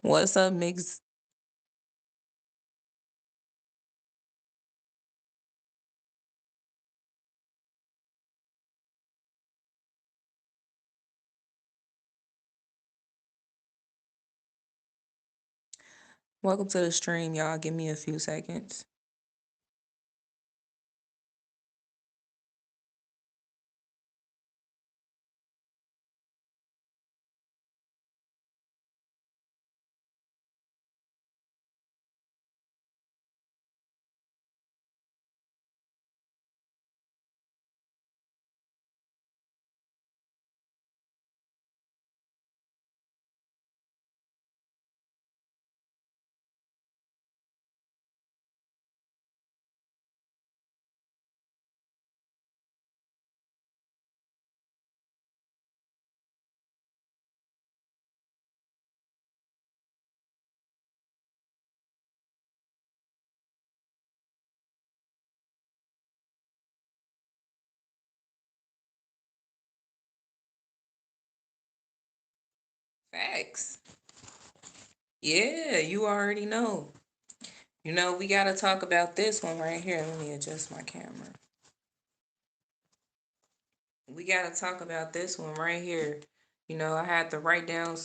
What's up, Mix? Welcome to the stream, y'all. Give me a few seconds. Facts. Yeah, you already know. We got to talk about this one right here. Let me adjust my camera. We got to talk about this one right here. I had to write down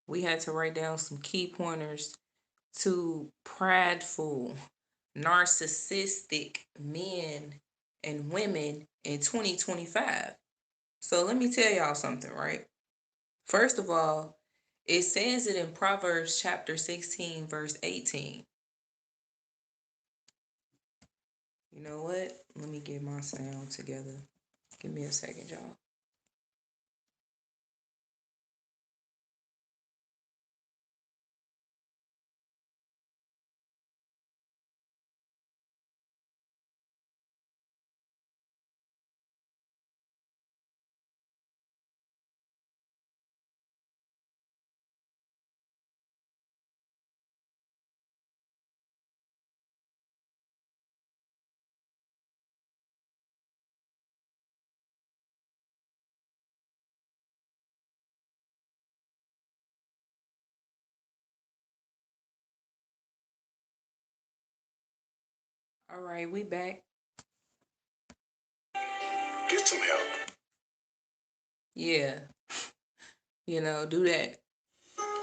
we had to write down some key pointers to prideful, narcissistic men and women in 2025. So let me tell y'all something, right? First of all, it says it in Proverbs chapter 16, verse 18. You know what? Let me get my sound together. Give me a second, y'all. All right, we back. Get some help. Yeah. Do that.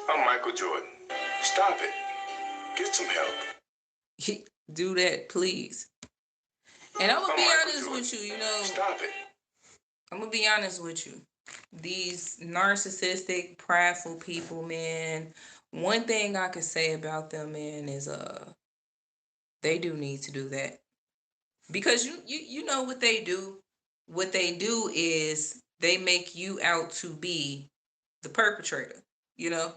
I'm Michael Jordan. Stop it. Get some help. Do that, please. And I'm gonna be honest with you, Stop it. I'm gonna be honest with you. These narcissistic, prideful people, man, one thing I can say about them, man, is they do need to do that. Because you know what they do? What they do is they make you out to be the perpetrator, you know?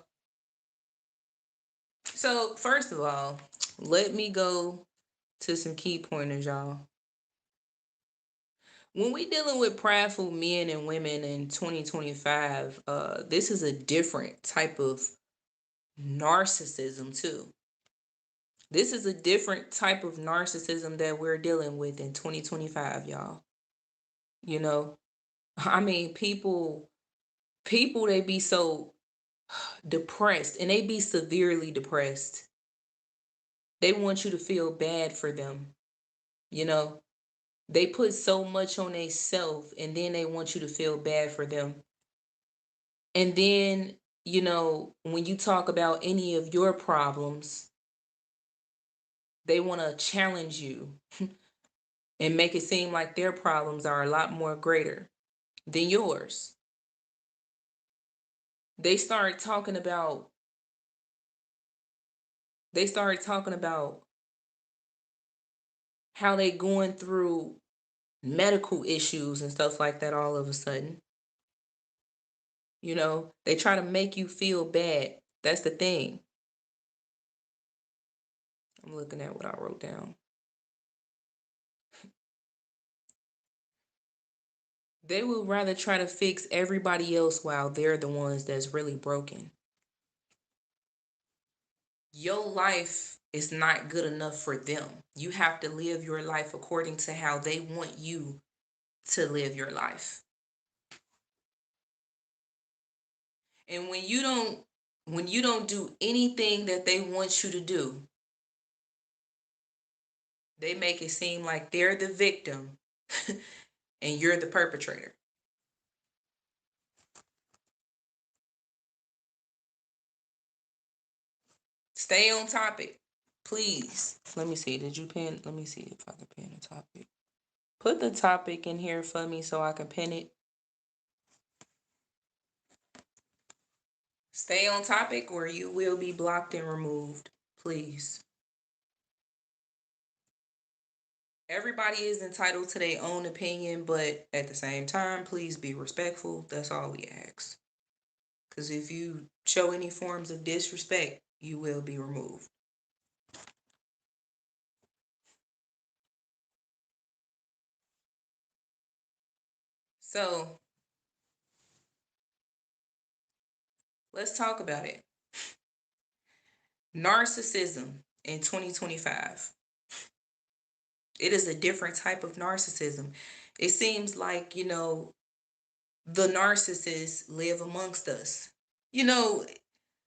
So, first of all, let me go to some key pointers, y'all. When we dealing with prideful men and women in 2025, this is a different type of narcissism too. This is a different type of narcissism that we're dealing with in 2025, y'all. You know, I mean, people they be so depressed, and they be severely depressed. They want you to feel bad for them, you know. They put so much on they self, and then they want you to feel bad for them. And then, when you talk about any of your problems, they want to challenge you and make it seem like their problems are a lot more greater than yours. They start talking about they started talking about how they going through medical issues and stuff like that all of a sudden. They try to make you feel bad. That's the thing. I'm looking at what I wrote down. They would rather try to fix everybody else while they're the ones that's really broken. Your life is not good enough for them. You have to live your life according to how they want you to live your life. And when you don't when you don't do anything that they want you to do, they make it seem like they're the victim and you're the perpetrator. Stay on topic, please. Let me see. Did you pin? Let me see if I can pin a topic. Put the topic in here for me so I can pin it. Stay on topic or you will be blocked and removed, please. Everybody is entitled to their own opinion, but at the same time, please be respectful. That's all we ask. Because if you show any forms of disrespect, you will be removed. So let's talk about it. Narcissism in 2025. It is a different type of narcissism. It seems like, the narcissists live amongst us. You know,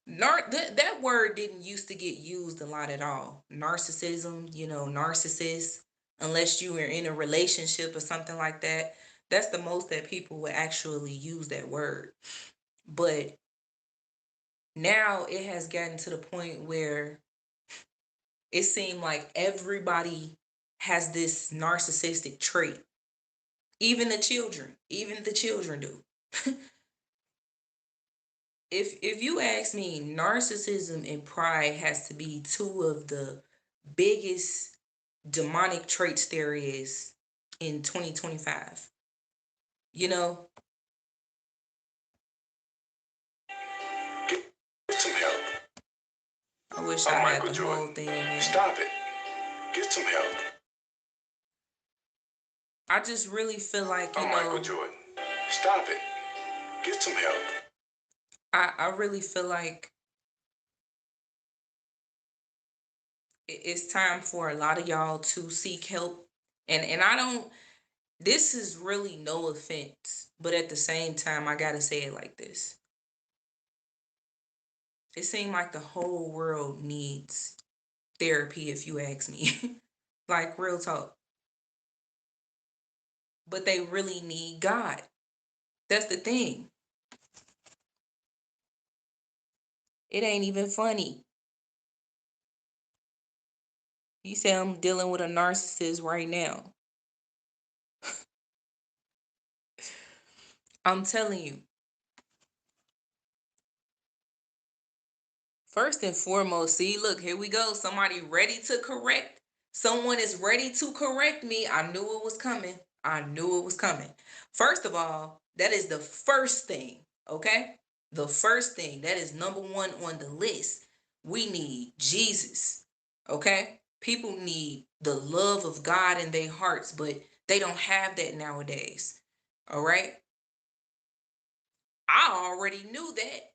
that word didn't used to get used a lot at all. Narcissism, narcissist, unless you were in a relationship or something like that. That's the most that people would actually use that word. But now it has gotten to the point where it seemed like everybody has this narcissistic trait. Even the children do. If you ask me, narcissism and pride has to be two of the biggest demonic traits there is in 2025. You know, Get some help. I wish I I'm had Michael the whole Jordan. thing in. Stop it. Get some help. I just really feel like, I'm Michael Jordan. Stop it. Get some help. I really feel like it's time for a lot of y'all to seek help. And I don't, this is really no offense, but at the same time, I gotta say it like this. It seems like the whole world needs therapy, if you ask me. Like, real talk. But they really need God. That's the thing. It ain't even funny. You say I'm dealing with a narcissist right now. I'm telling you, first and foremost, see, look, here we go. Somebody ready to correct. Someone is ready to correct me. I knew it was coming. I knew it was coming. First of all, that is the first thing, okay? The first thing, that is number one on the list. We need Jesus, okay? People need the love of God in their hearts, but they don't have that nowadays, all right? I already knew that.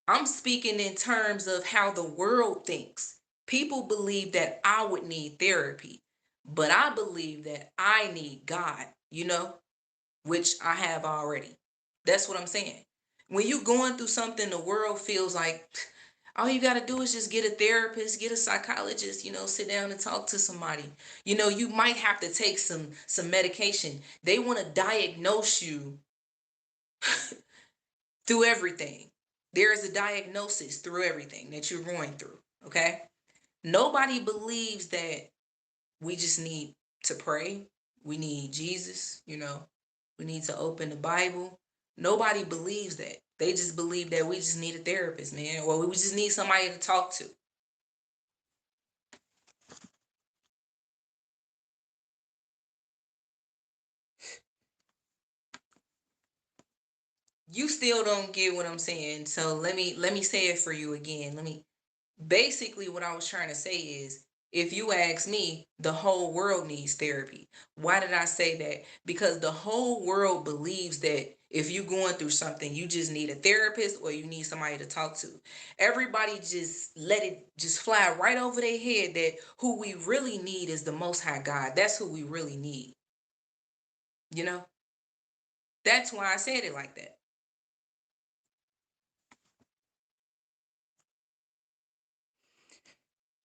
I'm speaking in terms of how the world thinks. People believe that I would need therapy, but I believe that I need God, which I have already. That's what I'm saying. When you're going through something, the world feels like all you got to do is just get a therapist, get a psychologist, sit down and talk to somebody. You might have to take some medication. They want to diagnose you through everything. There is a diagnosis through everything that you're going through, okay? Nobody believes that we just need to pray. We need Jesus, we need to open the Bible. Nobody believes that. They just believe that we just need a therapist, man, or we just need somebody to talk to. You still don't get what I'm saying. So let me say it for you again. Basically what I was trying to say is, if you ask me, the whole world needs therapy. Why did I say that? Because the whole world believes that if you're going through something, you just need a therapist or you need somebody to talk to. Everybody just let it just fly right over their head that who we really need is the Most High God. That's who we really need. You know? That's why I said it like that.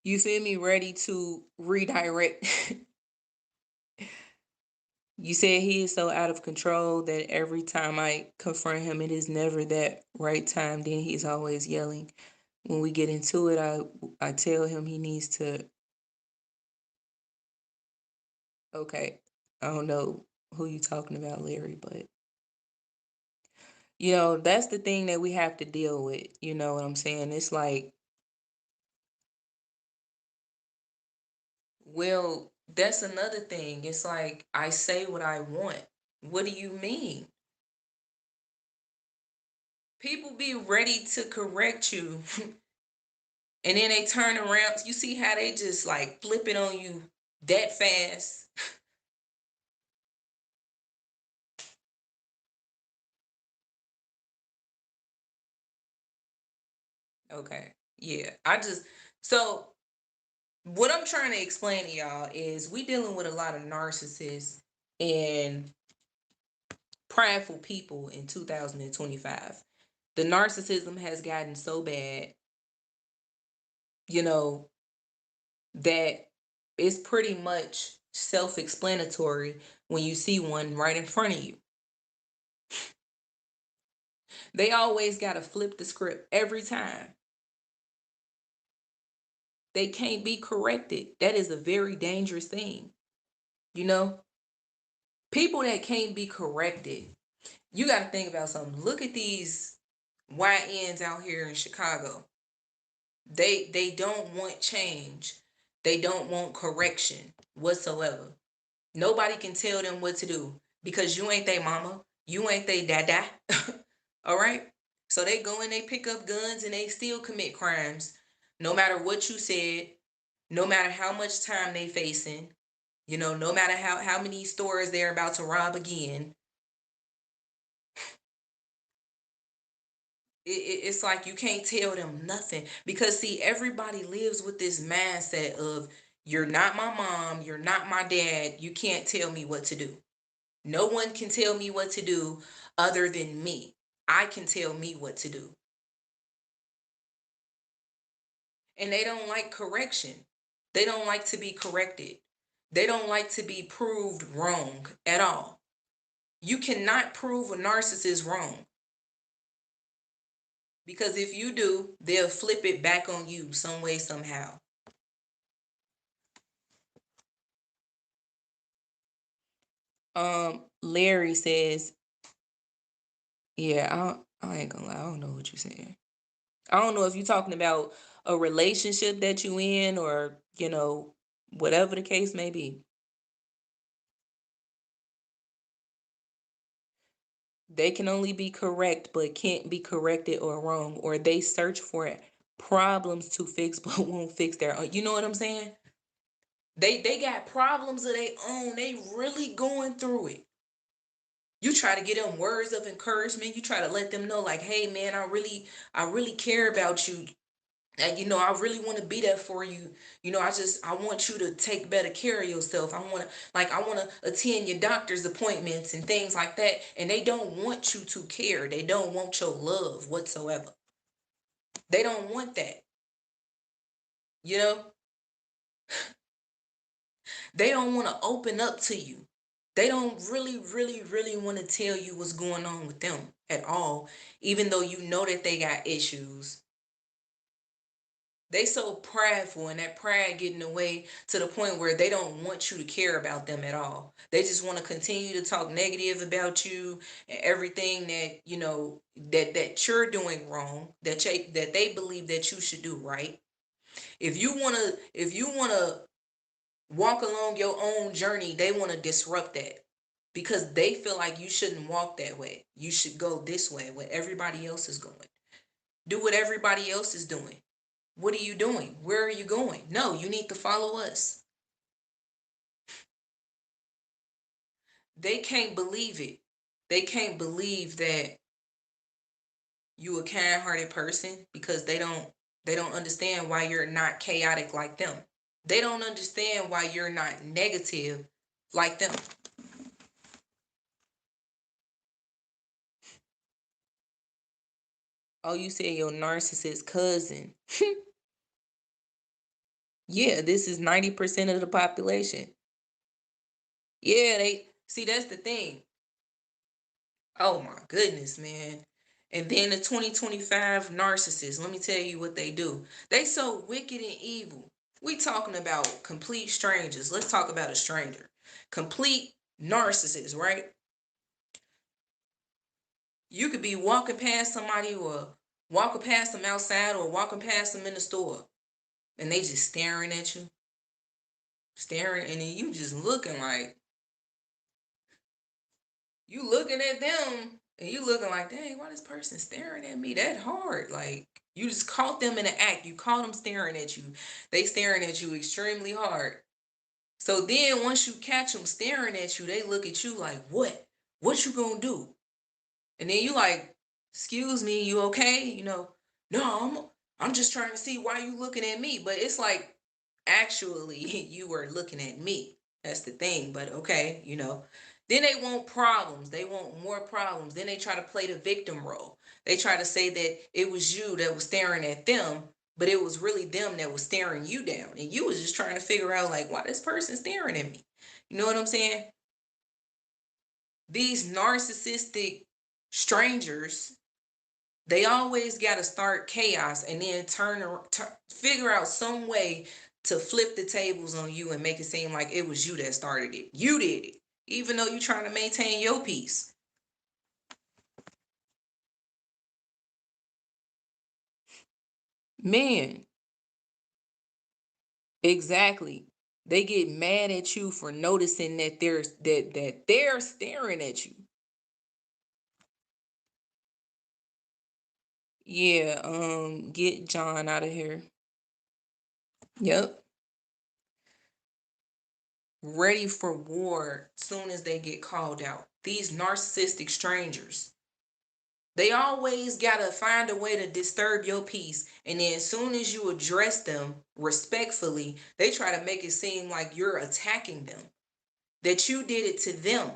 You feel me? Ready to redirect. You said he is so out of control that every time I confront him, it is never that right time. Then he's always yelling. When we get into it, I tell him he needs to. Okay, I don't know who you talking about, Larry, but that's the thing that we have to deal with. You know what I'm saying? It's like, well, that's another thing. It's like I say what I want. What do you mean? People be ready to correct you and then they turn around. You see how they just like flip it on you that fast? Okay. Yeah. So what I'm trying to explain to y'all is we dealing with a lot of narcissists and prideful people in 2025. The narcissism has gotten so bad, you know, that it's pretty much self-explanatory when you see one right in front of you. They always got to flip the script every time. They can't be corrected. That is a very dangerous thing. You know, people that can't be corrected, you got to think about something. Look at these YNs out here in Chicago. They don't want change. They don't want correction whatsoever. Nobody can tell them what to do because you ain't they mama. You ain't they dada. All right? So they go and they pick up guns and they still commit crimes no matter what you said, no matter how much time they facing, no matter how many stores they're about to rob again. It's like you can't tell them nothing because see, everybody lives with this mindset of you're not my mom, you're not my dad, you can't tell me what to do. No one can tell me what to do other than me. I can tell me what to do. And they don't like correction. They don't like to be corrected. They don't like to be proved wrong at all. You cannot prove a narcissist wrong because if you do, they'll flip it back on you some way, somehow. Larry says, yeah, I ain't gonna lie, I don't know what you're saying. I don't know if you're talking about a relationship that you in or, whatever the case may be. They can only be correct but can't be corrected or wrong, or they search for problems to fix but won't fix their own. You know what I'm saying? They got problems of their own. They really going through it. You try to get them words of encouragement. You try to let them know, like, hey man, I really care about you. And I really want to be there for you. I want you to take better care of yourself. I want to attend your doctor's appointments and things like that. And they don't want you to care. They don't want your love whatsoever. They don't want that. You know, they don't want to open up to you. They don't really, really, really want to tell you what's going on with them at all, even though you know that they got issues. They so prideful and that pride getting away to the point where they don't want you to care about them at all. They just want to continue to talk negative about you and everything that that you're doing wrong, that they believe that you should do right. If you wanna walk along your own journey, they want to disrupt that because they feel like you shouldn't walk that way. You should go this way, where everybody else is going. Do what everybody else is doing. What are you doing? Where are you going? No, you need to follow us. They can't believe it. They can't believe that you a kind-hearted person because they don't understand why you're not chaotic like them. They don't understand why you're not negative like them. Oh, you said your narcissist cousin. Yeah, this is 90% of the population. Yeah, they see that's the thing. Oh my goodness, man. And then the 2025 narcissists, let me tell you what they do. They so wicked and evil. We talking about complete strangers. Let's talk about a stranger. Complete narcissist, right? You could be walking past somebody or walking past them outside or walking past them in the store and they just staring at you. Staring and then you just looking like you looking at them and you looking like, dang, why this person staring at me that hard? Like you just caught them in the act. You caught them staring at you. They staring at you extremely hard. So then once you catch them staring at you, they look at you like, what? What you gonna do? And then you like, excuse me, you okay? No, I'm just trying to see why you looking at me. But it's like, actually, you were looking at me. That's the thing. But okay. Then they want problems. They want more problems. Then they try to play the victim role. They try to say that it was you that was staring at them, but it was really them that was staring you down. And you was just trying to figure out like why this person staring at me. You know what I'm saying? These narcissistic strangers, they always got to start chaos and then figure out some way to flip the tables on you and make it seem like it was you that started it. You did it, even though you're trying to maintain your peace. Man, exactly. They get mad at you for noticing that they're staring at you. Yeah, get John out of here. Yep. Ready for war soon as they get called out. These narcissistic strangers. They always gotta find a way to disturb your peace. And then as soon as you address them respectfully, they try to make it seem like you're attacking them, that you did it to them.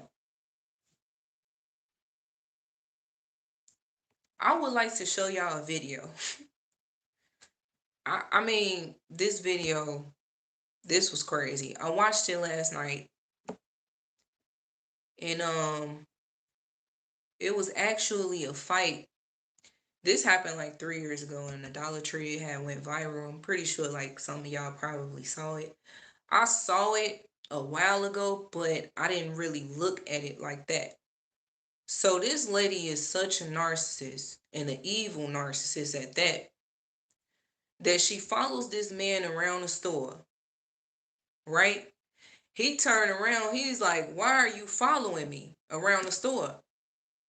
I would like to show y'all a video. I mean, this video, this was crazy. I watched it last night. And it was actually a fight. This happened like 3 years ago in the Dollar Tree. It had went viral. I'm pretty sure like some of y'all probably saw it. I saw it a while ago, but I didn't really look at it like that. So this lady is such a narcissist and an evil narcissist at that she follows this man around the store, right? He turned around, he's like, why are you following me around the store?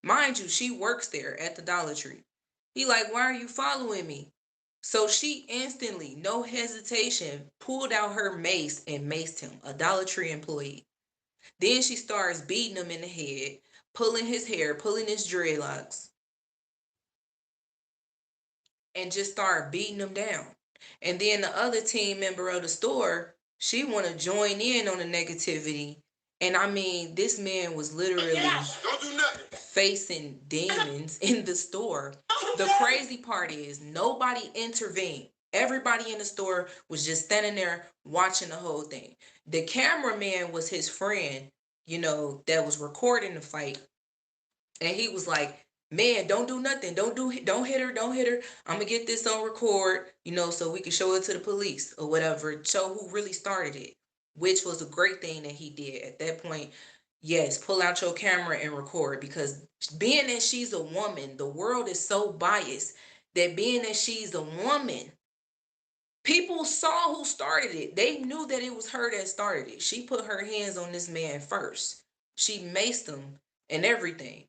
Mind you, she works there at the Dollar Tree. He like, why are you following me? So she instantly, no hesitation, pulled out her mace and maced him, a Dollar Tree employee. Then she starts beating him in the head, pulling his hair, pulling his dreadlocks, and just start beating him down. And then the other team member of the store, she want to join in on the negativity. And I mean, this man was literally facing demons in the store. The crazy part is nobody intervened. Everybody in the store was just standing there watching the whole thing. The cameraman was his friend, that was recording the fight. And he was like, man, don't do nothing. Don't hit her. Don't hit her. I'm going to get this on record, so we can show it to the police or whatever. Show who really started it, which was a great thing that he did at that point. Yes, pull out your camera and record, because being that she's a woman, the world is so biased that being that she's a woman, people saw who started it. They knew that it was her that started it. She put her hands on this man first. She maced him and everything.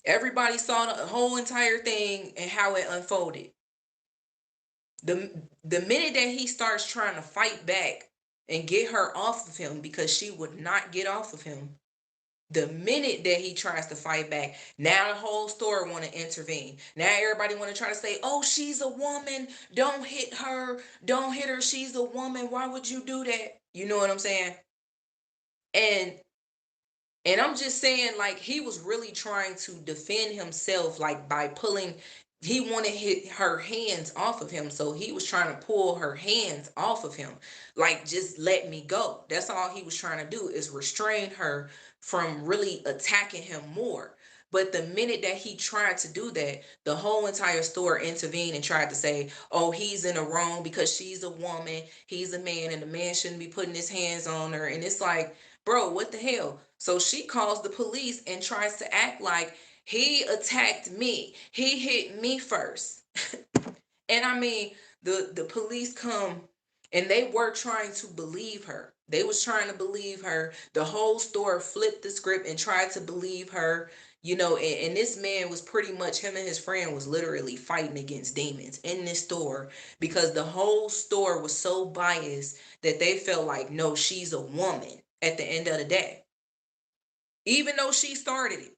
Everybody saw the whole entire thing and how it unfolded. The minute that he starts trying to fight back and get her off of him because she would not get off of him, the minute that he tries to fight back, now the whole store want to intervene. Now everybody want to try to say, oh, she's a woman. Don't hit her. Don't hit her. She's a woman. Why would you do that? You know what I'm saying? And I'm just saying, like, he was really trying to defend himself, like, by pulling He wanted her hands off of him, so he was trying to pull her hands off of him, like, just let me go. That's all he was trying to do, is restrain her from really attacking him more. But the minute that he tried to do that, the whole entire store intervened and tried to say, oh, he's in the wrong because she's a woman, he's a man, and the man shouldn't be putting his hands on her. And it's like, bro, what the hell? So she calls the police and tries to act like he attacked me. He hit me first. And I mean, the police come and they were trying to believe her. They was trying to believe her. The whole store flipped the script and tried to believe her. And this man was pretty much, him and his friend was literally fighting against demons in this store, because the whole store was so biased that they felt like, no, she's a woman at the end of the day, even though she started it.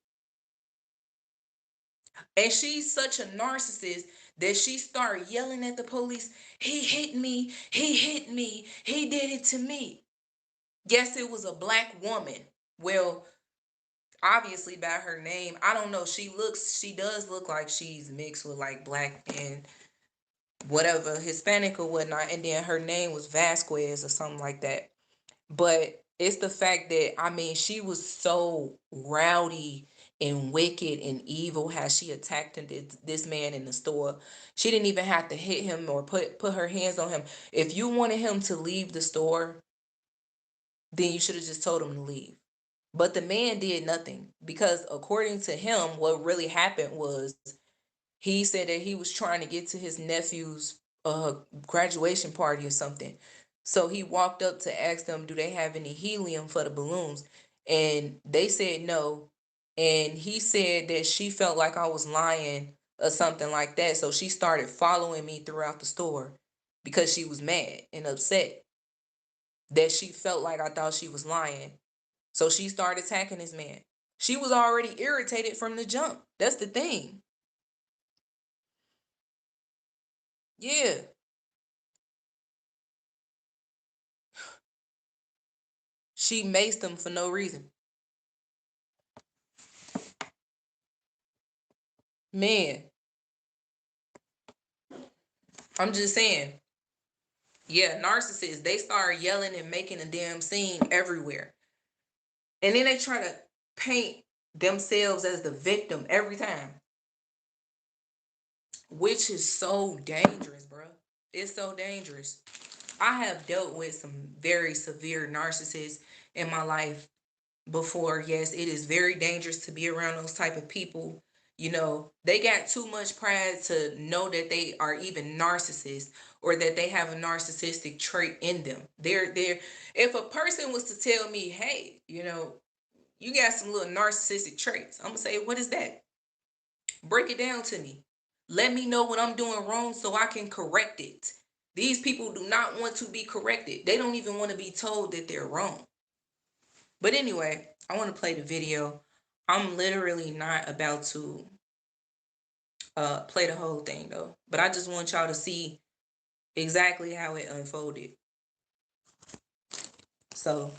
And she's such a narcissist that she started yelling at the police, he hit me, he hit me, he did it to me. Yes, it was a black woman. Well, obviously by her name, I don't know. She does look like she's mixed with like black and whatever, Hispanic or whatnot. And then her name was Vasquez or something like that. But it's the fact that, I mean, she was so rowdy and wicked and evil how she attacked this man in the store. She didn't even have to hit him or put her hands on him. If you wanted him to leave the store, then you should have just told him to leave. But the man did nothing, because according to him, what really happened was, he said that he was trying to get to his nephew's graduation party or something. So he walked up to ask them, do they have any helium for the balloons? And they said no. And he said that she felt like I was lying or something like that. So she started following me throughout the store because she was mad and upset that she felt like I thought she was lying. So she started attacking this man. She was already irritated from the jump. That's the thing. Yeah. She maced him for no reason. Man, I'm just saying. Yeah, narcissists, they start yelling and making a damn scene everywhere. And then they try to paint themselves as the victim every time, which is so dangerous, bro. It's so dangerous. I have dealt with some very severe narcissists in my life before. Yes, it is very dangerous to be around those type of people. They got too much pride to know that they are even narcissists, or that they have a narcissistic trait in them. They're If a person was to tell me, hey, you got some little narcissistic traits, I'm gonna say, what is that? Break it down to me. Let me know what I'm doing wrong so I can correct it. These people do not want to be corrected. They don't even want to be told that they're wrong. But anyway, I want to play the video. I'm literally not about to play the whole thing though, but I just want y'all to see exactly how it unfolded. So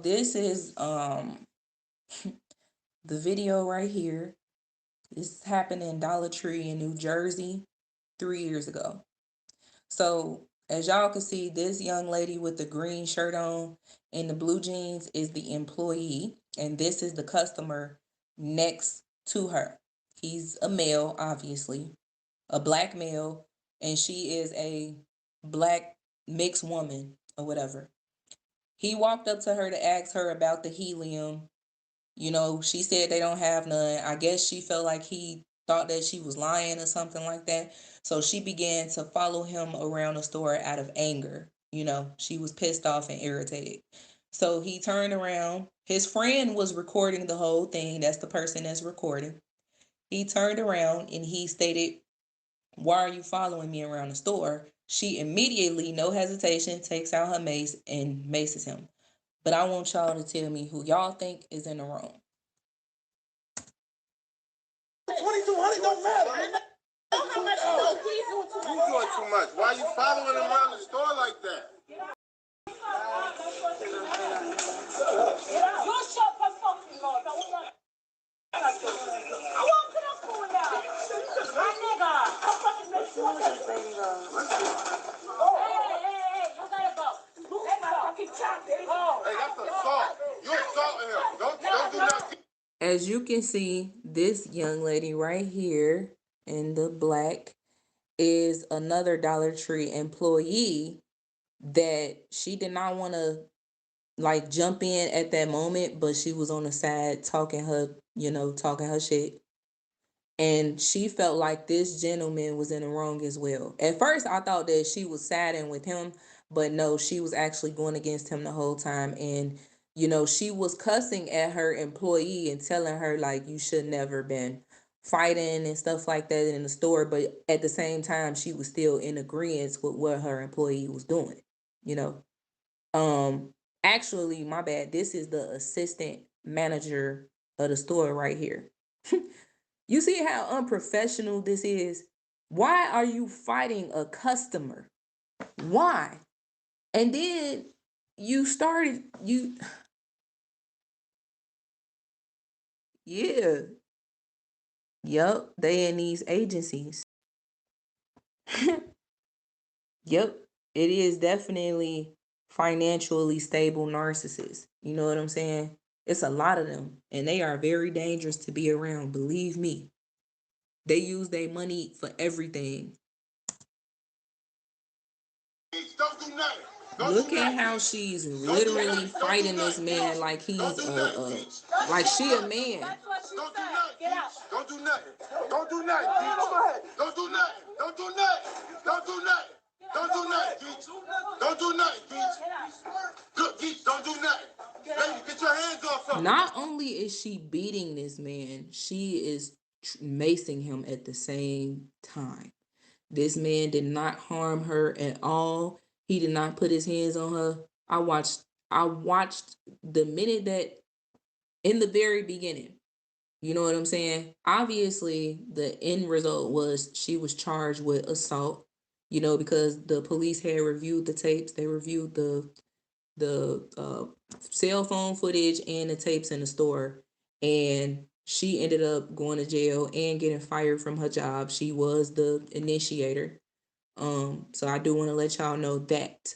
this is the video right here. This happened in Dollar Tree in New Jersey 3 years ago. So as y'all can see, this young lady with the green shirt on and the blue jeans is the employee, and this is the customer next to her. He's a male, obviously, a black male, and she is a black mixed woman or whatever. He walked up to her to ask her about the helium. She said they don't have none. I guess she felt like he thought that she was lying or something like that. So she began to follow him around the store out of anger. She was pissed off and irritated. So he turned around. His friend was recording the whole thing. That's the person that's recording. He turned around and he stated, why are you following me around the store? She immediately, no hesitation, takes out her mace and maces him. But I want y'all to tell me who y'all think is in the wrong. 2200 don't matter. You doing too much. Why are you following him around the store like that? as you can see, this young lady right here in the black is another Dollar Tree employee that she did not want to like jump in at that moment, but she was on the side talking her, talking her shit. And she felt like this gentleman was in the wrong as well. At first, I thought that she was siding with him, but no, she was actually going against him the whole time. And, she was cussing at her employee and telling her, like, you should never been fighting and stuff like that in the store. But at the same time, she was still in agreement with what her employee was doing, you know. Actually, my bad. This is the assistant manager of the store right here. You see how unprofessional this is? Why are you fighting a customer? Why? And then yeah. Yep, they in these agencies. Yep, it is definitely financially stable narcissists. You know what I'm saying? It's a lot of them, and they are very dangerous to be around. Believe me, they use their money for everything. Don't do nothing. Look at how she's literally fighting this man like he's like she a man. Don't do nothing. Get out. Don't do nothing. Don't do nothing. Don't do nothing. Don't do nothing. Don't do nothing. Don't do nothing, Geach. Don't do nothing, Geach. Look, Geach, don't do nothing. Lady, get your hands off him. Not only is she beating this man, she is macing him at the same time. This man did not harm her at all. He did not put his hands on her. I watched the minute that in the very beginning. You know what I'm saying? Obviously, the end result was she was charged with assault, because the police had reviewed the tapes. They reviewed the cell phone footage and the tapes in the store, and she ended up going to jail and getting fired from her job. She was the initiator. So I do want to let y'all know that.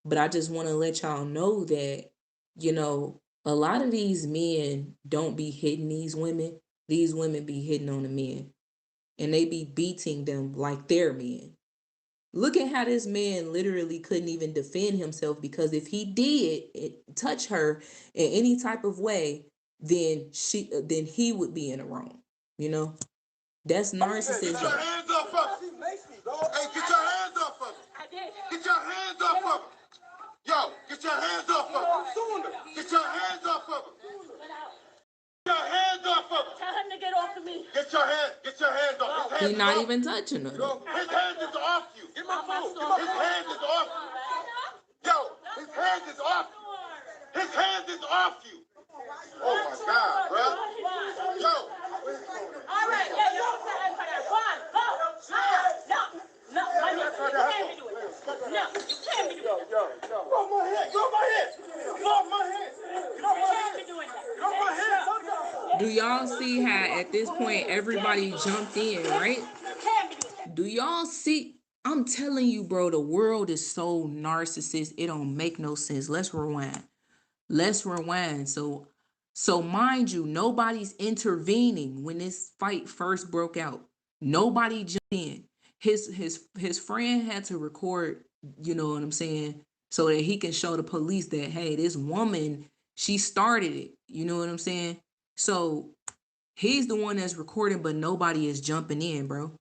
But I just want to let y'all know that, a lot of these men don't be hitting these women. These women be hitting on the men. And they be beating them like they're men. Look at how this man literally couldn't even defend himself, because if he did touch her in any type of way, then he would be in the wrong. You know? That's narcissism. Get your hands off of him. Hey, get your hands off of him. Get your hands off of him. Yo, get your hands off of him. Get your hands off of him. Get your hands off of him. Tell him to get off of me. Get your hands off. He's not even touching her. His hands is off you. Get my phone. His hands is off you. Yo, his hands is off you. His hands is off you. Oh my God, bro. Yo. All right, yeah, you don't say for that. One, go. No, my nigga, you can't be doing this. No, you can't be doing this. Yo. Get off my head. Get off my head. Get off my head. Get off You my can't head. be doing that. Get off my head. Do y'all see how at this point everybody jumped in, right? You can't be doing that. Do y'all see? I'm telling you, bro, the world is so narcissist. It don't make no sense. Let's rewind. So mind you, nobody's intervening when this fight first broke out. Nobody jumped in. His friend had to record, you know what I'm saying, so that he can show the police that, hey, this woman, she started it. You know what I'm saying? So he's the one that's recording, but nobody is jumping in, bro.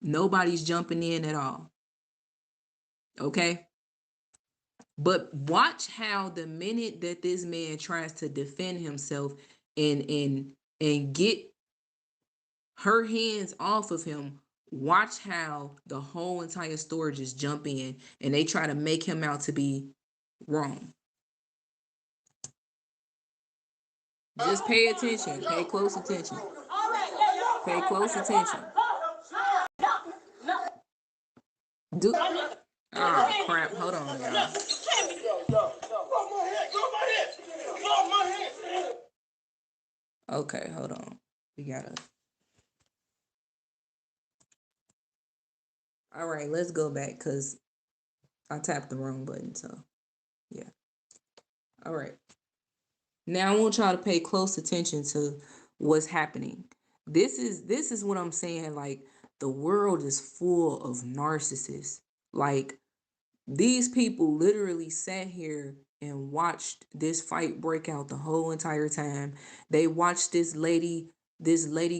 Nobody's jumping in at all. Okay? But watch how the minute that this man tries to defend himself and get her hands off of him, watch how the whole entire store just jump in and they try to make him out to be wrong. Just pay attention. Pay close attention. All right, yeah, you don't Pay say close for that. attention. No. Do crap. Hold on, y'all. You can't be doing this. Get off my head. Get off my head. Get off my head. Okay, hold on. We gotta. All right, let's go back because I tapped the wrong button. So, yeah. All right. Now I want y'all to pay close attention to what's happening. This is what I'm saying. Like, the world is full of narcissists. Like, these people literally sat here and watched this fight break out the whole entire time. They watched this lady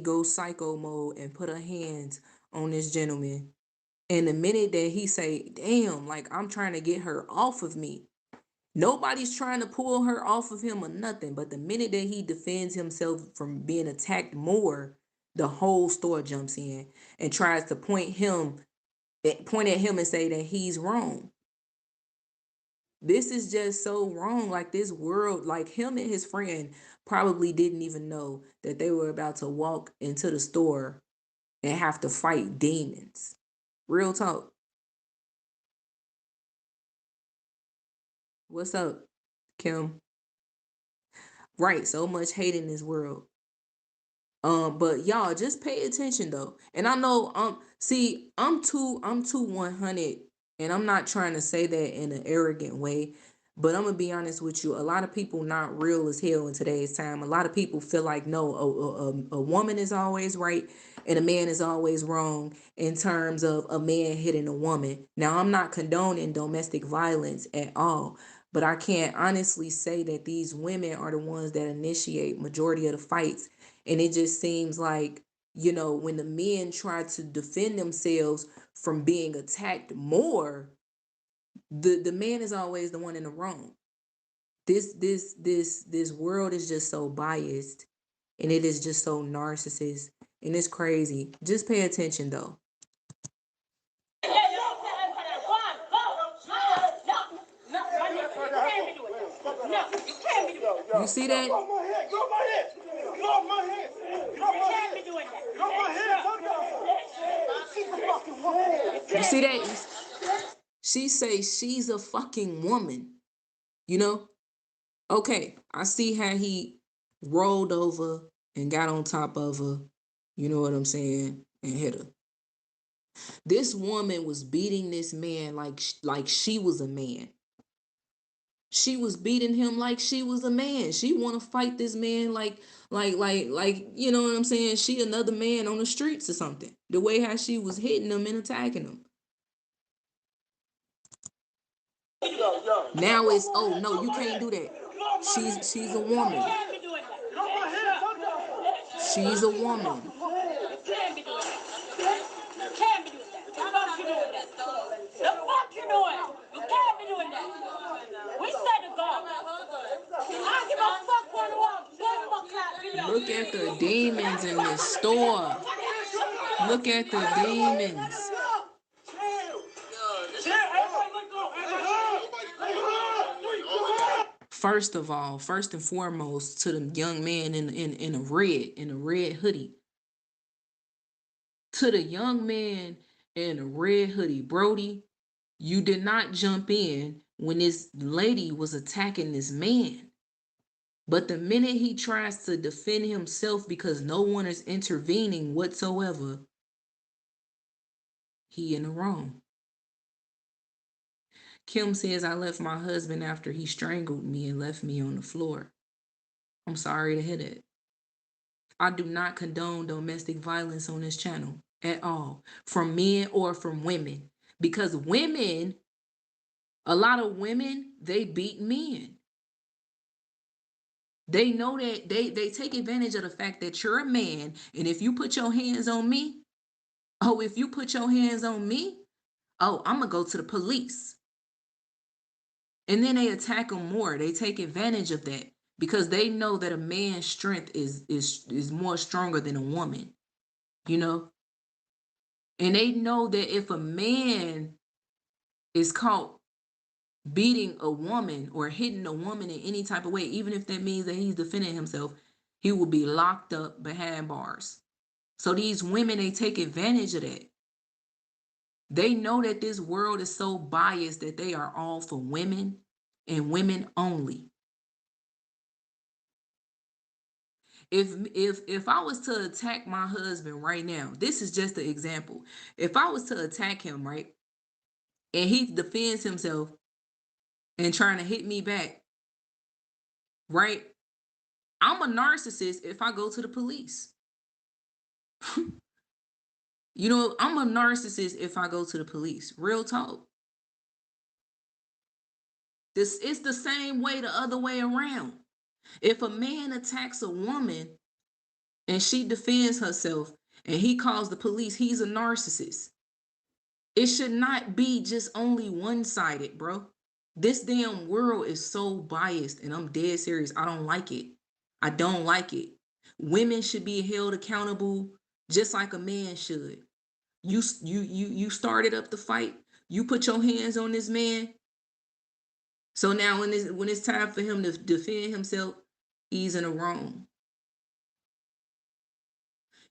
go psycho mode and put her hands on this gentleman. And the minute that he say, damn, like, I'm trying to get her off of me, nobody's trying to pull her off of him or nothing. But the minute that he defends himself from being attacked more, the whole store jumps in and tries to point at him and say that he's wrong. This is just so wrong. Like, this world, like, him and his friend probably didn't even know that they were about to walk into the store and have to fight demons. Real talk. What's up, Kim? Right, so much hate in this world. But y'all just pay attention though. And I know see, I'm too 100, and I'm not trying to say that in an arrogant way, but I'm gonna be honest with you. A lot of people not real as hell in today's time. A lot of people feel like no, a woman is always right and a man is always wrong in terms of a man hitting a woman. Now, I'm not condoning domestic violence at all, but I can't honestly say that these women are the ones that initiate majority of the fights. And it just seems like, when the men try to defend themselves from being attacked more, the man is always the one in the wrong. This world is just so biased, and it is just so narcissist, and it's crazy. Just pay attention though. You see that? You see that? She say she's a fucking woman. You know? Okay, I see how he rolled over and got on top of her. You know what I'm saying? And hit her. This woman was beating this man like she was a man. She was beating him like she was a man. She want to fight this man like you know what I'm saying? She another man on the streets or something. The way how she was hitting him and attacking him. Now it's, oh no, you can't do that. She's a woman. She's a woman. Look at the demons in this store. Look at the demons. First of all, first and foremost, to the young man in a red hoodie. To the young man in a red hoodie, Brody, you did not jump in when this lady was attacking this man. But the minute he tries to defend himself because no one is intervening whatsoever, he in the wrong. Kim says, I left my husband after he strangled me and left me on the floor. I'm sorry to hear that. I do not condone domestic violence on this channel at all, from men or from women. Because women, a lot of women, they beat men. They know that they take advantage of the fact that you're a man, and if you put your hands on me, oh, if you put your hands on me, oh, I'm gonna go to the police. And then they attack them more. They take advantage of that because they know that a man's strength is more stronger than a woman, you know? And they know that if a man is caught beating a woman or hitting a woman in any type of way, even if that means that he's defending himself, he will be locked up behind bars. So these women, they take advantage of that. They know that this world is so biased that they are all for women and women only. If I was to attack my husband right now, this is just an example. If I was to attack him, right, and he defends himself and trying to hit me back, right? I'm a narcissist if I go to the police. You know, I'm a narcissist if I go to the police. Real talk. This is the same way the other way around. If a man attacks a woman and she defends herself and he calls the police, he's a narcissist. It should not be just only one-sided, bro. This damn world is so biased, and I'm dead serious. I don't like it. I don't like it. Women should be held accountable just like a man should. You started up the fight. You put your hands on this man. So now when it's time for him to defend himself, he's in the wrong.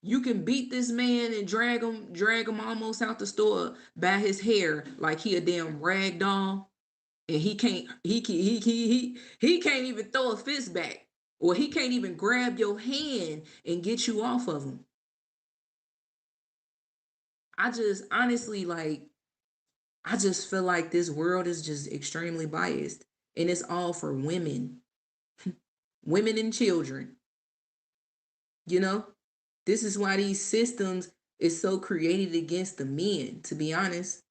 You can beat this man and drag him almost out the store by his hair like he a damn rag doll, and he can't even throw a fist back, or he can't even grab your hand and get you off of him. I just honestly I just feel like this world is just extremely biased, and it's all for women, women and children. You know, this is why these systems is so created against the men. To be honest,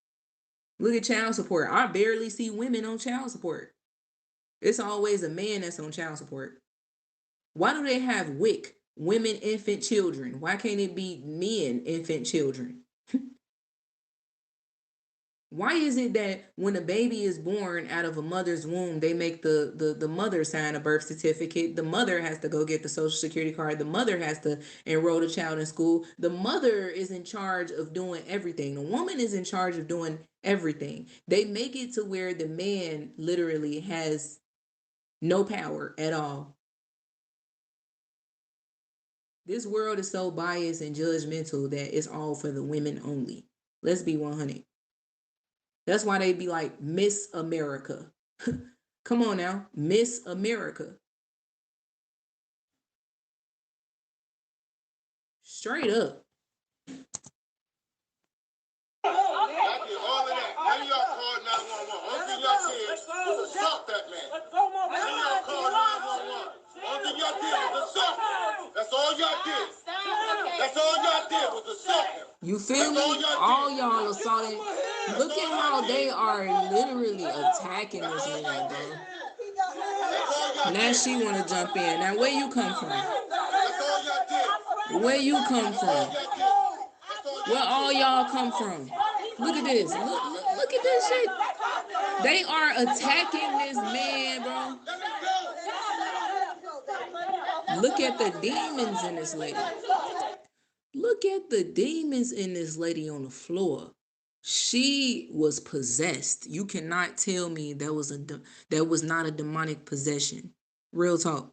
look at child support. I barely see women on child support. It's always a man that's on child support. Why do they have WIC, women, infant, children? Why can't it be men, infant, children? Why is it that when a baby is born out of a mother's womb, they make the mother sign a birth certificate? The mother has to go get the social security card. The mother has to enroll the child in school. The mother is in charge of doing everything. The woman is in charge of doing everything. They make it to where the man literally has no power at all. This world is so biased and judgmental that it's all for the women only. Let's be 100. That's why they be like Miss America. Come on now, Miss America. Straight up. I did all of that. None of y'all called 911. Only thing y'all did was assault that man. None of y'all called 911. Only thing y'all did was assault him. That's all y'all did. That's all y'all did was assault him. You feel me? All y'all assaulting. Look at how they are literally attacking this man, bro. Now she want to jump in. Now where you come from? Where you come from? Where all y'all come from? Look at this. Look at this shit. They are attacking this man, bro. Look at the demons in this lady. Look at the demons in this lady on the floor. She was possessed. You cannot tell me that was not a demonic possession. Real talk.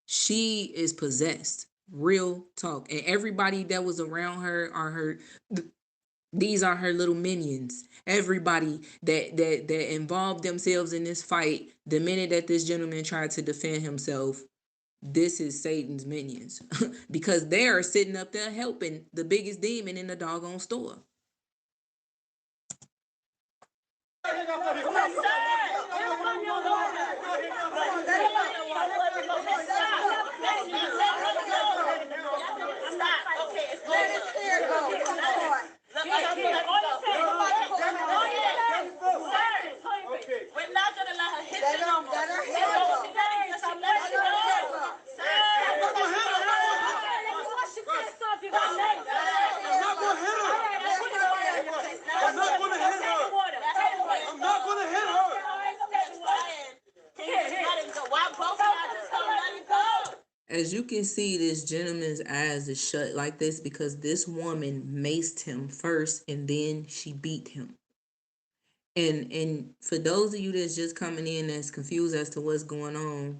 She is possessed. Real talk. And everybody that was around her are her. These are her little minions. Everybody that involved themselves in this fight, the minute that this gentleman tried to defend himself, this is Satan's minions. Because they are sitting up there helping the biggest demon in the doggone store. We're not gonna let her hit you no more. I'm not gonna hit her. As you can see, this gentleman's eyes is shut like this because this woman maced him first and then she beat him. And for those of you that's just coming in that's confused as to what's going on,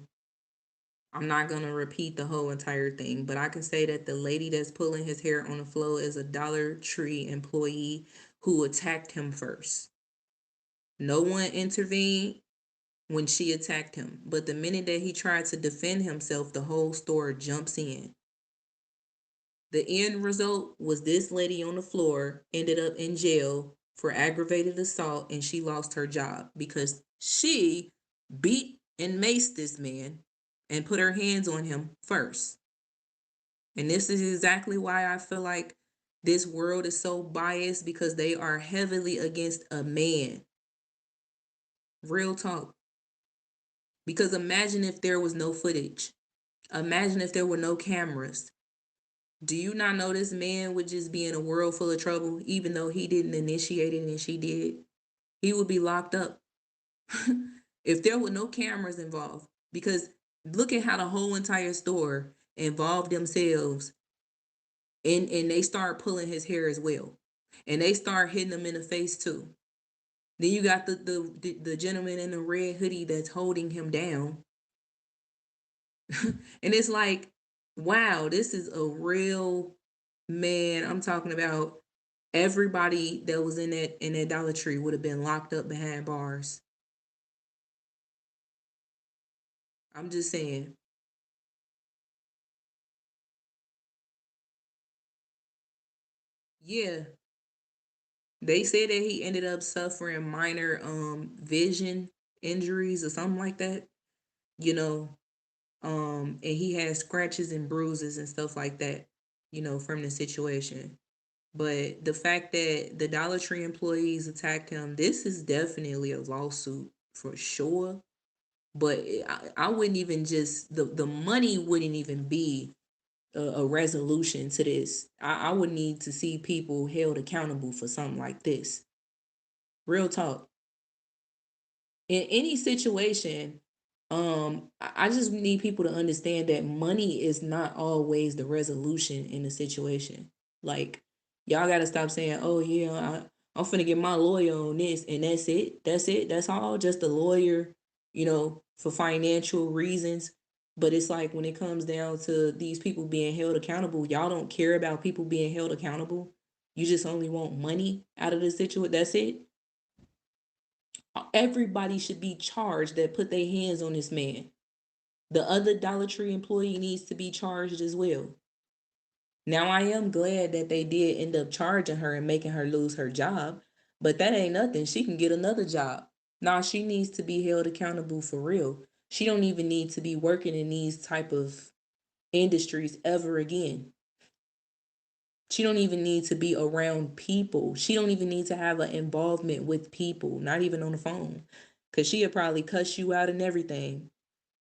I'm not going to repeat the whole entire thing, but I can say that the lady that's pulling his hair on the floor is a Dollar Tree employee who attacked him first. No one intervened when she attacked him, but the minute that he tried to defend himself, the whole store jumps in. The end result was this lady on the floor ended up in jail for aggravated assault, and she lost her job because she beat and maced this man and put her hands on him first. And this is exactly why I feel like this world is so biased, because they are heavily against a man. Real talk. Because imagine if there was no footage. Imagine if there were no cameras. Do you not know this man would just be in a world full of trouble, even though he didn't initiate it and she did? He would be locked up. If there were no cameras involved. Because look at how the whole entire store involved themselves, and they start pulling his hair as well. And they start hitting him in the face too. Then you got the gentleman in the red hoodie that's holding him down. And it's like, wow, this is a real man. I'm talking about everybody that was in that Dollar Tree would have been locked up behind bars. I'm just saying. Yeah. They said that he ended up suffering minor vision injuries or something like that. You know, and he had scratches and bruises and stuff like that, from the situation. But the fact that the Dollar Tree employees attacked him, this is definitely a lawsuit for sure. But I wouldn't even just the money wouldn't even be a resolution to this. I would need to see people held accountable for something like this. Real talk. In any situation, I just need people to understand that money is not always the resolution in a situation. Like, y'all got to stop saying, "Oh yeah, I'm finna get my lawyer on this," and that's it. That's it. That's all. Just a lawyer, for financial reasons. But it's like when it comes down to these people being held accountable, y'all don't care about people being held accountable. You just only want money out of the situation. That's it. Everybody should be charged that put their hands on this man. The other Dollar Tree employee needs to be charged as well. Now, I am glad that they did end up charging her and making her lose her job, but that ain't nothing. She can get another job. Now, she needs to be held accountable for real. She don't even need to be working in these type of industries ever again. She don't even need to be around people. She don't even need to have an involvement with people, not even on the phone. Cause she'll probably cuss you out and everything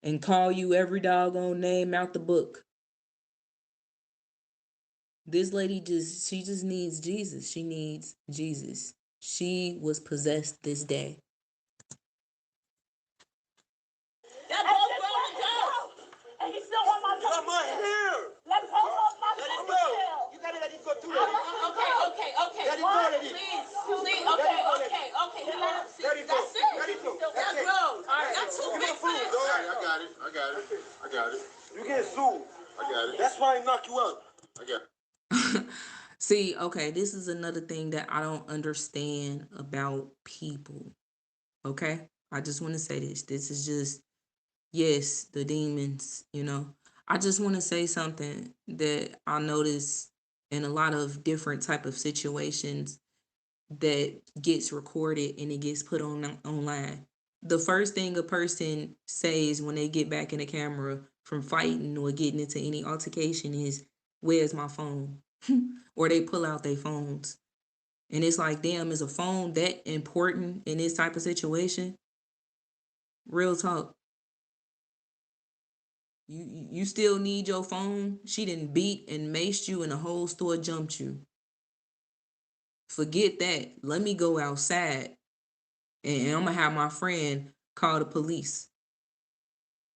and call you every doggone name out the book. This lady she just needs Jesus. She needs Jesus. She was possessed this day. That boy grown to go. And he still want my Got my hair. Let go of my Let it go. You gotta let it go too. Okay. Let it go, let it. Please. Okay. Let him see. Let it go. That's it. Let it go. That's it. grown. That's too big for this. All right, I got it. You get sued. I got it. That's why I knock you out. I got it. See, okay, this is another thing that I don't understand about people. Okay? I just want to say this. This is just, yes, the demons. I just want to say something that I notice in a lot of different type of situations that gets recorded and it gets put on online. The first thing a person says when they get back in the camera from fighting or getting into any altercation is, "Where's my phone?" Or they pull out their phones. And it's like, damn, is a phone that important in this type of situation? Real talk. You still need your phone? She didn't beat and maced you and the whole store jumped you. Forget that. Let me go outside and I'm gonna have my friend call the police.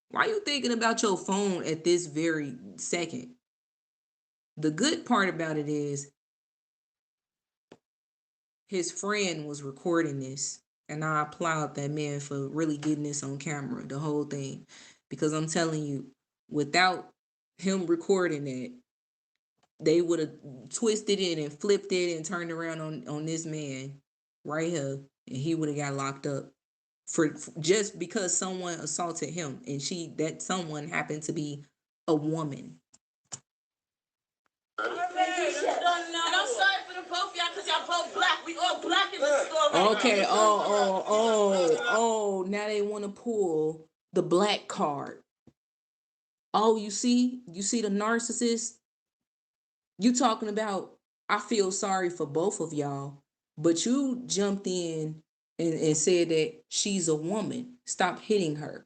Why are you thinking about your phone at this very second? The good part about it is his friend was recording this, and I applaud that man for really getting this on camera, the whole thing. Because I'm telling you, without him recording it, they would have twisted it and flipped it and turned around on this man right here, and he would have got locked up for just because someone assaulted him, and that someone happened to be a woman. And I'm sorry for the both of y'all because y'all both black. We all black in this store right Okay. now. Oh. Now they want to pull the black card. Oh, you see the narcissist. You talking about, I feel sorry for both of y'all, but you jumped in and said that she's a woman. Stop hitting her.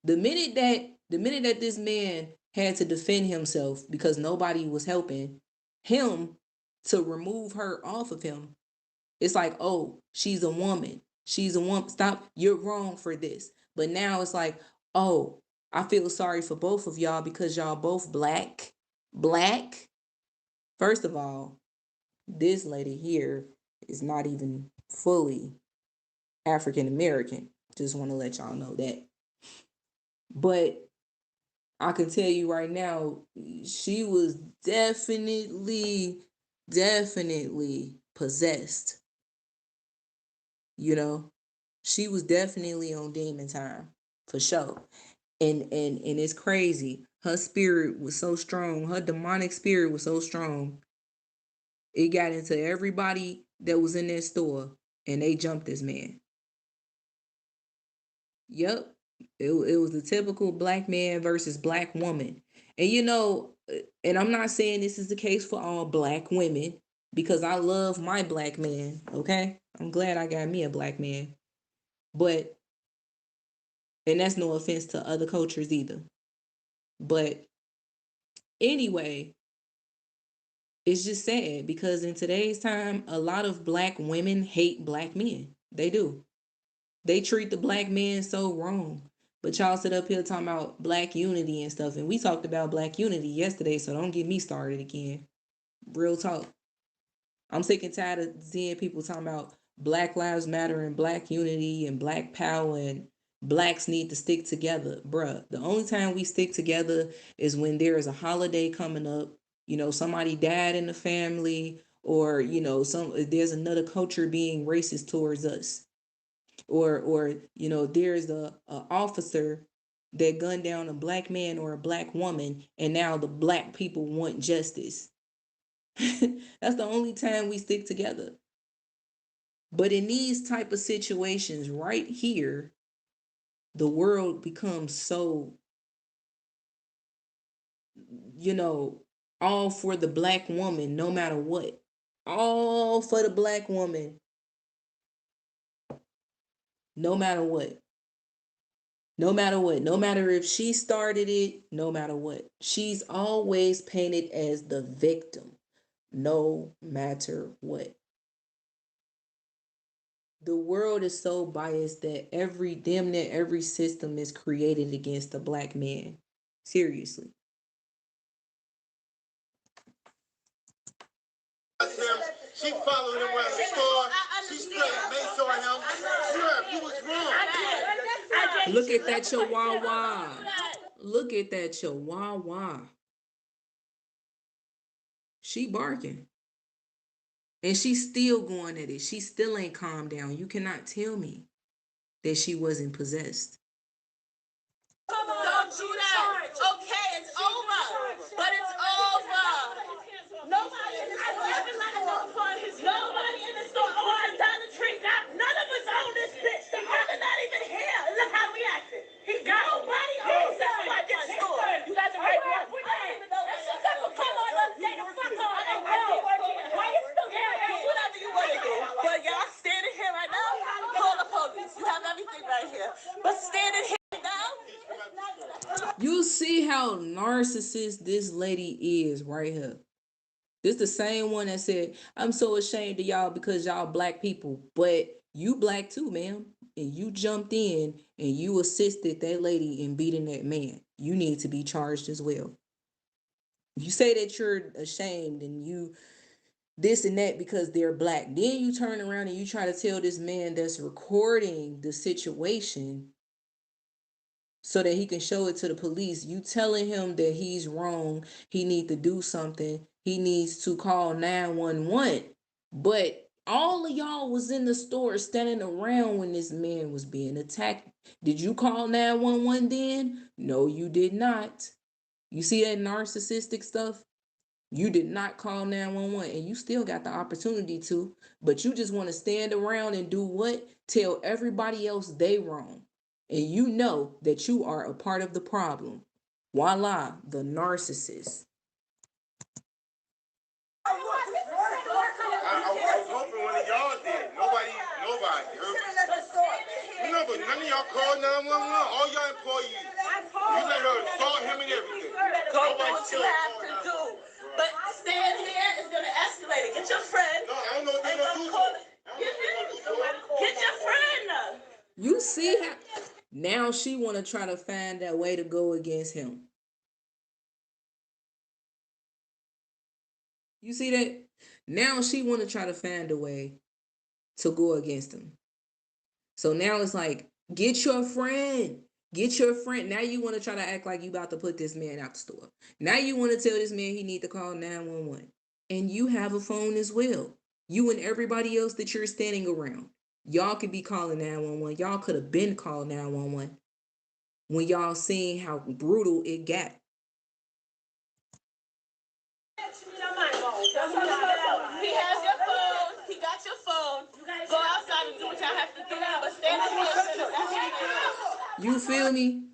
The minute that this man had to defend himself because nobody was helping him to remove her off of him, it's like, oh, she's a woman. She's a woman. Stop. You're wrong for this. But now it's like, oh, I feel sorry for both of y'all because y'all both black. Black. First of all, this lady here is not even fully African American. Just want to let y'all know that. But I can tell you right now, she was definitely possessed. You know, she was definitely on demon time for sure. And it's crazy. Her spirit was so strong. Her demonic spirit was so strong. It got into everybody that was in that store, and they jumped this man. Yep. It was the typical black man versus black woman. And and I'm not saying this is the case for all black women because I love my black man, okay? I'm glad I got me a black man. But and that's no offense to other cultures either. But anyway, it's just sad because in today's time, a lot of black women hate black men. They do. They treat the black man so wrong. But y'all sit up here talking about black unity and stuff. And we talked about black unity yesterday, so don't get me started again. Real talk. I'm sick and tired of seeing people talking about Black Lives Matter and black unity and black power and blacks need to stick together. Bruh, the only time we stick together is when there is a holiday coming up. Somebody died in the family, or there's another culture being racist towards us, or there's a officer that gunned down a black man or a black woman, and now the black people want justice. That's the only time we stick together. But in these type of situations right here, the world becomes so, you know all for the black woman no matter what. All for the black woman no matter what. No matter what, no matter if she started it, no matter what, she's always painted as the victim, no matter what. The world is so biased that damn near every system is created against the black man. Seriously. She followed him around the store. She sprayed mace on him. You was wrong. Look at that chihuahua. Look at that chihuahua. She barking. And she's still going at it. She still ain't calmed down. You cannot tell me that she wasn't possessed. Don't do that. Okay, it's over. But it's over. Nobody in the store or down the tree. None of us own this bitch. The brother not even here. Look how we acted. He got nobody owns this fucking store. You guys are right. I don't even know. Come on, let's take the fuck on. Why you still here? Whatever you want to do. But y'all standing here right now. Call the police. You have everything right here. But standing here now. You see how narcissist this lady is right here. This the same one that said, I'm so ashamed of y'all because y'all black people. But you black too, ma'am. And you jumped in and you assisted that lady in beating that man. You need to be charged as well. You say that you're ashamed and you this and that because they're black. Then you turn around and you try to tell this man that's recording the situation so that he can show it to the police. You telling him that he's wrong, he need to do something, he needs to call 911. But all of y'all was in the store standing around when this man was being attacked. Did you call 911 then? No, you did not. You see that narcissistic stuff? You did not call 911 and you still got the opportunity to, but you just want to stand around and do what? Tell everybody else they wrong. And you know that you are a part of the problem. Voila, the narcissist. I was hoping one of y'all did. Nobody. You know, but none of y'all called 911. All y'all employees. You let her assault him and everything. Go do what you have to do. But staying here is going to escalate it. Get your friend. No, I don't know what they're going to do. Get your friend. You see how now she want to try to find that way to go against him. You see that? Now she want to try to find a way to go against him. So now it's like, get your friend. Get your friend. Now you want to try to act like you about to put this man out the store. Now you want to tell this man he need to call 911. And you have a phone as well. You and everybody else that you're standing around. Y'all could be calling 911. Y'all could have been called 911 when y'all seen how brutal it got. He has your phone. He got your phone. Go outside and do what y'all have to do. But stand in here. You feel me?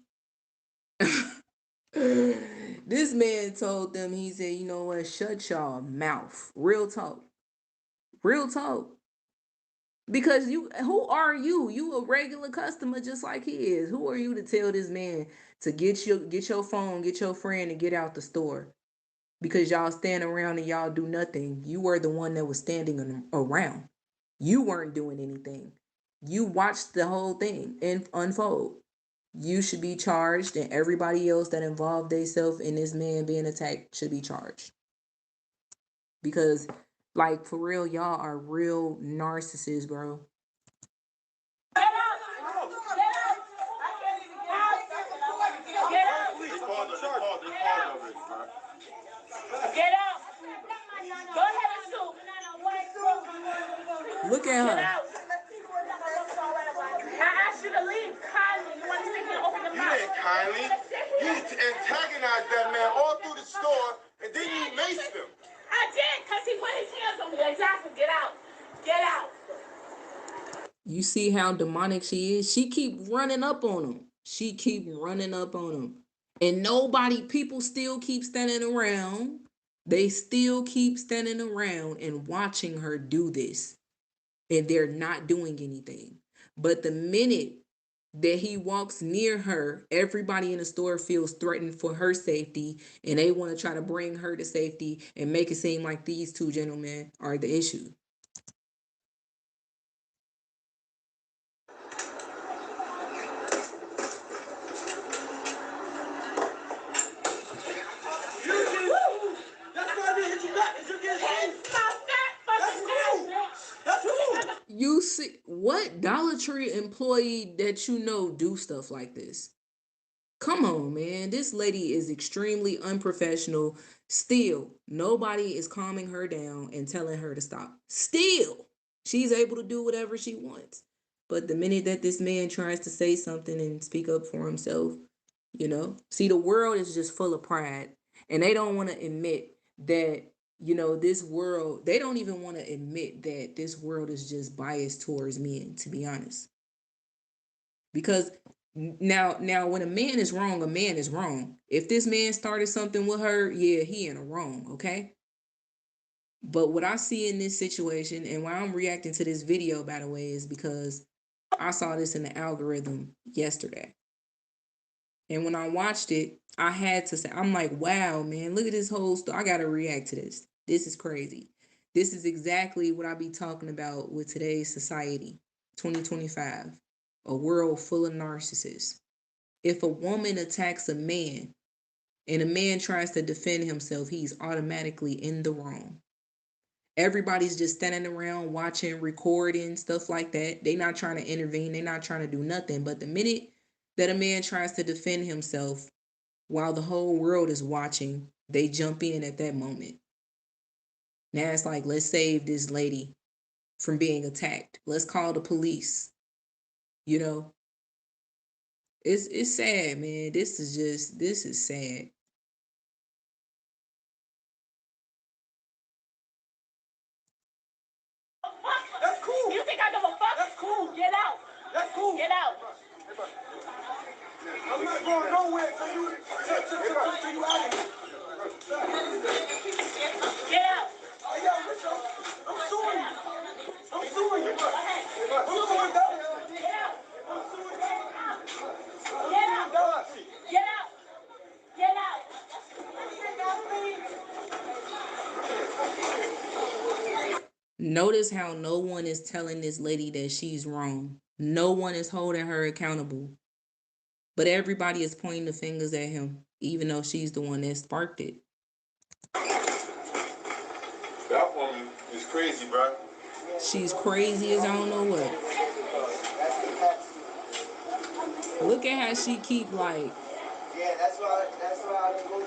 This man told them, he said, you know what, shut y'all mouth. Real talk. Real talk. Because who are you? You a regular customer just like he is. Who are you to tell this man to get your phone, get your friend, and get out the store? Because y'all stand around and y'all do nothing. You were the one that was standing around. You weren't doing anything. You watched the whole thing unfold. You should be charged, and everybody else that involved themselves in this man being attacked should be charged. Because, like, for real, y'all are real narcissists, bro. Get out. Go ahead and sue. Look at her. I asked you to leave kindly. You want to sit here and open your mouth? You didn't kindly. You antagonized that man all through the store, and then you maced him. I did, because he put his hands on me. Exactly. Get out. Get out. You see how demonic she is? She keep running up on him. She keep running up on him. And people still keep standing around. They still keep standing around and watching her do this. And they're not doing anything. But the minute that he walks near her, everybody in the store feels threatened for her safety, and they want to try to bring her to safety and make it seem like these two gentlemen are the issue. You see what Dollar Tree employee that you know do stuff like this? Come on, man. This lady is extremely unprofessional. Still, nobody is calming her down and telling her to stop. Still, she's able to do whatever she wants. But the minute that this man tries to say something and speak up for himself, see, the world is just full of pride. And they don't want to admit that, this world, they don't even want to admit that this world is just biased towards men, to be honest. Because now when a man is wrong, a man is wrong. If this man started something with her, yeah, he in a wrong, okay? But what I see in this situation, and why I'm reacting to this video, by the way, is because I saw this in the algorithm yesterday. And when I watched it, I had to say, I'm like, wow, man, look at this whole story. I got to react to this. This is crazy. This is exactly what I be talking about with today's society, 2025, a world full of narcissists. If a woman attacks a man and a man tries to defend himself, he's automatically in the wrong. Everybody's just standing around watching, recording, stuff like that. They're not trying to intervene. They're not trying to do nothing. But the minute that a man tries to defend himself while the whole world is watching, they jump in at that moment. Now it's like, let's save this lady from being attacked. Let's call the police. It's sad, man. This is sad. That's cool. You think I give a fuck? That's cool. Get out. That's cool. Get out. I'm not going nowhere till you out of here. Get out. Hey, yo, listen, I'm suing you. I'm suing you. I'm suing God. Get out. I'm suing God. Get out. God. Get out. Get out. Notice how no one is telling this lady that she's wrong. No one is holding her accountable. But everybody is pointing the fingers at him, even though she's the one that sparked it. That woman is crazy, bro. She's crazy as I don't know what. Look at how she keep like. Yeah, that's why I didn't go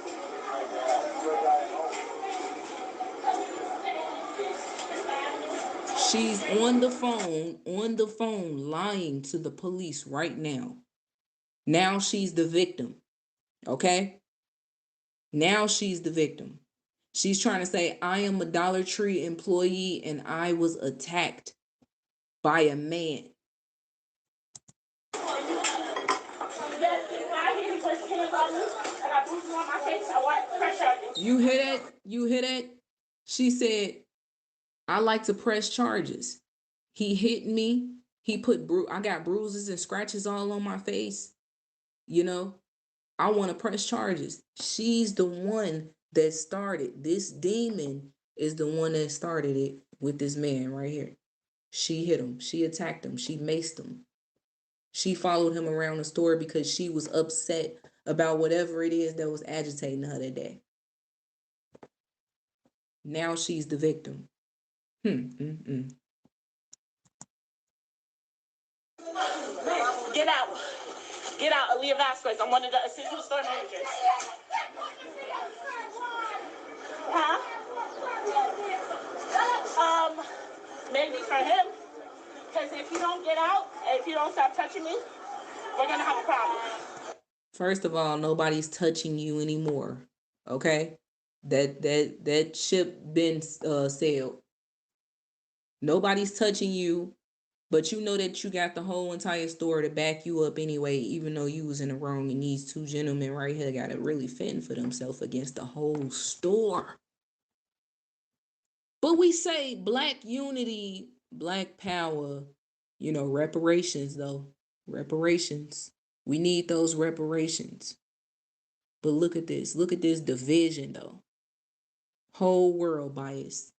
She's on the phone, lying to the police right now. Now she's the victim. Okay? Now she's the victim. She's trying to say, I am a Dollar Tree employee and I was attacked by a man. You hear that? You hear that? She said, I like to press charges. He hit me. He put I got bruises and scratches all on my face. You know, I want to press charges. She's the one that started. This demon is the one that started it with this man right here. She hit him. She attacked him. She maced him. She followed him around the store because she was upset about whatever it is that was agitating her that day. Now she's the victim. Get out. Get out. Aaliyah Vasquez. I'm one of the assistant store managers. Huh? Maybe for him. Because if you don't get out, if you don't stop touching me, we're going to have a problem. First of all, nobody's touching you anymore. Okay? That ship been sailed. Nobody's touching you, but you know that you got the whole entire store to back you up anyway, even though you was in the wrong, and these two gentlemen right here got to really fend for themselves against the whole store. But we say black unity, black power, reparations though. Reparations. We need those reparations. But look at this. Look at this division though. Whole world bias.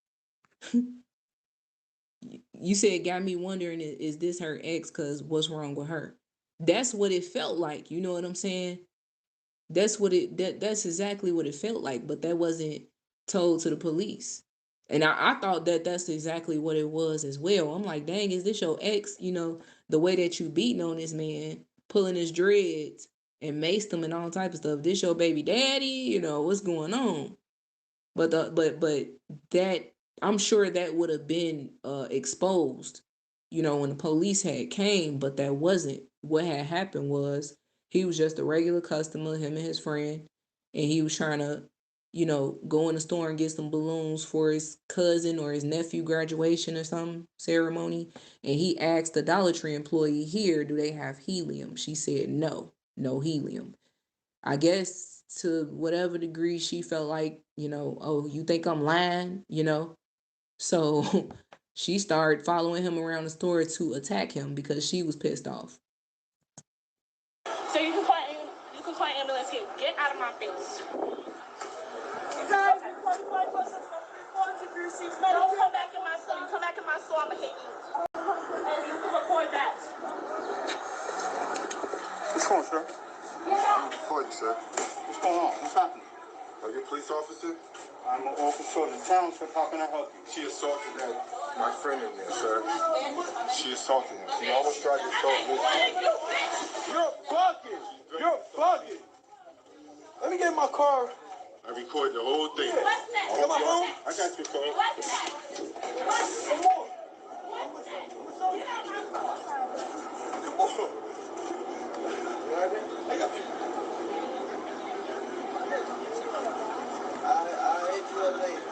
You said it got me wondering, is this her ex? Because what's wrong with her? That's what it felt like. You know what I'm saying? That's exactly what it felt like. But that wasn't told to the police. And I thought that's exactly what it was as well. I'm like, dang, is this your ex? The way that you beating on this man, pulling his dreads and maced him and all type of stuff. This your baby daddy? What's going on? But that, I'm sure that would have been exposed, when the police had came, but that wasn't. What had happened was he was just a regular customer, him and his friend, and he was trying to, go in the store and get some balloons for his cousin or his nephew graduation or some ceremony. And he asked the Dollar Tree employee here, do they have helium? She said, no helium. I guess to whatever degree she felt like, oh, you think I'm lying, So she started following him around the store to attack him because she was pissed off. So you can call ambulance here. Get out of my face. Guys, don't come back in my store. You come back in my store, I'm gonna hit you. And you can record that. What's going on, sir? I'm reporting, sir. What's going on? What's happening? Are you a police officer? I'm an officer of the township. How can I help you? She assaulted my friend in there, sir. She assaulted him. She almost tried to assault me. You're bugging. You're bugging. Let me get my car. I recorded the whole thing. Get my phone? I got your phone. Come on. Come on. I got you. I'll hit you up later.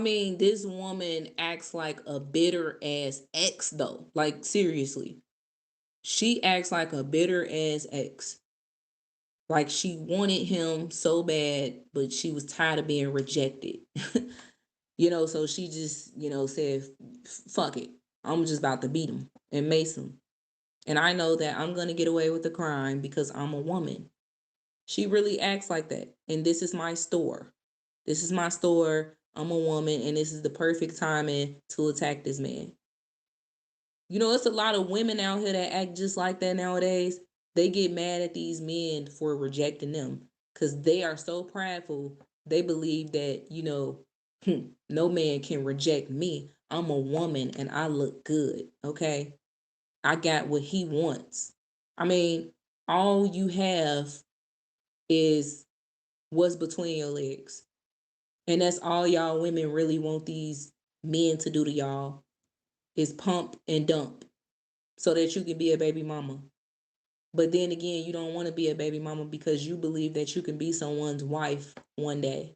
mean, this woman acts like a bitter ass ex though. Like seriously. She acts like a bitter ass ex. Like she wanted him so bad, but she was tired of being rejected. So she just, said, fuck it. I'm just about to beat him and mace him. And I know that I'm going to get away with the crime because I'm a woman. She really acts like that. And this is my store. This is my store. I'm a woman, and this is the perfect timing to attack this man. It's a lot of women out here that act just like that nowadays. They get mad at these men for rejecting them because they are so prideful. They believe that, no man can reject me. I'm a woman and I look good. Okay. I got what he wants. I mean, all you have is what's between your legs. And that's all y'all women really want these men to do to y'all is pump and dump so that you can be a baby mama. But then again, you don't want to be a baby mama because you believe that you can be someone's wife one day.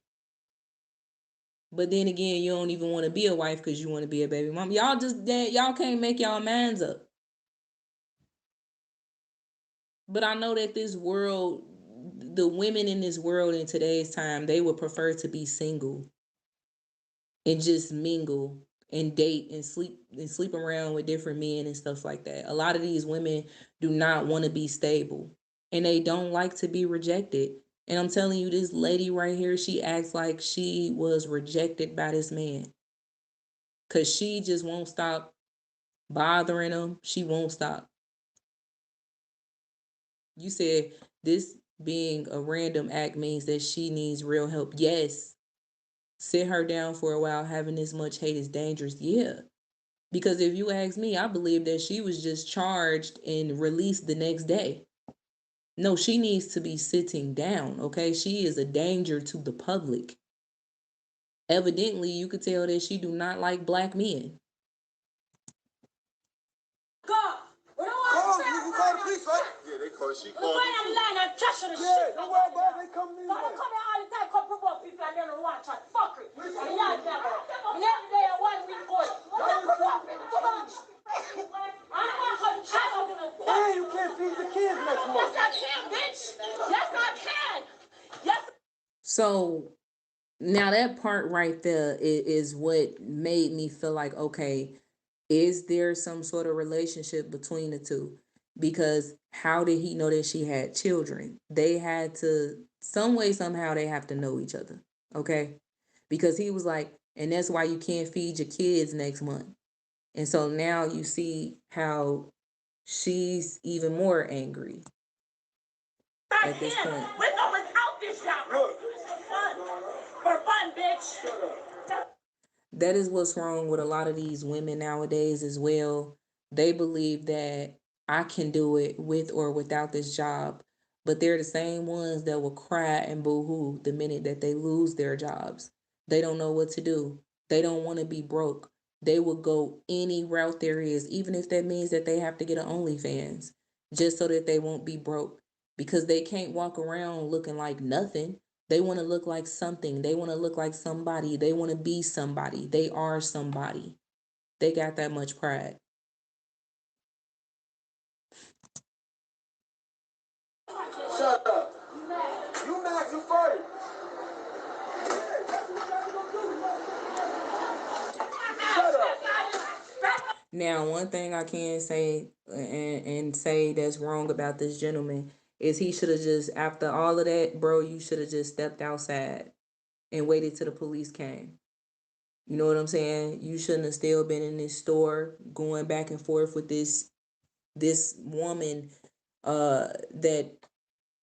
But then again, you don't even want to be a wife because you want to be a baby mama. Y'all can't make y'all minds up. But I know that this world, the women in this world in today's time, they would prefer to be single and just mingle and date and sleep around with different men and stuff like that. A lot of these women do not want to be stable and they don't like to be rejected. And I'm telling you, this lady right here, she acts like she was rejected by this man because she just won't stop bothering him. She won't stop. You said this being a random act means that she needs real help. Yes. Sit her down for a while. Having this much hate is dangerous. Yeah. Because if you ask me, I believe that she was just charged and released the next day. No, she needs to be sitting down, okay? She is a danger to the public. Evidently, you could tell that she do not like black men. You call the police, right? Yeah, they call. She called. Why I'm lying and trashing the shit? Don't worry about it. They come to me. They come here all the time, come provoke people and they don't want to fuck it. And y'all never. And every day I want we go. Don't provoke people too much. I don't want to come chat over the fuck. Hey, you can't feed the kids next month. Yes, I can, bitch. Yes, I can. Yes. So now that part right there is what made me feel like, okay, is there some sort of relationship between the two? Because how did he know that she had children? They had to, some way, somehow, they have to know each other. Okay. Because he was like, and that's why you can't feed your kids next month. And so now you see how she's even more angry at this point. With or without this job. Fun. For fun, bitch. That is what's wrong with a lot of these women nowadays as well. They believe that I can do it with or without this job, but they're the same ones that will cry and boo-hoo the minute that they lose their jobs. They don't know what to do. They don't want to be broke. They will go any route there is, even if that means that they have to get an OnlyFans, just so that they won't be broke, because they can't walk around looking like nothing. They want to look like something. They want to look like somebody. They want to be somebody. They are somebody. They got that much pride. Shut up. You mad? You fired. Shut up. Now, one thing I can say and say that's wrong about this gentleman is he should have just, after all of that, bro, you should have just stepped outside and waited till the police came. You know what I'm saying? You shouldn't have still been in this store going back and forth with this woman that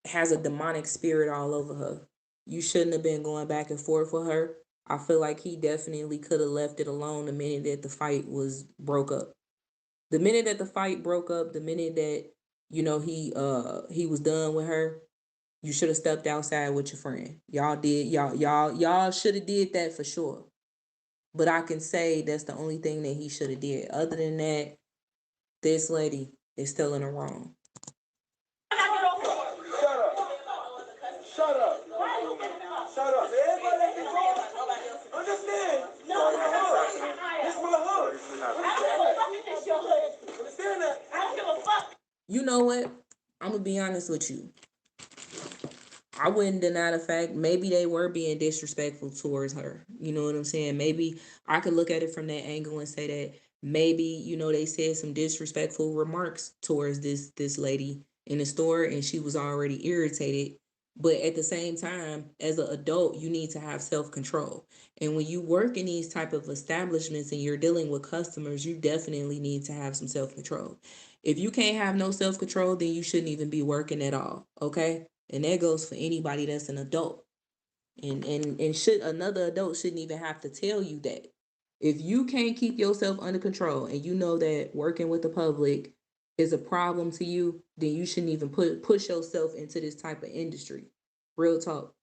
has a demonic spirit all over her. You shouldn't have been going back and forth with her. I feel like he definitely could have left it alone the minute that the fight was broke up. The minute that the fight broke up, the minute that he was done with her, you should have stepped outside with your friend. Y'all should have did that for sure. But I can say that's the only thing that he should have did. Other than that, this lady is still in the wrong. Shut up. Shut up. Shut up. Everybody let me go. Understand? No, it's my hood. It's my hood. I don't give a fuck if it's your hood. Understand that? I don't give a fuck. You know what? I'm gonna be honest with you. I wouldn't deny the fact maybe they were being disrespectful towards her. You know what I'm saying? Maybe I could look at it from that angle and say that maybe, they said some disrespectful remarks towards this lady in the store and she was already irritated. But at the same time, as an adult, you need to have self-control. And when you work in these type of establishments and you're dealing with customers, you definitely need to have some self-control. If you can't have no self-control, then you shouldn't even be working at all. Okay? And that goes for anybody that's an adult. And should another adult shouldn't even have to tell you that. If you can't keep yourself under control and you know that working with the public is a problem to you, then you shouldn't even push yourself into this type of industry. Real talk.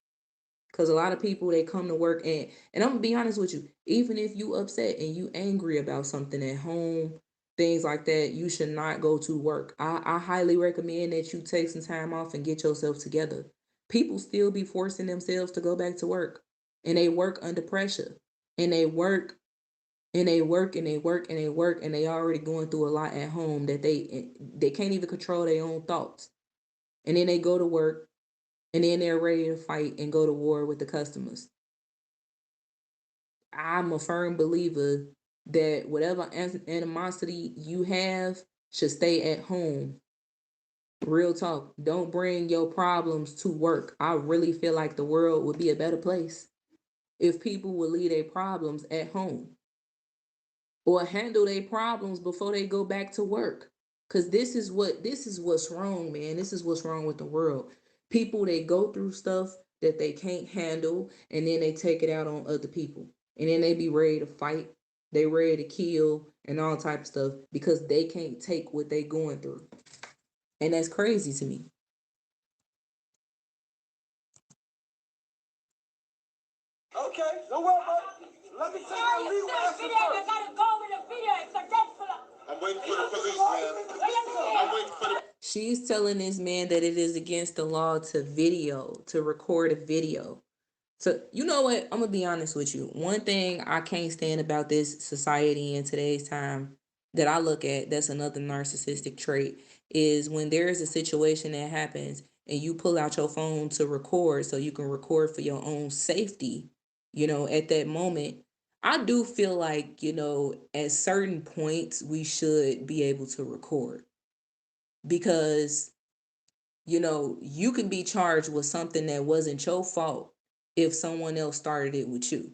Because a lot of people, they come to work and I'm gonna be honest with you, even if you upset and you angry about something at home, things like that, you should not go to work. I highly recommend that you take some time off and get yourself together. People still be forcing themselves to go back to work, and they work under pressure, and they work and they work and they work and they work, and they already going through a lot at home that they can't even control their own thoughts. And then they go to work, and then they're ready to fight and go to war with the customers. I'm a firm believer that whatever animosity you have should stay at home. Real talk. Don't bring your problems to work. I really feel like the world would be a better place if people would leave their problems at home or handle their problems before they go back to work. Cause this is what's wrong, man. This is what's wrong with the world. People, they go through stuff that they can't handle, and then they take it out on other people. And then they be ready to fight. They ready to kill and all type of stuff because they can't take what they going through. And that's crazy to me. Okay, don't worry about it. Let me take the legal answer first. I gotta go with the video. It's a I'm waiting for the police, man. I'm waiting for the. She's telling this man that it is against the law to record a video. So, you know what? I'm going to be honest with you. One thing I can't stand about this society in today's time that I look at, that's another narcissistic trait, is when there is a situation that happens and you pull out your phone to record so you can record for your own safety, at that moment. I do feel like, at certain points, we should be able to record because you can be charged with something that wasn't your fault if someone else started it with you.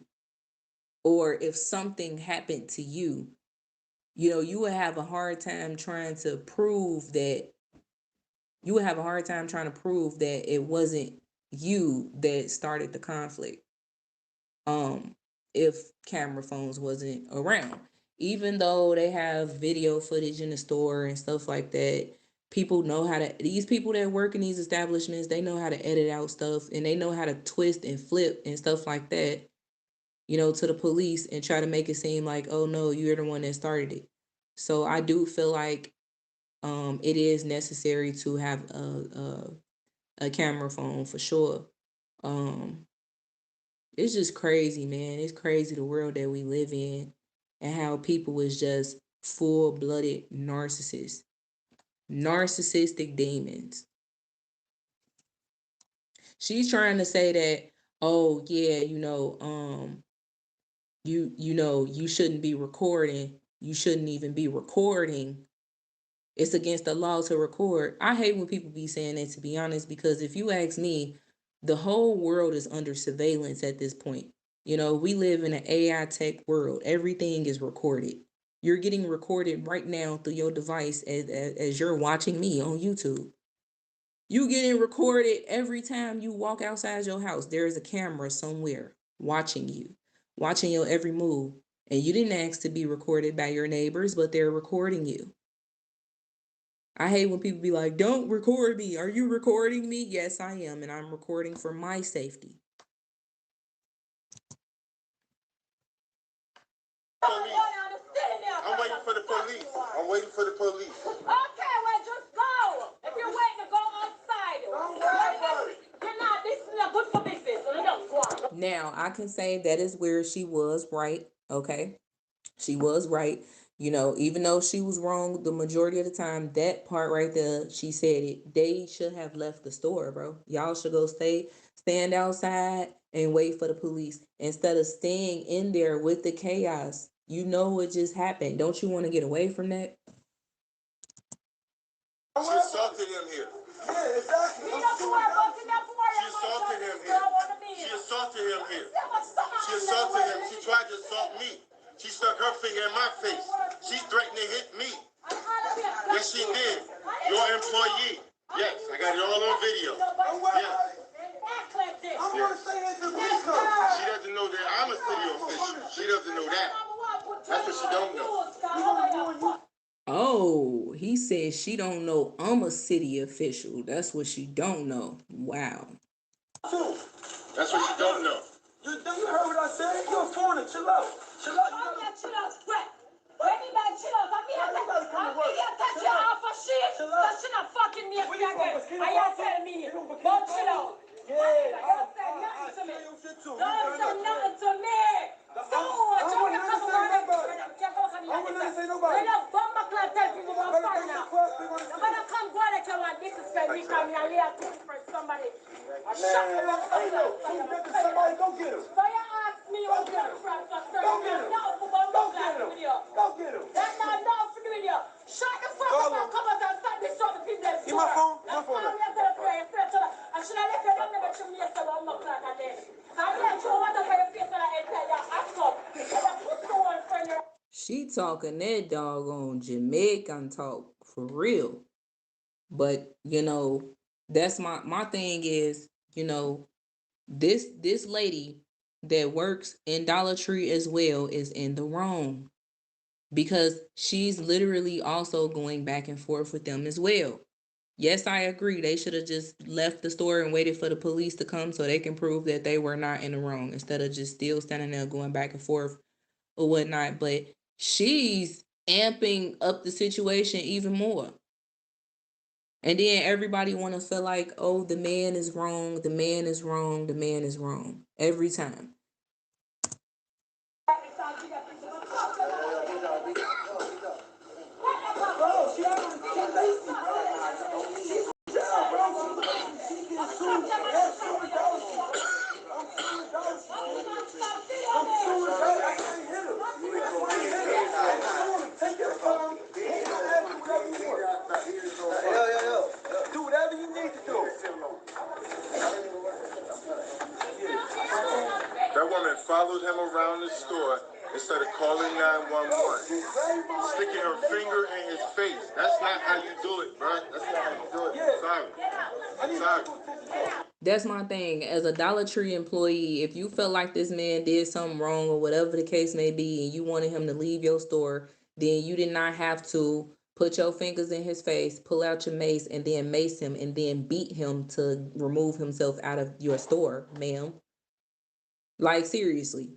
Or if something happened to you, you would have a hard time trying to prove that it wasn't you that started the conflict. If camera phones wasn't around. Even though they have video footage in the store and stuff like that, these people that work in these establishments, they know how to edit out stuff and they know how to twist and flip and stuff like that, to the police and try to make it seem like, oh no, you're the one that started it. So I do feel like it is necessary to have a camera phone for sure. Um, it's just crazy, man. It's crazy the world that we live in and how people is just full-blooded narcissists, narcissistic demons. She's trying to say that, oh yeah, you shouldn't be recording. You shouldn't even be recording. It's against the law to record. I hate when people be saying that, to be honest, because if you ask me, the whole world is under surveillance at this point. We live in an AI tech world. Everything is recorded. You're getting recorded right now through your device as you're watching me on YouTube. You getting recorded every time you walk outside your house. There is a camera somewhere watching you, watching your every move. And you didn't ask to be recorded by your neighbors, but they're recording you. I hate when people be like, don't record me. Are you recording me? Yes, I am. And I'm recording for my safety. I'm waiting for the police. I'm waiting for the police. Okay, well, just go. If you're waiting to go outside, you're not, this is not good for business. So don't go on. Now, I can say that is where she was right. Okay. She was right. Even though she was wrong the majority of the time, that part right there, she said it. They should have left the store, bro. Y'all should go stand outside and wait for the police instead of staying in there with the chaos. You know what just happened. Don't you want to get away from that? She assaulted him here. Yeah, exactly. She assaulted him here. She assaulted him here. She assaulted him. She tried to assault me. She stuck her finger in my face. She threatened to hit me. Yes, she did. Your employee. Yes, I got it all on video. Yes. She doesn't know that I'm a city official. She doesn't know that. That's what she don't know. Oh, he said she don't know I'm a city official. That's what she don't know. Wow. That's what she don't know. You heard what I said? You're a foreigner. Chill out. Chill out. Chill out. Anybody chill out. I'm here to touch you off for shit. Because she not fucking me again. I am telling me. Don't chill out. Don't say nothing to me. Don't say nothing to me. She talking that doggone Jamaican talk for real. But that's my thing is, this lady that works in Dollar Tree as well is in the wrong because she's literally also going back and forth with them as well. Yes, I agree. They should have just left the store and waited for the police to come so they can prove that they were not in the wrong instead of just still standing there going back and forth or whatnot. But she's amping up the situation even more. And then everybody want to feel like, oh, the man is wrong, the man is wrong, the man is wrong every time. Do whatever you need to do. That woman followed him around the store instead of calling 911, sticking her finger in his face. That's not how you do it, bro. That's not how you do it. Sorry. Sorry. That's my thing. As a Dollar Tree employee, if you felt like this man did something wrong or whatever the case may be, and you wanted him to leave your store, then you did not have to put your fingers in his face, pull out your mace, and then mace him and then beat him to remove himself out of your store, ma'am. Like, seriously.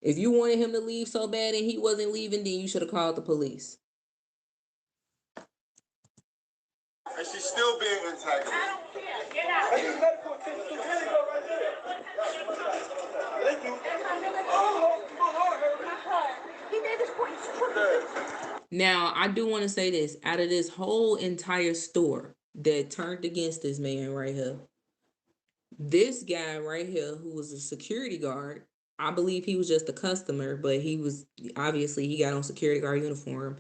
If you wanted him to leave so bad and he wasn't leaving, then you should have called the police. And she's still being antagonistic. Now, I do want to say this. Out of this whole entire store that turned against this man right here, this guy right here who was a security guard, I believe he was just a customer, but he was obviously he got on security guard uniform.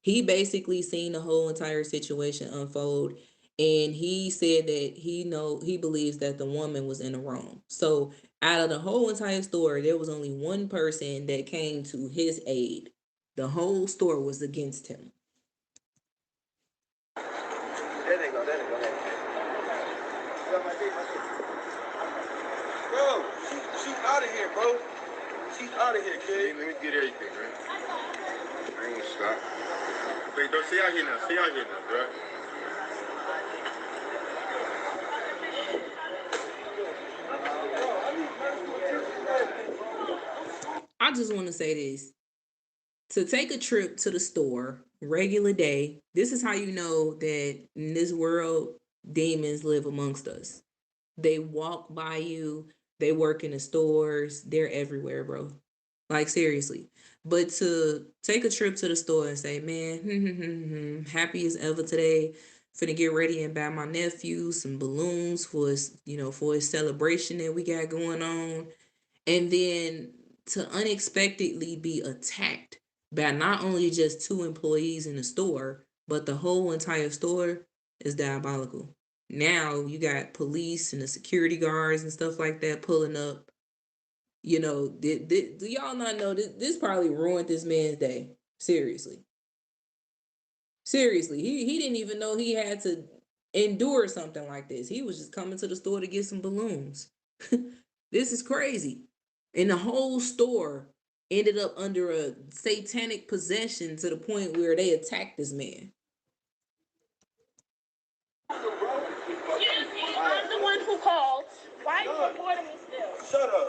He basically seen the whole entire situation unfold, and he said that he believes that the woman was in the wrong. So out of the whole entire store, there was only one person that came to his aid. The whole store was against him. There they go. Bro, she's out of here, bro. She's out of here, kid. Let me get everything, man. I ain't gonna stop. Wait, don't stay out here now. Stay out here now, bro. I just want to say this. To take a trip to the store, regular day, this is how you know that in this world, demons live amongst us. They walk by you, They work in the stores. They're everywhere, bro. Like seriously. But to take a trip to the store and say, man, happy as ever today. Finna get ready and buy my nephew some balloons for his, for his celebration that we got going on. And then to unexpectedly be attacked by not only just two employees in the store, but the whole entire store is diabolical. Now you got police and the security guards and stuff like that pulling up. Do y'all not know this probably ruined this man's day? Seriously. Seriously. He didn't even know he had to endure something like this. He was just coming to the store to get some balloons. This is crazy. And the whole store ended up under a satanic possession to the point where they attacked this man. I'm the one who called. Why are you recording me still? Shut up.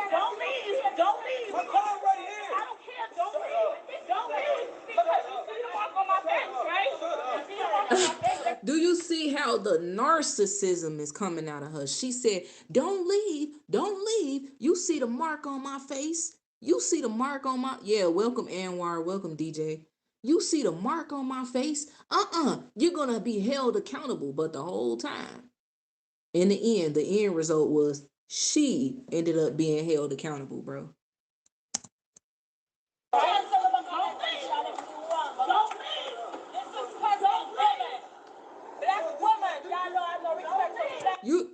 Don't leave. Don't leave. My car right here. I don't care. Don't leave. Don't leave. Because you see the mark on my face, right? You see the mark on my face. Do you see how the narcissism is coming out of her? She said, don't leave. Don't leave. You see the mark on my face? You see the mark on my... Yeah, welcome Anwar. Welcome DJ. You see the mark on my face? You're going to be held accountable. But the whole time, in the end result was she ended up being held accountable, bro. You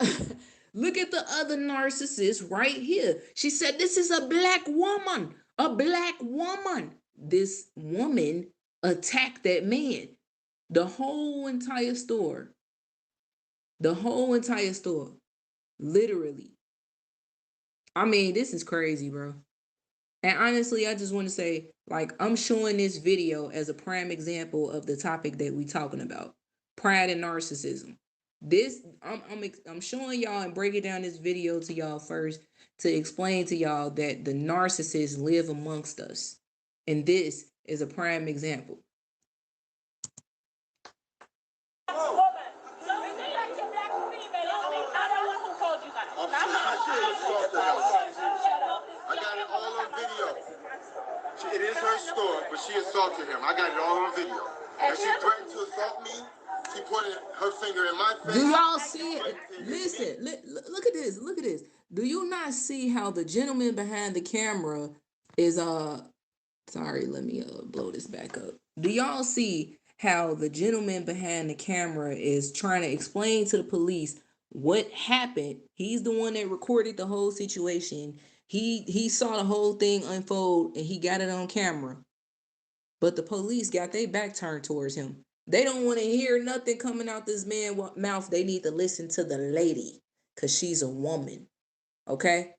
look at the other narcissist right here. She said, this is a black woman. A black woman. This woman attacked that man. The whole entire store. The whole entire store. Literally. I mean, this is crazy, bro. And honestly, I just want to say, like, I'm showing this video as a prime example of the topic that we talking about. Pride and narcissism. I'm showing y'all and breaking down this video to y'all first to explain to y'all that the narcissists live amongst us. And this is a prime example. I got it all on video. It is her store, but she assaulted him. I got it all on video. And she threatened to assault me. She pointed her finger in my face. Do y'all see it? Listen, look at this. Look at this. Do you not see how the gentleman behind the camera is sorry, let me blow this back up. Do y'all see how the gentleman behind the camera is trying to explain to the police what happened? He's the one that recorded the whole situation. He saw the whole thing unfold and he got it on camera. But the police got their back turned towards him. They don't want to hear nothing coming out this man's mouth. They need to listen to the lady because she's a woman. Okay?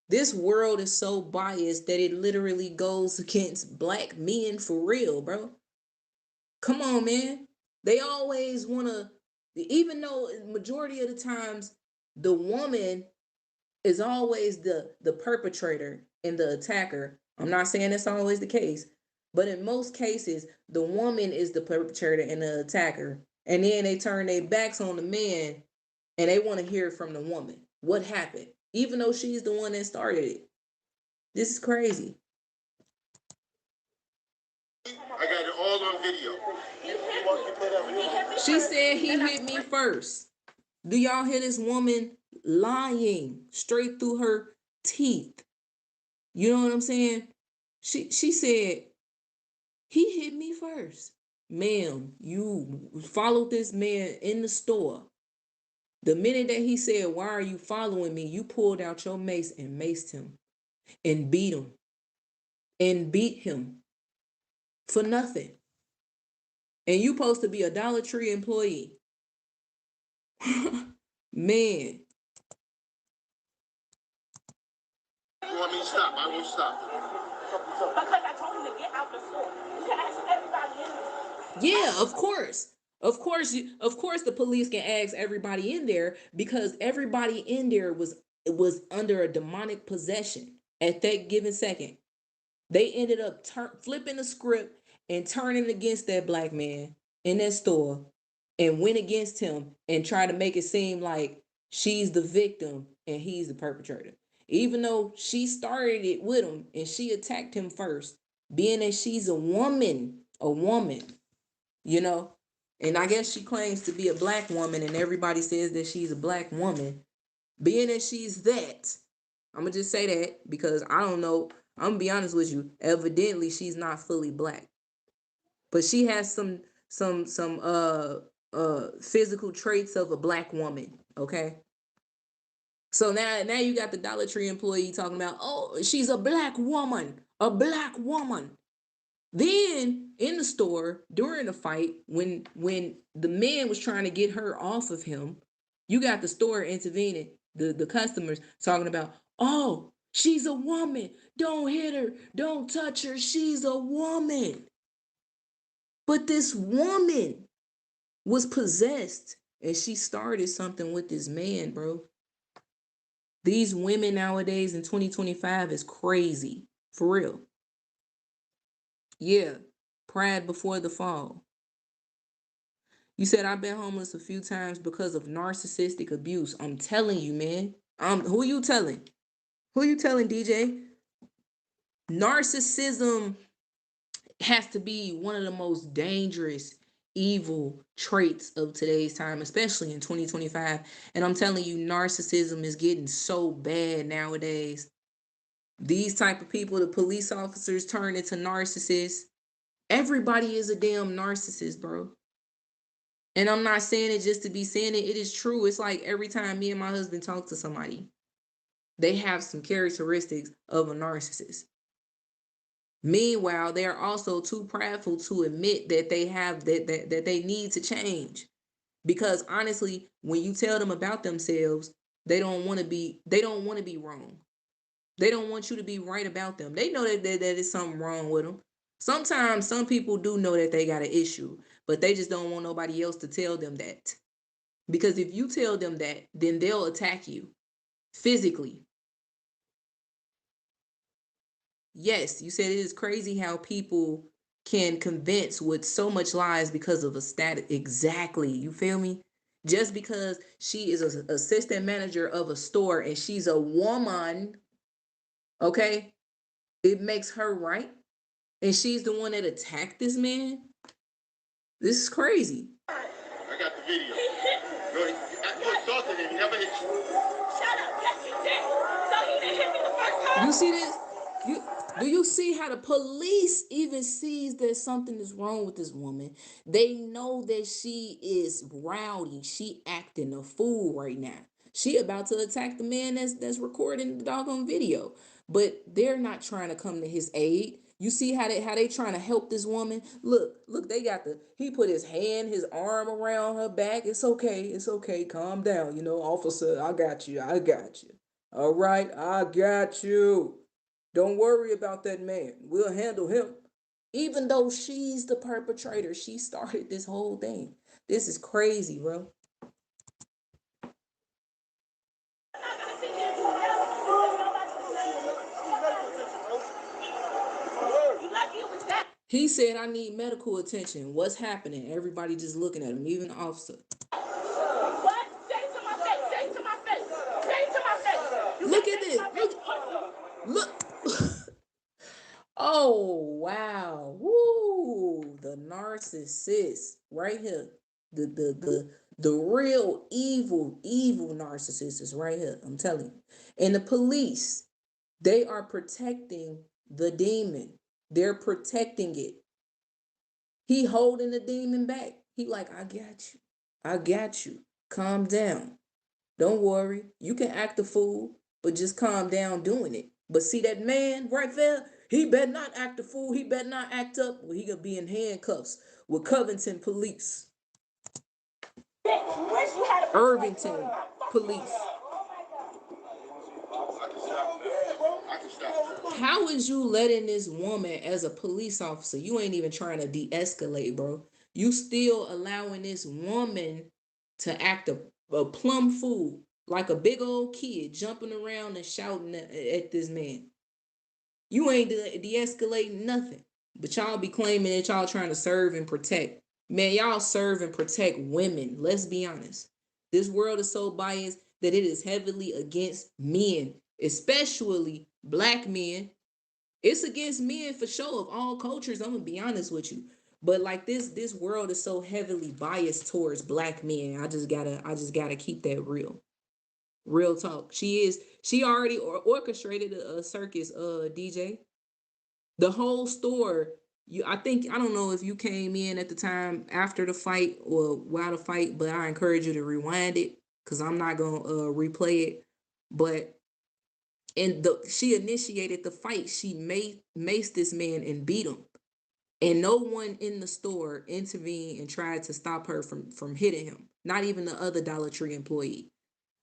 This world is so biased that it literally goes against black men for real, bro. Come on, man. They always want to, even though majority of the times the woman is always the perpetrator and the attacker. I'm not saying that's always the case, but in most cases, the woman is the perpetrator and the attacker. And then they turn their backs on the man and they want to hear from the woman. What happened? Even though she's the one that started it. This is crazy. I got it all on video. She said he hit me first. Do y'all hear this woman lying straight through her teeth? You know what I'm saying? She said, he hit me first. Ma'am, you followed this man in the store. The minute that he said, why are you following me? You pulled out your mace and maced him and beat him and beat him for nothing. And you supposed to be a Dollar Tree employee. Man. You want me to stop? I will stop. Because I told him to get out the store. You can ask everybody in there. Yeah, of course. Of course the police can ask everybody in there because everybody in there was under a demonic possession at that given second. They ended up flipping the script and turning against that black man in that store and went against him and tried to make it seem like she's the victim and he's the perpetrator. Even though she started it with him and she attacked him first, being that she's a woman, you know, and I guess she claims to be a black woman and everybody says that she's a black woman. Being that she's that, I'm gonna just say that because I don't know. I'm gonna be honest with you. Evidently, she's not fully black, but she has some physical traits of a black woman. Okay, so now you got the Dollar Tree employee talking about, oh, she's a black woman, a black woman. Then in the store during the fight, when the man was trying to get her off of him, you got the store intervening, the customers talking about, oh, she's a woman. Don't hit her. Don't touch her. She's a woman. But this woman was possessed and she started something with this man, bro. These women nowadays in 2025 is crazy. For real. Yeah. Pride before the fall. You said I've been homeless a few times because of narcissistic abuse. I'm telling you, man. Who you telling? Who you telling, DJ? Narcissism has to be one of the most dangerous, evil traits of today's time, especially in 2025. And I'm telling you, narcissism is getting so bad nowadays. These type of people, the police officers turn into narcissists. Everybody is a damn narcissist, bro. And I'm not saying it just to be saying it. It is true. It's like every time me and my husband talk to somebody, they have some characteristics of a narcissist. Meanwhile, they are also too prideful to admit that they have that they need to change. Because honestly, when you tell them about themselves, they don't want to be wrong. They don't want you to be right about them. They know that is something wrong with them. Sometimes some people do know that they got an issue, but they just don't want nobody else to tell them that. Because if you tell them that, then they'll attack you physically. Yes, you said it is crazy how people can convince with so much lies because of a status. Exactly. You feel me? Just because she is an assistant manager of a store and she's a woman, okay, it makes her right. And she's the one that attacked this man. This is crazy. I got the video. You assaulted him. He never hit you. Shut up. Yes, you did. So he didn't hit me the first time. You see this? Do you see how the police even sees that something is wrong with this woman? They know that she is rowdy. She acting a fool right now. She about to attack the man that's recording the doggone video. But they're not trying to come to his aid. You see how they trying to help this woman? Look, they got he put his arm around her back. It's okay, calm down. You know, officer, I got you. All right, I got you. Don't worry about that man. We'll handle him. Even though she's the perpetrator, she started this whole thing. This is crazy, bro. He said, I need medical attention. What's happening? Everybody just looking at him, even the officer. What? Say it to my face. Say it to my face. Say it to my face. Look at this. Look. Oh, wow. Woo. The narcissist right here. The real evil narcissist is right here. I'm telling you. And the police, they are protecting the demon. They're protecting it. He holding the demon back. He like, I got you. Calm down. Don't worry. You can act a fool, but just calm down doing it. But see that man right there? He better not act a fool. He better not act up. Well, he gonna be in handcuffs with Covington police. Irvington police. How is you letting this woman as a police officer? You ain't even trying to de-escalate, bro. You still allowing this woman to act a plumb fool, like a big old kid jumping around and shouting at this man. You ain't de-escalating nothing. But y'all be claiming that y'all trying to serve and protect. Man, y'all serve and protect women. Let's be honest. This world is so biased. that it is heavily against men, especially black men. It's against men for sure of all cultures. I'm gonna be honest with you. But like this world is so heavily biased towards black men. I just gotta keep that real. Real talk. She already orchestrated a circus, DJ. The whole store. I don't know if you came in at the time after the fight or while the fight, but I encourage you to rewind it because I'm not gonna replay it. But she initiated the fight. She maced this man and beat him. And no one in the store intervened and tried to stop her from hitting him. Not even the other Dollar Tree employee.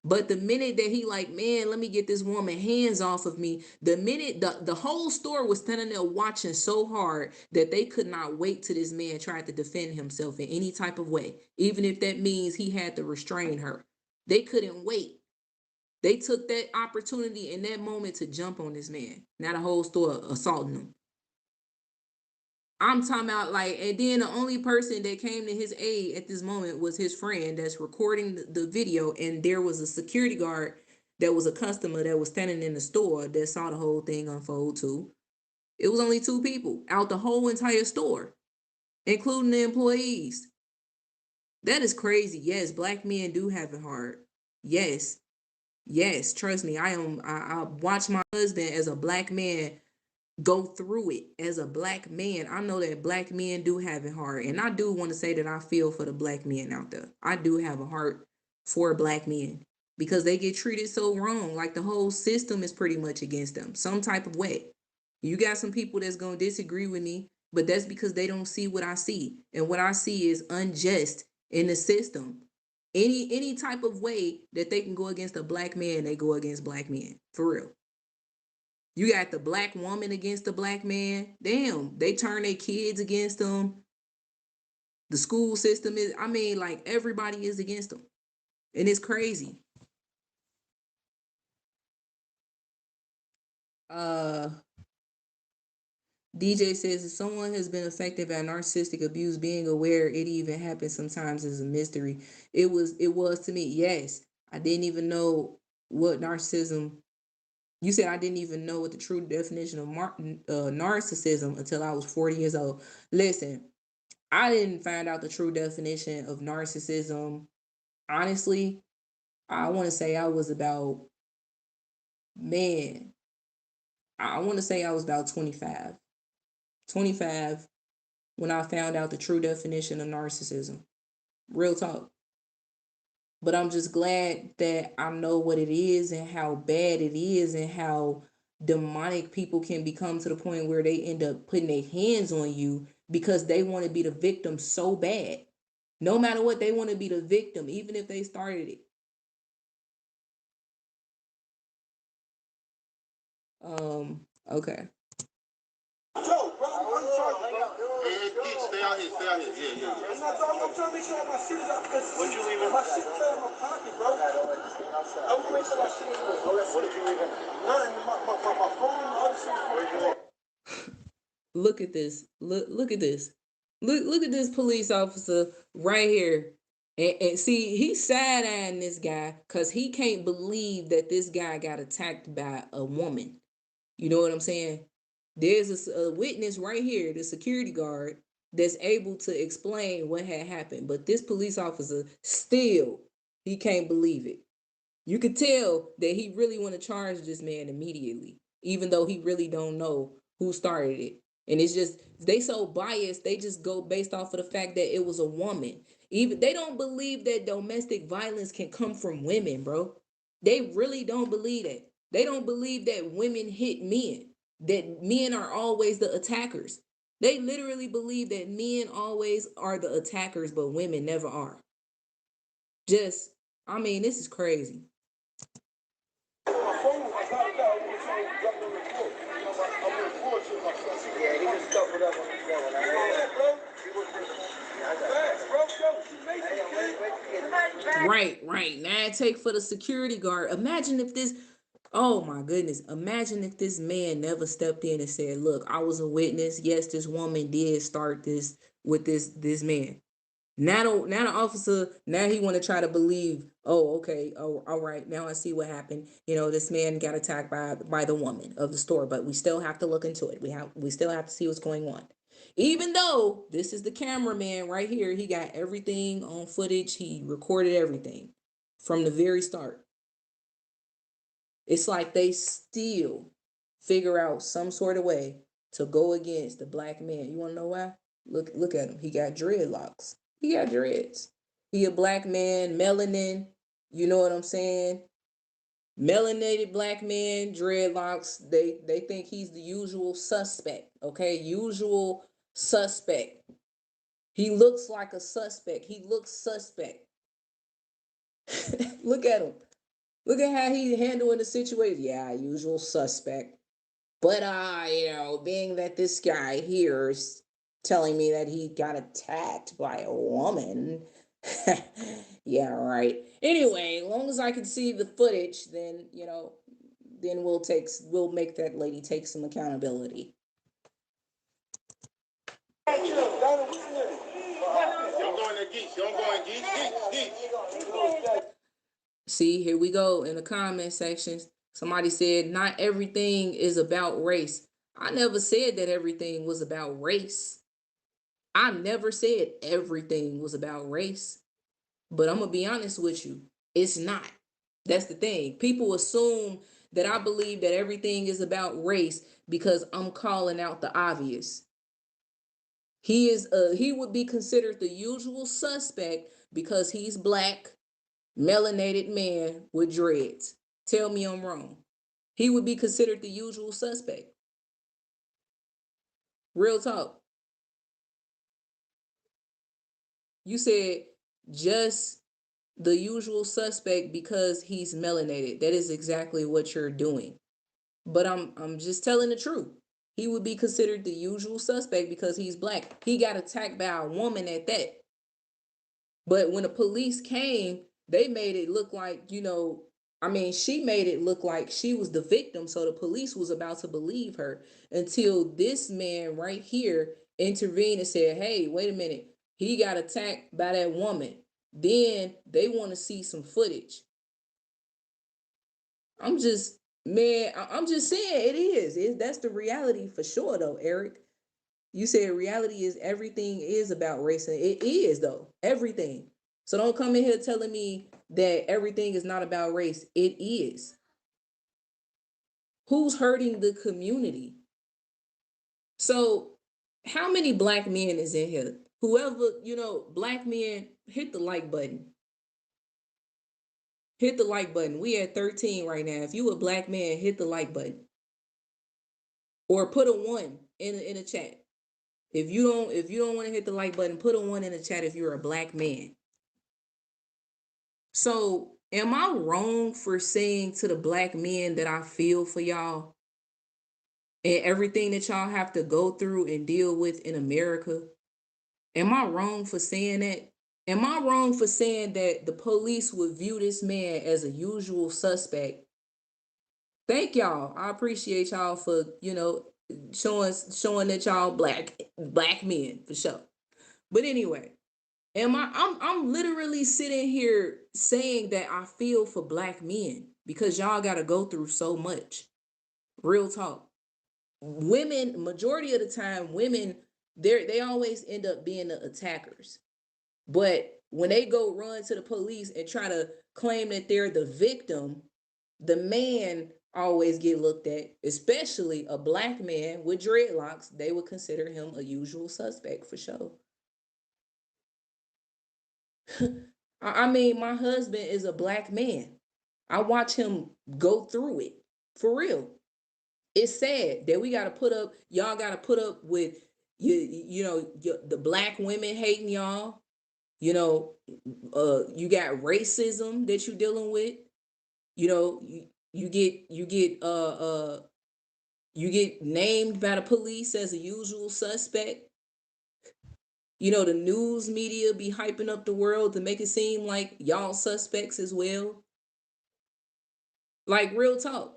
But the minute that he like, man, let me get this woman hands off of me. The minute the whole store was standing there watching so hard that they could not wait till this man tried to defend himself in any type of way, even if that means he had to restrain her. They couldn't wait. They took that opportunity in that moment to jump on this man. Now the whole store assaulting him. I'm talking about like, and then the only person that came to his aid at this moment was his friend that's recording the video. And there was a security guard that was a customer that was standing in the store that saw the whole thing unfold too. It was only two people out the whole entire store, including the employees. That is crazy. Yes, black men do have it hard. Yes, yes, trust me. I watch my husband as a black man go through it as a black man. I know that black men do have it hard. And I do want to say that I feel for the black men out there. I do have a heart for black men because they get treated so wrong. Like the whole system is pretty much against them, some type of way. You got some people that's going to disagree with me, but that's because they don't see what I see. And what I see is unjust in the system. Any type of way that they can go against a black man, they go against black men. For real. You got the black woman against the black man. Damn, they turn their kids against them. The school system is, I mean, like everybody is against them. And it's crazy. Uh DJ says if someone has been affected by narcissistic abuse, being aware it even happens sometimes is a mystery. It was to me. Yes. I didn't even know what narcissism. You said I didn't even know what the true definition of narcissism until I was 40 years old. Listen, I didn't find out the true definition of narcissism. Honestly, I want to say I was about, man, I want to say I was about 25. 25 when I found out the true definition of narcissism. Real talk. But I'm just glad that I know what it is and how bad it is and how demonic people can become to the point where they end up putting their hands on you because they want to be the victim so bad. No matter what, they want to be the victim, even if they started it. Okay. Joe, bro, what you talking about? Yeah, stay out here, stay out here. Yeah, yeah, yeah. I'm trying to make sure my shit is out because what you leaving? My shit fell in my pocket, bro. I'm gonna make sure my shit is good. What did you leaving? Nothing. My phone and the other shit. Where you at? Look at this. Look at this. Look at this police officer right here. And see, he's side-eyeing this guy because he can't believe that this guy got attacked by a woman. You know what I'm saying? There's a witness right here, the security guard, that's able to explain what had happened. But this police officer still, he can't believe it. You could tell that he really want to charge this man immediately, even though he really don't know who started it. And it's just they so biased, they just go based off of the fact that it was a woman. Even they don't believe that domestic violence can come from women, bro. They really don't believe that. They don't believe that women hit men, that men are always the attackers. They literally believe that men always are the attackers, but women never are. Just, I mean, this is crazy. Right. Now take for the security guard. Imagine if this, oh my goodness, imagine if this man never stepped in and said, look, I was a witness. Yes, this woman did start this with this man. Now the officer, now he want to try to believe, oh, okay, oh, all right, now I see what happened. This man got attacked by the woman of the store, but we still have to look into it. We still have to see what's going on. Even though this is the cameraman right here, he got everything on footage. He recorded everything from the very start. It's like they still figure out some sort of way to go against the black man. You want to know why? Look at him. He got dreadlocks. He got dreads. He a black man, melanin. You know what I'm saying? Melanated black man, dreadlocks. They think he's the usual suspect. Okay, usual suspect. He looks like a suspect. He looks suspect. Look at him. Look at how he handling the situation. Yeah, usual suspect. But being that this guy here is telling me that he got attacked by a woman. Yeah, right. Anyway, as long as I can see the footage, then then we'll make that lady take some accountability. See, here we go in the comment sections. Somebody said, not everything is about race. I never said that everything was about race. I never said everything was about race. But I'm going to be honest with you. It's not. That's the thing. People assume that I believe that everything is about race because I'm calling out the obvious. He would be considered the usual suspect because he's black, melanated man with dreads. Tell me I'm wrong. He would be considered the usual suspect. Real talk. You said just the usual suspect because he's melanated. That is exactly what you're doing. But I'm just telling the truth. He would be considered the usual suspect because he's black. He got attacked by a woman at that. But when the police came, they made it look like, she made it look like she was the victim. So the police was about to believe her until this man right here intervened and said, hey, wait a minute. He got attacked by that woman. Then they want to see some footage. I'm just saying it is. That's the reality for sure, though, Eric. You said reality is everything is about race, and it is, though, everything. So don't come in here telling me that everything is not about race. It is. Who's hurting the community? So how many black men is in here? Whoever, black men, hit the like button. Hit the like button. We at 13 right now. If you a black man, hit the like button. Or put a 1 in a chat. If you don't want to hit the like button, put a 1 in the chat if you're a black man. So, am I wrong for saying to the black men that I feel for y'all and everything that y'all have to go through and deal with in America? Am I wrong for saying that? Am I wrong for saying that the police would view this man as a usual suspect? Thank y'all. I appreciate y'all for, showing that y'all black men for sure. But anyway, I'm literally sitting here saying that I feel for black men because y'all got to go through so much. Real talk. Women, majority of the time, women, they always end up being the attackers. But when they go run to the police and try to claim that they're the victim, the man always get looked at, especially a black man with dreadlocks. They would consider him a usual suspect for sure. My husband is a black man. I watch him go through it for real. It's sad that we got to put up, y'all got to put up with the black women hating y'all. You got racism that you're dealing with. You get named by the police as a usual suspect. The news media be hyping up the world to make it seem like y'all suspects as well. Like real talk.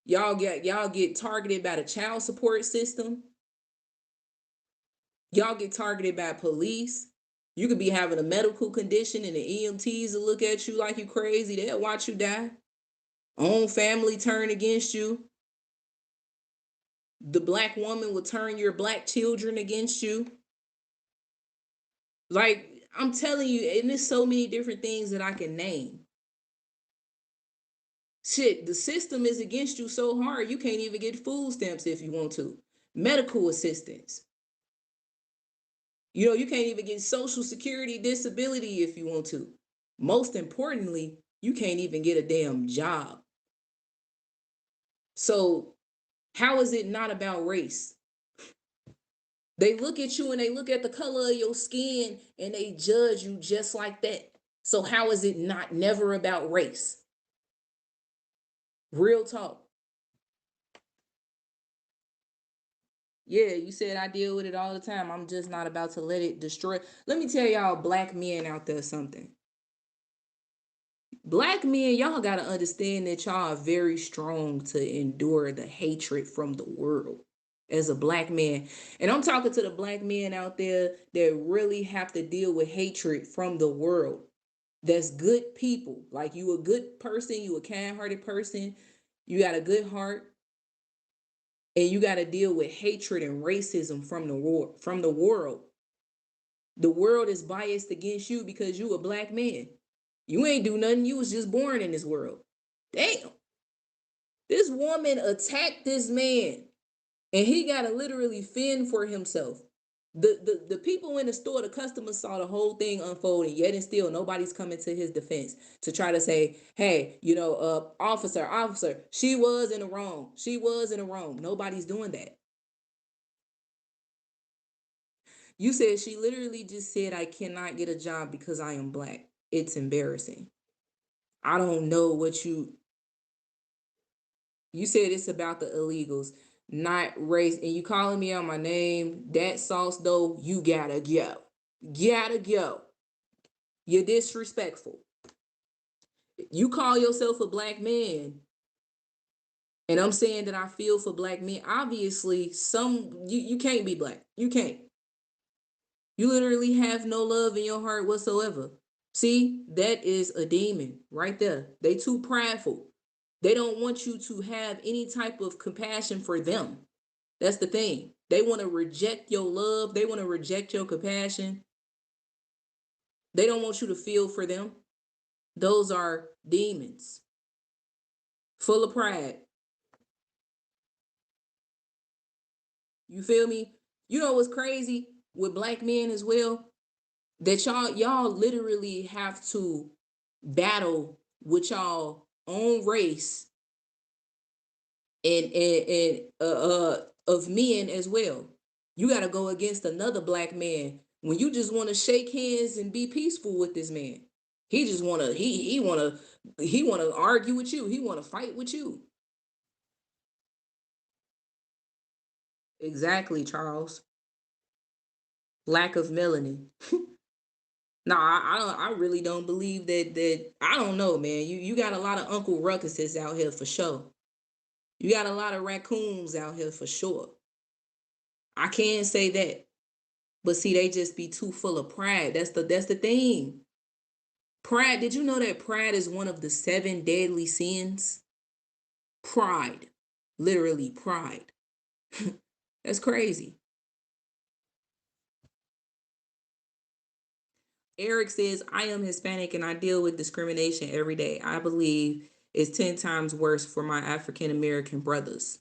Y'all get targeted by the child support system. Y'all get targeted by police. You could be having a medical condition and the EMTs will look at you like you crazy. They'll watch you die. Own family turn against you. The black woman will turn your black children against you. Like, I'm telling you, and there's so many different things that I can name. Shit, the system is against you so hard, you can't even get food stamps if you want to. Medical assistance. You can't even get Social Security disability if you want to. Most importantly, you can't even get a damn job. So, how is it not about race? They look at you and they look at the color of your skin and they judge you just like that. So, how is it not never about race? Real talk. Yeah, you said I deal with it all the time. I'm just not about to let it destroy. Let me tell y'all, black men out there, something. Black men, y'all got to understand that y'all are very strong to endure the hatred from the world as a black man. And I'm talking to the black men out there that really have to deal with hatred from the world. That's good people. Like, you a good person, you a kind-hearted person, you got a good heart, and you got to deal with hatred and racism from the world. The world is biased against you because you a black man. You ain't do nothing. You was just born in this world. Damn. This woman attacked this man and he got to literally fend for himself. The people in the store, the customers saw the whole thing unfolding, yet and still nobody's coming to his defense to try to say, hey, officer, she was in the wrong. She was in the wrong. Nobody's doing that. You said she literally just said, I cannot get a job because I am black. It's embarrassing. I don't know what you said. It's about the illegals, not race. And you calling me out my name, that sauce though, you gotta go. Gotta go. You're disrespectful. You call yourself a black man, and I'm saying that I feel for black men. Obviously, you can't be black. You can't. You literally have no love in your heart whatsoever. See, that is a demon right there. They too prideful. They don't want you to have any type of compassion for them. That's the thing. They want to reject your love. They want to reject your compassion. They don't want you to feel for them. Those are demons, full of pride. You feel me? You know what's crazy with black men as well? That y'all literally have to battle with y'all own race and of men as well. You got to go against another black man when you just want to shake hands and be peaceful with this man. He just want to he want to argue with you. He want to fight with you. Exactly, Charles. Lack of melanin. No, I really don't believe that I don't know, man. You got a lot of Uncle Ruckuses out here for sure. You got a lot of raccoons out here for sure. I can say that. But see, they just be too full of pride. That's the thing. Pride, did you know that pride is one of the 7 deadly sins? Pride. Literally pride. That's crazy. Eric says, I am Hispanic and I deal with discrimination every day. I believe it's 10 times worse for my African American brothers.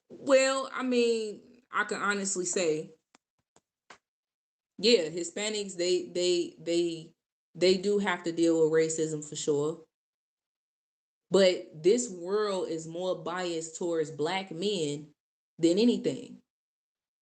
Well, I mean, I can honestly say, yeah, Hispanics, they do have to deal with racism for sure. But this world is more biased towards black men than anything.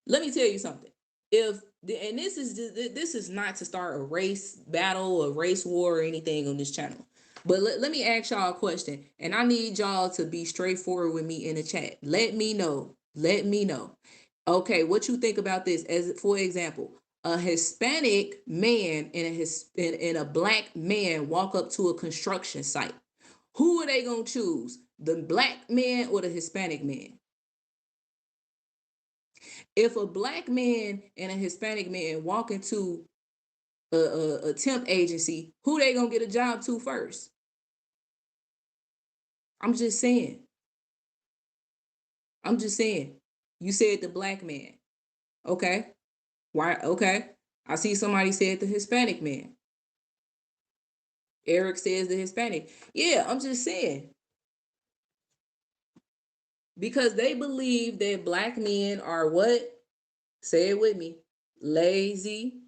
Let me tell you something. And this is not to start a race battle, a race war, or anything on this channel. But let me ask y'all a question, and I need y'all to be straightforward with me in the chat. Let me know. Let me know. Okay, what you think about this? As for example, a Hispanic man and a black man walk up to a construction site. Who are they gonna choose? The black man or the Hispanic man? If a black man and a Hispanic man walk into a temp agency, who they gonna get a job to first? I'm just saying. I'm just saying. You said the black man. Okay. Why? Okay. I see somebody said the Hispanic man. Eric says the Hispanic. Yeah, I'm just saying. Because they believe that black men are what? Say it with me. Lazy.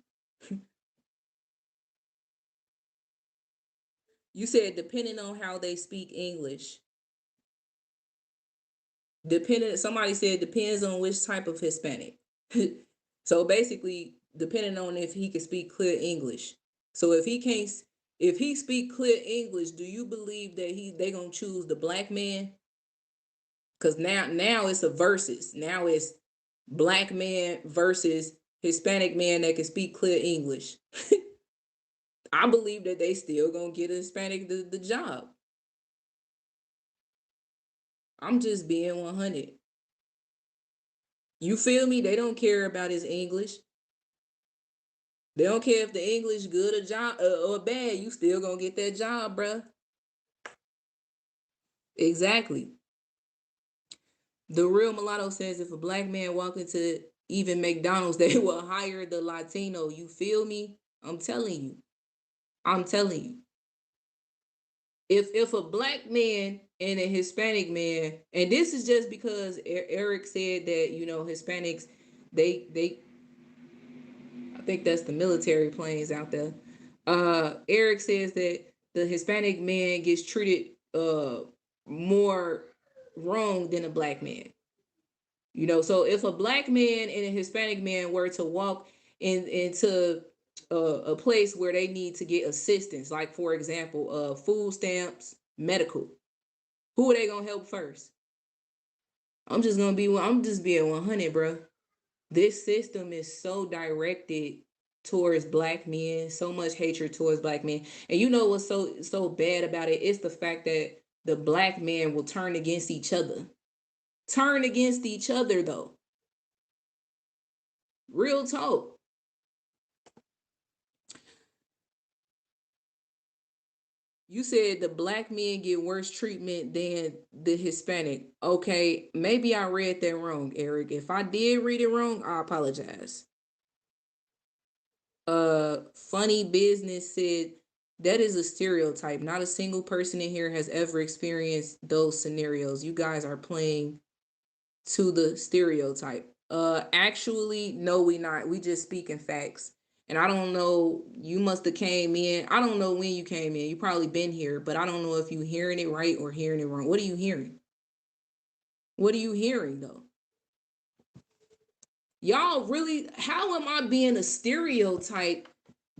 You said depending on how they speak English. Somebody said depends on which type of Hispanic. So basically, depending on if he can speak clear English. So if he speak clear English, do you believe that they gonna choose the black man? Because now it's a versus. Now it's black man versus Hispanic man that can speak clear English. I believe that they still gonna get a Hispanic the job. I'm just being 100. You feel me? They don't care about his English. They don't care if the English good or bad. You still gonna get that job, bruh. Exactly. The real mulatto says if a black man walk into even McDonald's, they will hire the Latino. You feel me? I'm telling you. I'm telling you. If a black man and a Hispanic man, and this is just because Eric said that Hispanics, they I think that's the military planes out there. Eric says that the Hispanic man gets treated more wrong than a black man. So if a black man and a Hispanic man were to walk into a place where they need to get assistance, like for example, food stamps, medical, who are they gonna help first? I'm just being 100, bro. This system is so directed towards black men, so much hatred towards black men. And you know what's so bad about it? It's the fact that the black men will turn against each other. Turn against each other though. Real talk. You said the black men get worse treatment than the Hispanic. Okay, maybe I read that wrong, Eric. If I did read it wrong, I apologize. Funny Business said that is a stereotype. Not a single person in here has ever experienced those scenarios. You guys are playing to the stereotype. Actually, no, we not. We just speaking facts. And I don't know, you must have came in. I don't know when you came in. You probably been here, but I don't know if you hearing it right or hearing it wrong. What are you hearing? What are you hearing though? Y'all really, how am I being a stereotype?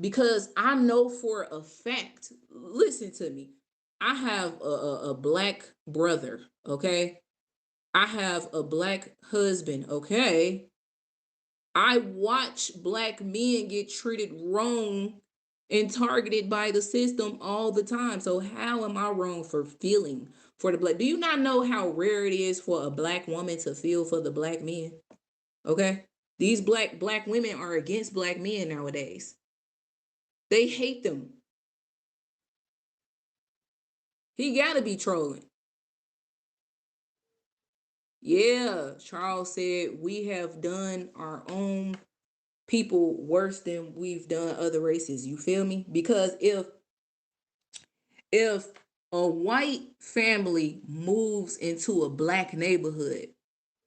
Because I know for a fact, listen to me. I have a black brother, okay? I have a black husband, okay? I watch black men get treated wrong and targeted by the system all the time. So how am I wrong for feeling for the black? Do you not know how rare it is for a black woman to feel for the black men? Okay? These black women are against black men nowadays. They hate them. He gotta be trolling. Yeah, Charles said we have done our own people worse than we've done other races. You feel me? Because if a white family moves into a black neighborhood,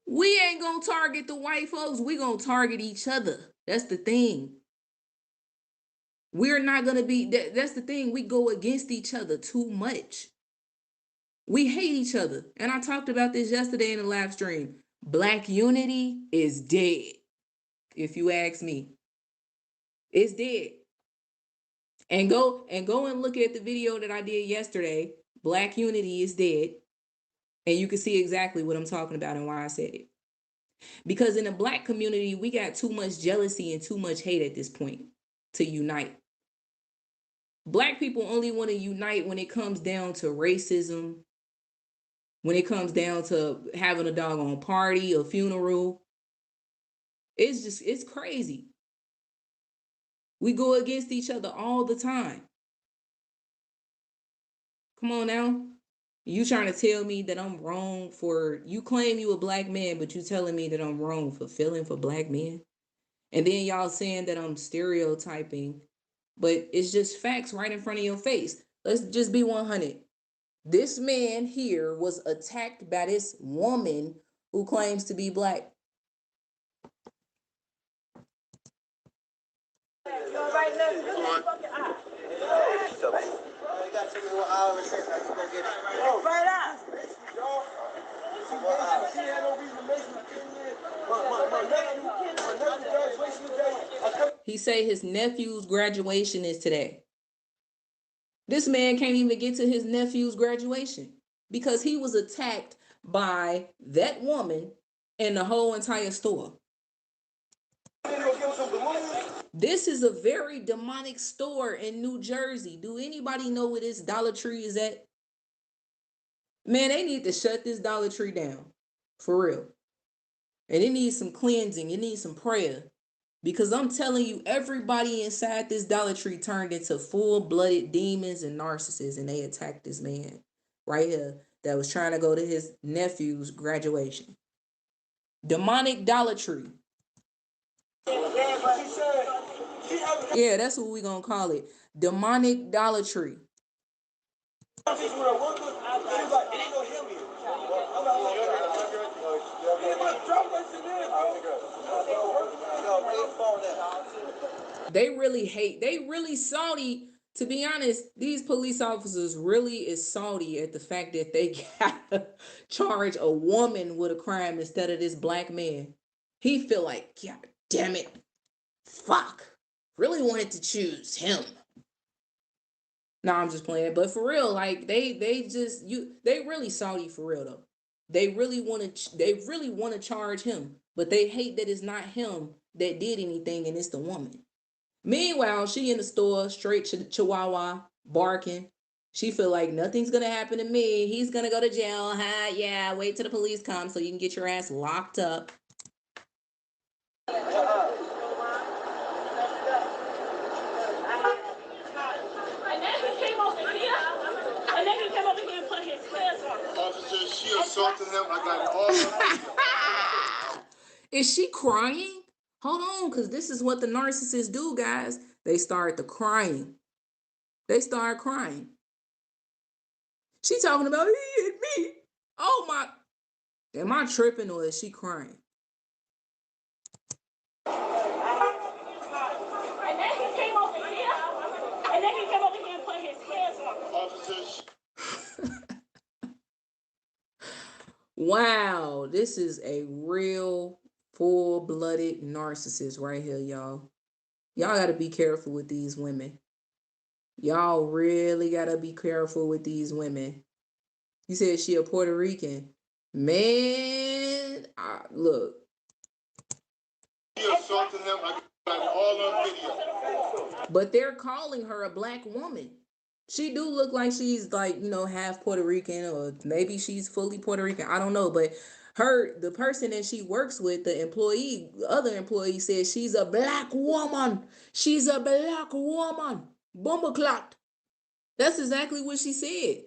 we ain't gonna target the white folks. We gonna target each other. That's the thing. We're not gonna be that's the thing. We go against each other too much. We hate each other. And I talked about this yesterday in the live stream. Black unity is dead. If you ask me, it's dead. And go and look at the video that I did yesterday. Black unity is dead. And you can see exactly what I'm talking about and why I said it. Because in the black community, we got too much jealousy and too much hate at this point to unite. Black people only want to unite when it comes down to racism, when it comes down to having a doggone party, a funeral. It's crazy. We go against each other all the time. Come on now. You trying to tell me that I'm wrong for, you claim you a black man, but you telling me that I'm wrong for feeling for black men? And then y'all saying that I'm stereotyping, but it's just facts right in front of your face. Let's just be 100. This man here was attacked by this woman who claims to be black. He say his nephew's graduation is today. This man can't even get to his nephew's graduation because he was attacked by that woman and the whole entire store. This is a very demonic store in New Jersey. Do anybody know where this Dollar Tree is at? Man, they need to shut this Dollar Tree down. For real. And it needs some cleansing. It needs some prayer. Because I'm telling you, everybody inside this Dollar Tree turned into full-blooded demons and narcissists, and they attacked this man right here that was trying to go to his nephew's graduation. Demonic Dollar Tree. Yeah, that's what we're going to call it. Demonic Dollar Tree. They really salty. To be honest, these police officers really is salty at the fact that they gotta charge a woman with a crime instead of this black man. He feel like, God damn it, fuck, really wanted to choose him. No, I'm just playing, but for real, like they really salty for real though. They really want to charge him, but they hate that it's not him that did anything and it's the woman. Meanwhile, she in the store, straight chihuahua, barking. She feel like nothing's gonna happen to me. He's gonna go to jail. Huh? Yeah, wait till the police come so you can get your ass locked up. Officer, she assaulted him. I got it all. Is she crying? Hold on, because this is what the narcissists do, guys. They start to crying. They start crying. She talking about he hit me. Oh my. Am I tripping or is she crying? Wow, this is a real full-blooded narcissist right here, y'all. Y'all got to be careful with these women. Y'all really got to be careful with these women. You said she a Puerto Rican. Man, look. She assaulted him. I got it all on video. But they're calling her a black woman. She do look like she's like, half Puerto Rican, or maybe she's fully Puerto Rican. I don't know. But the person that she works with, the other employee says she's a black woman. She's a black woman. Bumbleclot. That's exactly what she said.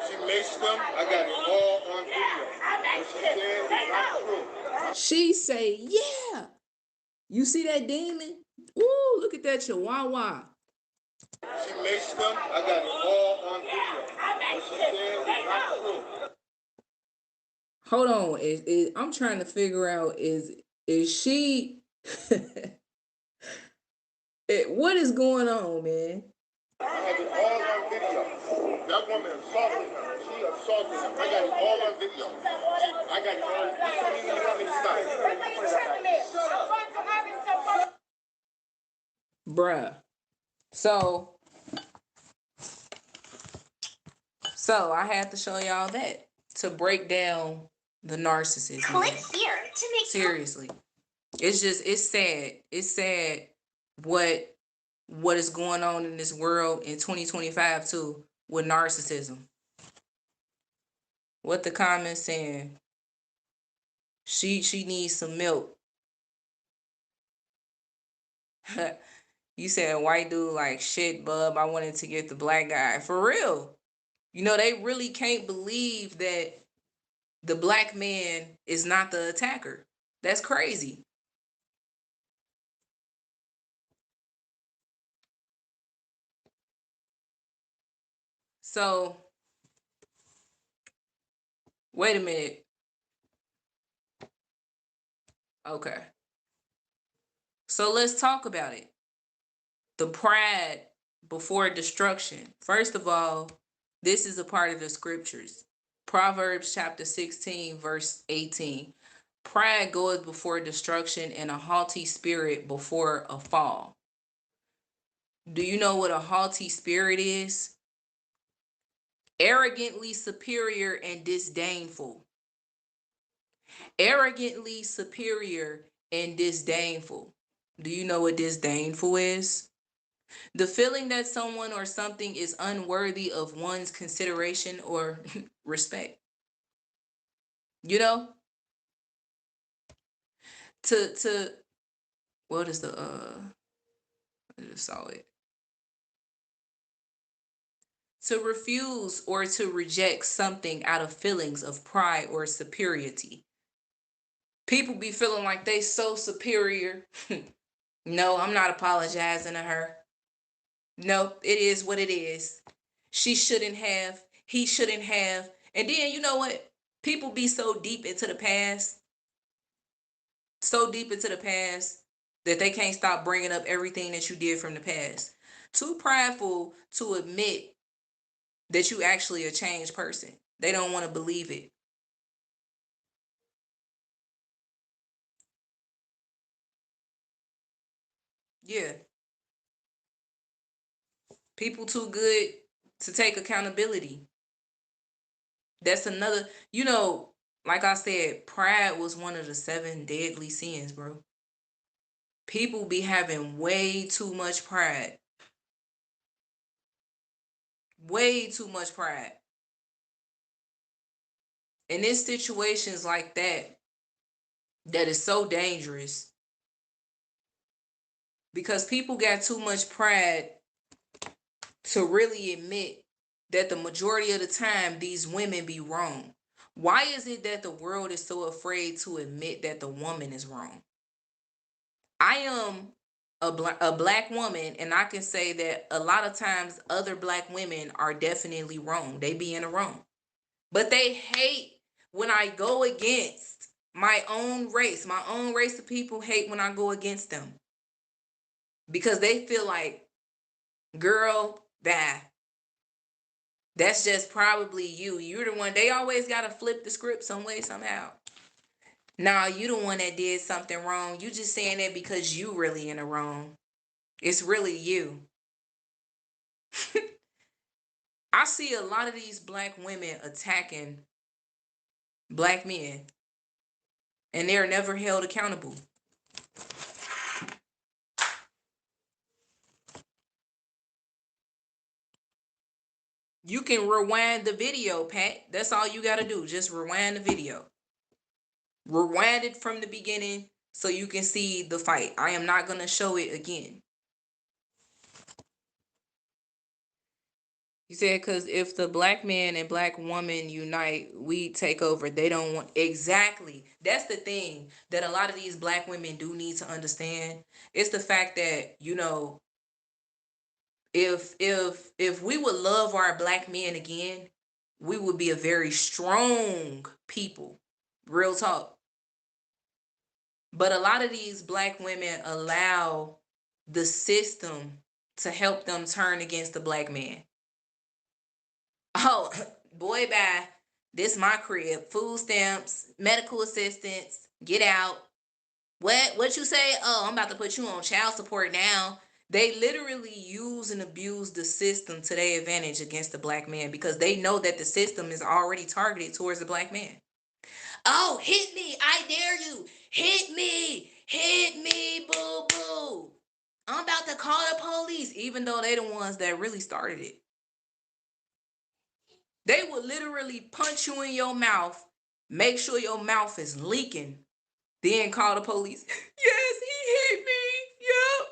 She maced them. I got it all on video. What she said is not true. She say, yeah. You see that demon? Ooh, look at that chihuahua. She maced them. I got it all on video. What she said is not true. Hold on. I'm trying to figure out, is she... what is going on, man? I have it all on video. That woman assaulted him. She assaulted him. I got it all on video. I got it all. You don't even want me to stop. Bruh. So I had to show y'all that to break down the narcissism. Click here to make seriously. It's sad. It's sad what is going on in this world in 2025 too with narcissism. What the comments saying? She needs some milk. You said white dude like shit, bub. I wanted to get the black guy. For real. You know, they really can't believe that the black man is not the attacker. That's crazy. So, wait a minute. Okay. So let's talk about it. The pride before destruction. First of all, this is a part of the scriptures. Proverbs chapter 16, verse 18. Pride goeth before destruction, and a haughty spirit before a fall. Do you know what a haughty spirit is? Arrogantly superior and disdainful. Arrogantly superior and disdainful. Do you know what disdainful is? The feeling that someone or something is unworthy of one's consideration or respect. You know? To what is the I just saw it. To refuse or to reject something out of feelings of pride or superiority. People be feeling like they so superior. No, I'm not apologizing to her. No, it is what it is. She shouldn't have. He shouldn't have. And then, you know what? People be so deep into the past, that they can't stop bringing up everything that you did from the past. Too prideful to admit that you actually a changed person. They don't want to believe it. Yeah. People too good to take accountability. That's another, like I said, pride was one of the 7 deadly sins, bro. People be having way too much pride. Way too much pride. And it's situations like that is so dangerous because people got too much pride to really admit that the majority of the time these women be wrong. Why is it that the world is so afraid to admit that the woman is wrong? I am a black woman, and I can say that a lot of times other black women are definitely wrong. They be in the wrong. But they hate when I go against my own race. My own race of people hate when I go against them. Because they feel like, girl, that's just probably you. You're the one. They always got to flip the script some way, somehow. Nah, you the one that did something wrong. You just saying that because you really in the wrong. It's really you. I see a lot of these black women attacking black men, and they're never held accountable. You can rewind the video, Pat. That's all you got to do. Just rewind the video. Rewind it from the beginning so you can see the fight. I am not going to show it again. You said because if the black man and black woman unite, we take over. They don't want exactly. That's the thing that a lot of these black women do need to understand. It's the fact that, if we would love our black men again, we would be a very strong people. Real talk. But a lot of these black women allow the system to help them turn against the black man. Oh, boy, bye. This my crib. Food stamps, medical assistance, get out. What you say? Oh, I'm about to put you on child support now. They literally use and abuse the system to their advantage against the black man because they know that the system is already targeted towards the black man. Oh, hit me. I dare you. Hit me. Hit me, boo boo. I'm about to call the police, even though they the ones that really started it. They will literally punch you in your mouth, make sure your mouth is leaking, then call the police. Yes, he hit me. Yep.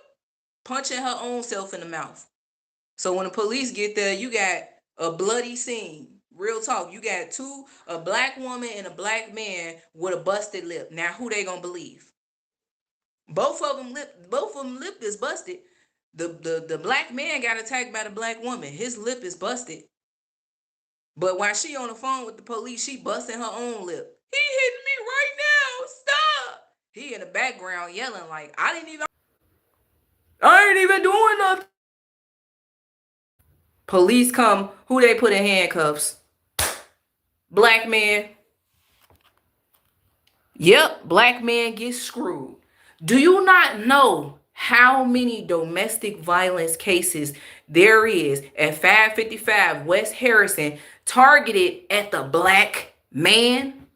punching her own self in the mouth. So when the police get there, you got a bloody scene. Real talk. You got a black woman and a black man with a busted lip. Now who they gonna believe? Both of them lip is busted. The black man got attacked by the black woman. His lip is busted. But while she on the phone with the police, she busting her own lip. He hitting me right now. Stop. He in the background yelling like, I ain't even doing nothing. Police come. Who they put in handcuffs? Black man. Yep, black man gets screwed. Do you not know how many domestic violence cases there is at 555 West Harrison targeted at the black man?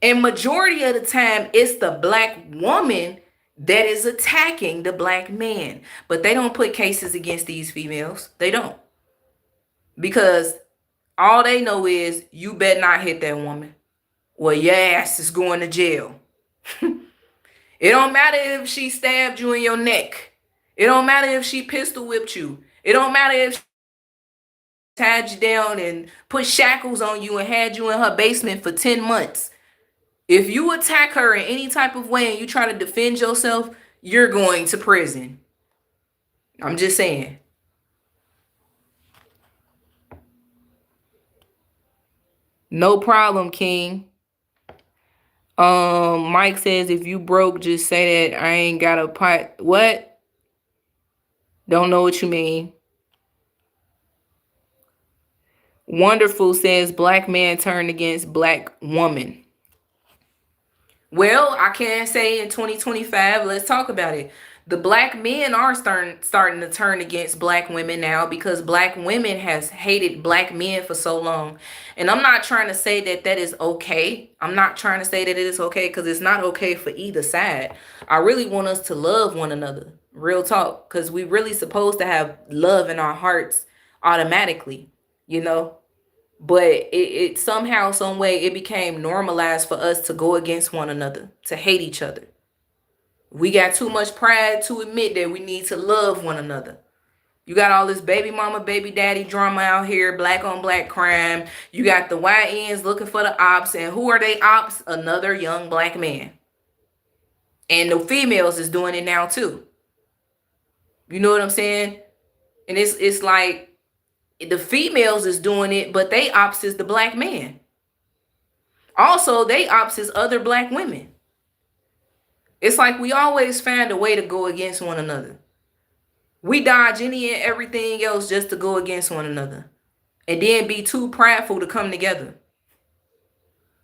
And majority of the time, it's the black woman that is attacking the black man. But they don't put cases against these females. They don't. Because all they know is you better not hit that woman. Well, your ass is going to jail. It don't matter if she stabbed you in your neck. It don't matter if she pistol whipped you. It don't matter if she tied you down and put shackles on you and had you in her basement for 10 months. If you attack her in any type of way and you try to defend yourself, you're going to prison. I'm just saying. No problem, King. Mike says, if you broke, just say that I ain't got a pot. What? Don't know what you mean. Wonderful says, black man turned against black woman. Well, I can't say in 2025. Let's talk about it. The black men are starting to turn against black women now because black women has hated black men for so long. And I'm not trying to say that that is okay. I'm not trying to say that it is okay because it's not okay for either side. I really want us to love one another. Real talk. Because we really supposed to have love in our hearts automatically, you know. But it somehow, some way, it became normalized for us to go against one another, to hate each other. We got too much pride to admit that we need to love one another. You got all this baby mama, baby daddy drama out here, black on black crime. You got the YNs looking for the ops. And who are they ops? Another young black man. And the females is doing it now too. You know what I'm saying? And it's like the females is doing it, but they ops is the black man. Also, they ops is other black women. It's like we always find a way to go against one another. We dodge any and everything else just to go against one another. And then be too prideful to come together.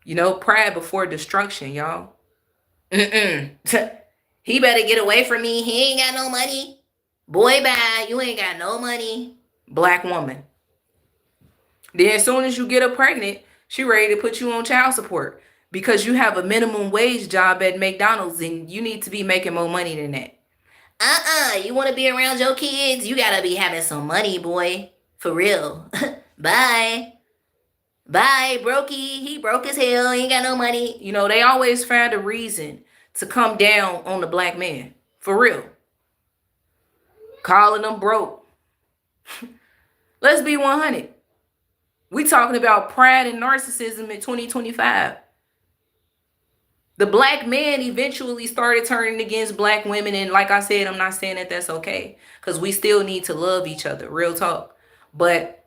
You know, pride before destruction, y'all. He better get away from me. He ain't got no money. Boy, bye. You ain't got no money. Black woman. Then as soon as you get her pregnant, she ready to put you on child support. Because you have a minimum wage job at McDonald's and you need to be making more money than that. You want to be around your kids? You got to be having some money, boy. For real. Bye. Bye, brokey. He broke as hell. He ain't got no money. You know, they always find a reason to come down on the black man. For real. Calling them broke. Let's be 100. We talking about pride and narcissism in 2025. The black man eventually started turning against black women. And like I said, I'm not saying that that's okay. Because we still need to love each other. Real talk. But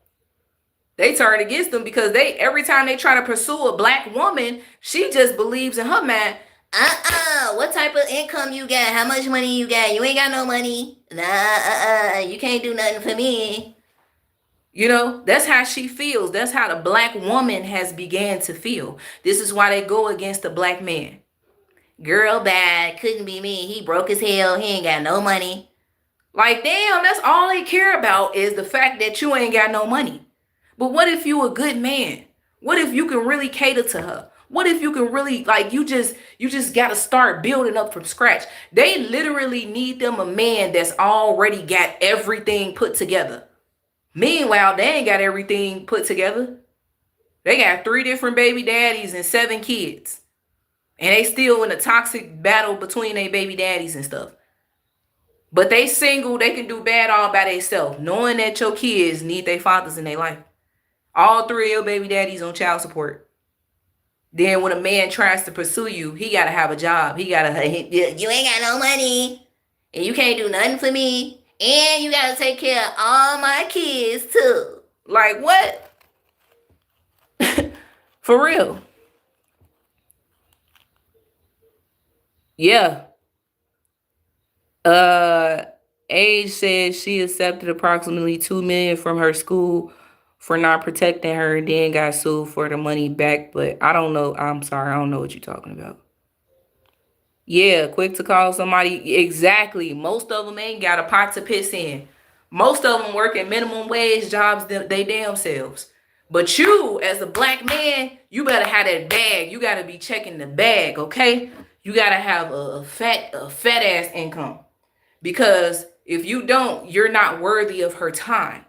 they turned against them because every time they try to pursue a black woman, she just believes in her mind, what type of income you got? How much money you got? You ain't got no money. Nah, you can't do nothing for me. You know, that's how she feels. That's how the black woman has began to feel. This is why they go against the black man. Girl bad, couldn't be me. He broke as hell. He ain't got no money. Like, damn, that's all they care about is the fact that you ain't got no money. But what if you a good man? What if you can really cater to her? What if you can really, like, you just got to start building up from scratch? They literally need them a man that's already got everything put together. Meanwhile, they ain't got everything put together. They got 3 different baby daddies and 7 kids. And they still in a toxic battle between their baby daddies and stuff. But they single, they can do bad all by themselves, knowing that your kids need their fathers in their life. All three of your baby daddies on child support. Then when a man tries to pursue you, he gotta have a job. He gotta, you ain't got no money, and you can't do nothing for me, and you gotta take care of all my kids too. Like what? For real. Yeah. Age says she accepted approximately $2 million from her school for not protecting her and then got sued for the money back. But I don't know. I'm sorry, I don't know what you're talking about. Yeah, quick to call somebody. Exactly. Most of them ain't got a pot to piss in. Most of them working minimum wage jobs they damn selves. But you, as a black man, you better have that bag. You gotta be checking the bag, okay? You gotta have a fat ass income. Because if you don't, you're not worthy of her time.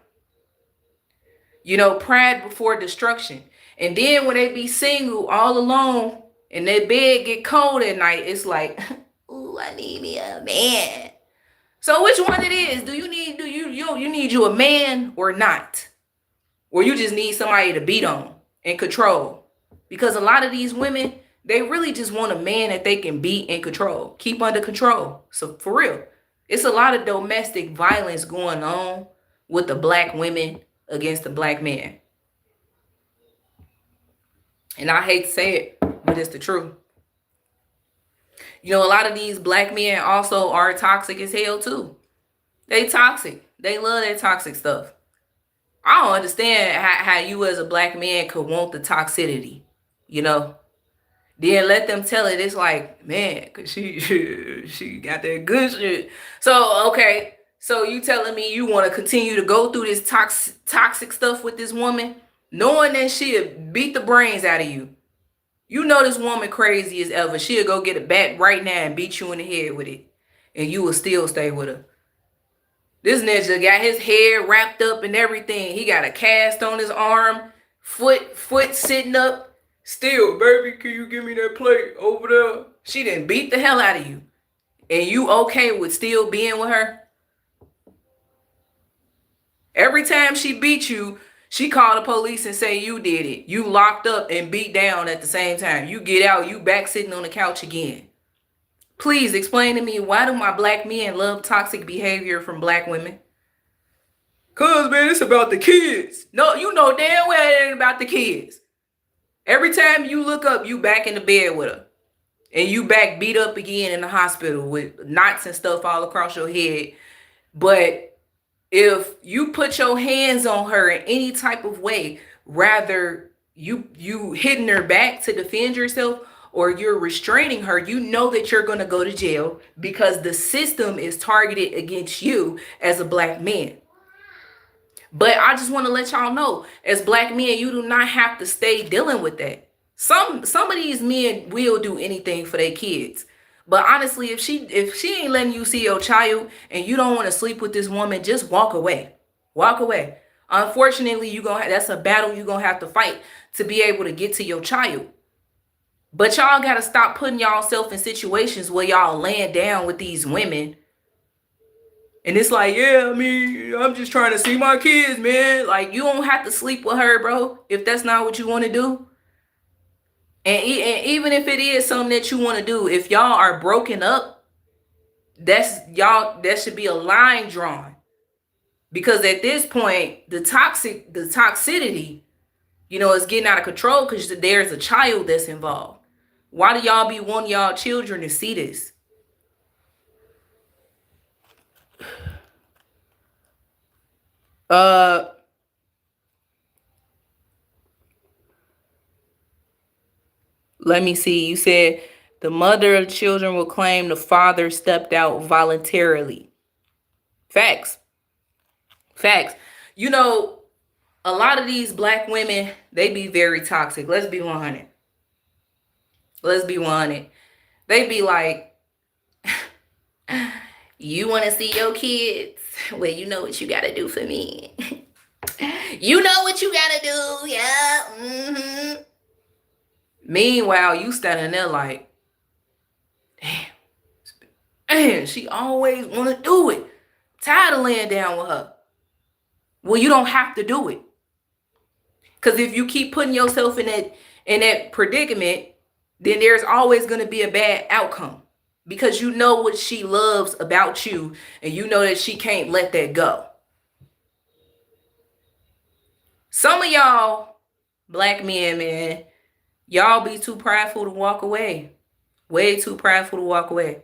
You know, pride before destruction. And then when they be single all alone and their bed get cold at night, it's like, ooh, I need me a man. So which one it is? Do you need you a man or not? Or you just need somebody to beat on and control? Because a lot of these women, they really just want a man that they can beat and control, keep under control. So for real, it's a lot of domestic violence going on with the black women against the black men. And I hate to say it, but it's the truth. You know, a lot of these black men also are toxic as hell too. They toxic. They love that toxic stuff. I don't understand how you as a black man could want the toxicity, you know? Then let them tell it. It's like, man, cause she got that good shit. So, okay. So you telling me you want to continue to go through this toxic stuff with this woman, knowing that she'll beat the brains out of you. You know this woman crazy as ever. She'll go get a bat right now and beat you in the head with it. And you will still stay with her. This ninja got his hair wrapped up and everything. He got a cast on his arm, foot sitting up. Still, baby, can you give me that plate over there? She done beat the hell out of you. And you okay with still being with her? Every time she beat you, she called the police and say you did it. You locked up and beat down at the same time. You get out, you back sitting on the couch again. Please explain to me, why do my black men love toxic behavior from black women? Cause, man, it's about the kids. No, you know damn well it ain't about the kids. Every time you look up, you back in the bed with her. And you back beat up again in the hospital with knots and stuff all across your head. But if you put your hands on her in any type of way, rather you hitting her back to defend yourself, or you're restraining her, you know that you're going to go to jail because the system is targeted against you as a black man. But I just want to let y'all know, as black men, you do not have to stay dealing with that. Some of these men will do anything for their kids. But honestly, if she ain't letting you see your child and you don't want to sleep with this woman, just walk away. Walk away. Unfortunately, that's a battle you're going to have to fight to be able to get to your child. But y'all got to stop putting y'allself in situations where y'all laying down with these women. And it's like, yeah, I mean, I'm just trying to see my kids, man. Like, you don't have to sleep with her, bro, if that's not what you want to do. And even if it is something that you want to do, if y'all are broken up, there should be a line drawn. Because at this point, the toxicity, is getting out of control because there's a child that's involved. Why do y'all be wanting y'all children to see this? Let me see. You said the mother of the children will claim the father stepped out voluntarily. Facts. A lot of these black women, they be very toxic. Let's be 100. They be like, you want to see your kids? Well, you know what you got to do for me. You know what you got to do. Yeah. Mm-hmm. Meanwhile, you standing there like, And she always want to do it. Tired of laying down with her. Well, you don't have to do it. Because if you keep putting yourself in that predicament, then there's always going to be a bad outcome. Because you know what she loves about you, and you know that she can't let that go. Some of y'all black men, man, y'all be too prideful to walk away. Way too prideful to walk away.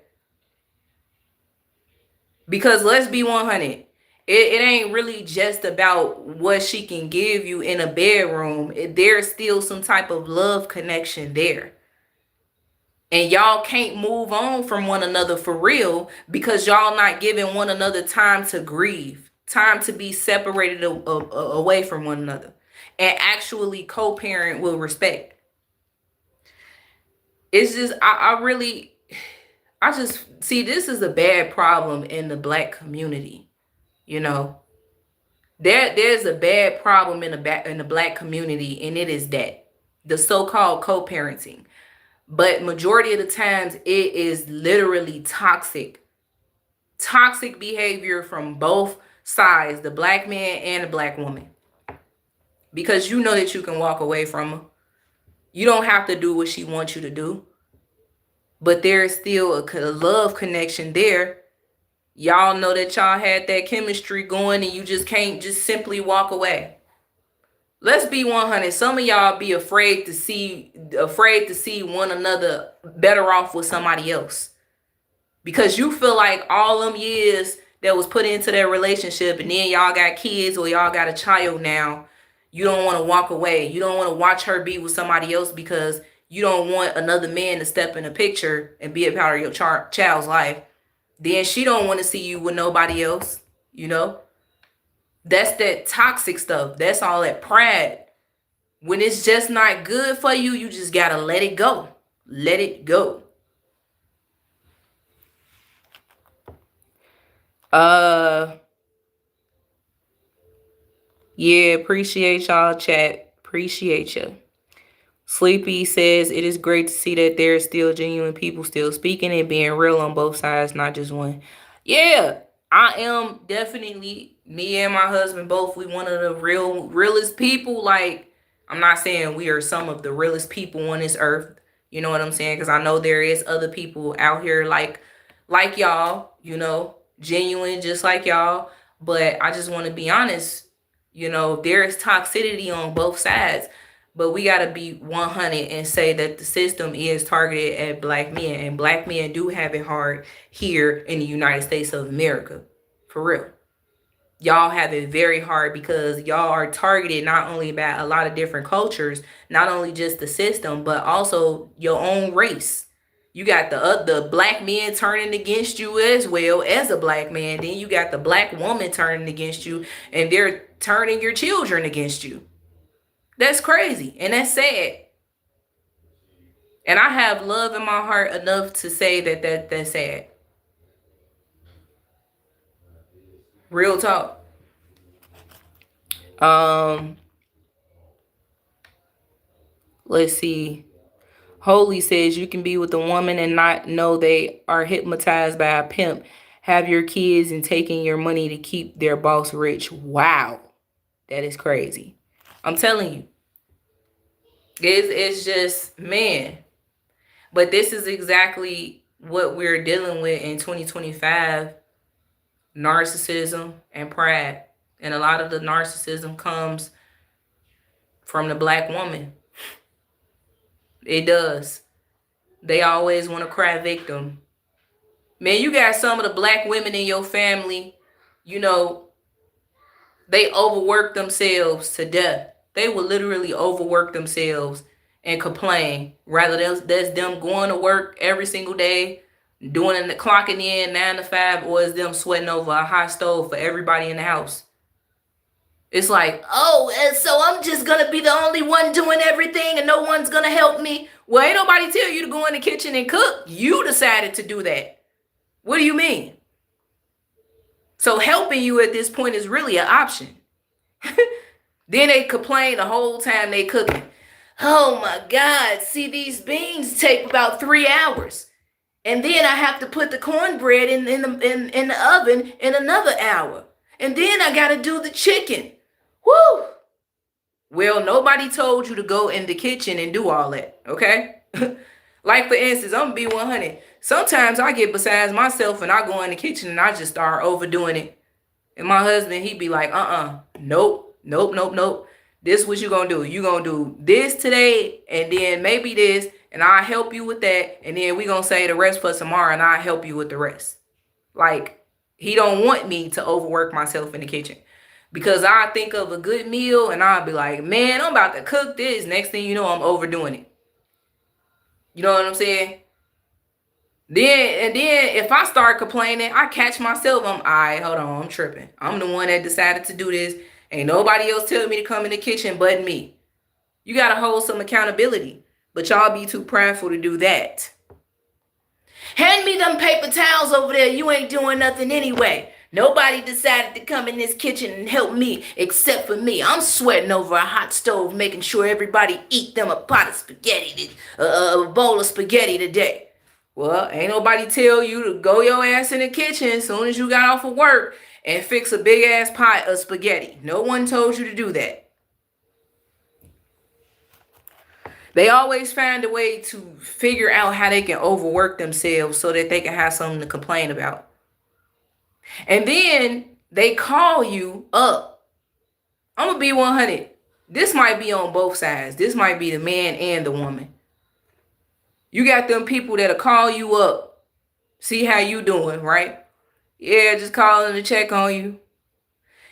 Because let's be 100. It ain't really just about what she can give you in a bedroom. There's still some type of love connection there. And y'all can't move on from one another for real because y'all not giving one another time to grieve, time to be separated away from one another, and actually co-parent with respect. It's just, I just see this is a bad problem in the black community. You know, there's a bad problem in the black community, and it is that the so-called co-parenting. But majority of the times, it is literally toxic behavior from both sides, the black man and the black woman. Because you know that you can walk away from her. You don't have to do what she wants you to do. But there's still a love connection there. Y'all know that y'all had that chemistry going, and you just can't just simply walk away. Let's be 100. Some of y'all be afraid to see one another better off with somebody else. Because you feel like all them years that was put into that relationship, and then y'all got kids or y'all got a child now, you don't want to walk away. You don't want to watch her be with somebody else because you don't want another man to step in the picture and be a part of your child's life. Then she don't want to see you with nobody else, you know? That's that toxic stuff. That's all that pride. When it's just not good for you, you just got to let it go. Let it go. Yeah, appreciate y'all, chat. Appreciate you. Sleepy says it is great to see that there's still genuine people still speaking and being real on both sides, not just one. Yeah, I am definitely, me and my husband both, we one of the realest people. Like, I'm not saying we are some of the realest people on this earth. You know what I'm saying? Because I know there is other people out here like y'all, you know, genuine just like y'all. But I just want to be honest, you know, there is toxicity on both sides. But we got to be 100 and say that the system is targeted at black men. And black men do have it hard here in the United States of America. For real. Y'all have it very hard because y'all are targeted not only by a lot of different cultures, not only just the system, but also your own race. You got the black men turning against you as well as a black man. Then you got the black woman turning against you, and they're turning your children against you. That's crazy, and that's sad. And I have love in my heart enough to say that's sad. Real talk. Let's see. Holy says you can be with a woman and not know they are hypnotized by a pimp, have your kids and taking your money to keep their boss rich. Wow. That is crazy. I'm telling you. It's just, man. But this is exactly what we're dealing with in 2025. Narcissism and pride. And a lot of the narcissism comes from the black woman. It does. They always want to cry victim. Man, you got some of the black women in your family, you know, they overwork themselves to death. They will literally overwork themselves and complain. Rather that's them going to work every single day, doing the clocking in 9 to 5, or is them sweating over a hot stove for everybody in the house. It's like, oh, and so I'm just going to be the only one doing everything and no one's going to help me. Well, ain't nobody tell you to go in the kitchen and cook. You decided to do that. What do you mean? So helping you at this point is really an option. Then they complain the whole time they cooking. Oh my God, see, these beans take about 3 hours. And then I have to put the cornbread in the oven in another hour. And then I got to do the chicken. Woo! Well, nobody told you to go in the kitchen and do all that, okay? Like, for instance, I'm going to be 100. Sometimes I get besides myself and I go in the kitchen and I just start overdoing it. And my husband, he'd be like, nope, nope, nope, nope. This is what you going to do. You going to do this today and then maybe this, and I'll help you with that. And then we going to say the rest for tomorrow and I'll help you with the rest. Like, he don't want me to overwork myself in the kitchen. Because I think of a good meal and I'll be like, man, I'm about to cook this. Next thing you know, I'm overdoing it. You know what I'm saying? Then if I start complaining, I catch myself. I'm, all right, hold on, I'm tripping. I'm the one that decided to do this. Ain't nobody else telling me to come in the kitchen but me. You got to hold some accountability. But y'all be too prideful to do that. Hand me them paper towels over there. You ain't doing nothing anyway. Nobody decided to come in this kitchen and help me except for me. I'm sweating over a hot stove, making sure everybody eat them a pot of spaghetti, a bowl of spaghetti today. Well, ain't nobody tell you to go your ass in the kitchen as soon as you got off of work and fix a big ass pot of spaghetti. No one told you to do that. They always find a way to figure out how they can overwork themselves so that they can have something to complain about. And then they call you up. I'm going to be 100. This might be on both sides. This might be the man and the woman. You got them people that'll call you up, see how you doing, right? Yeah, just calling to check on you.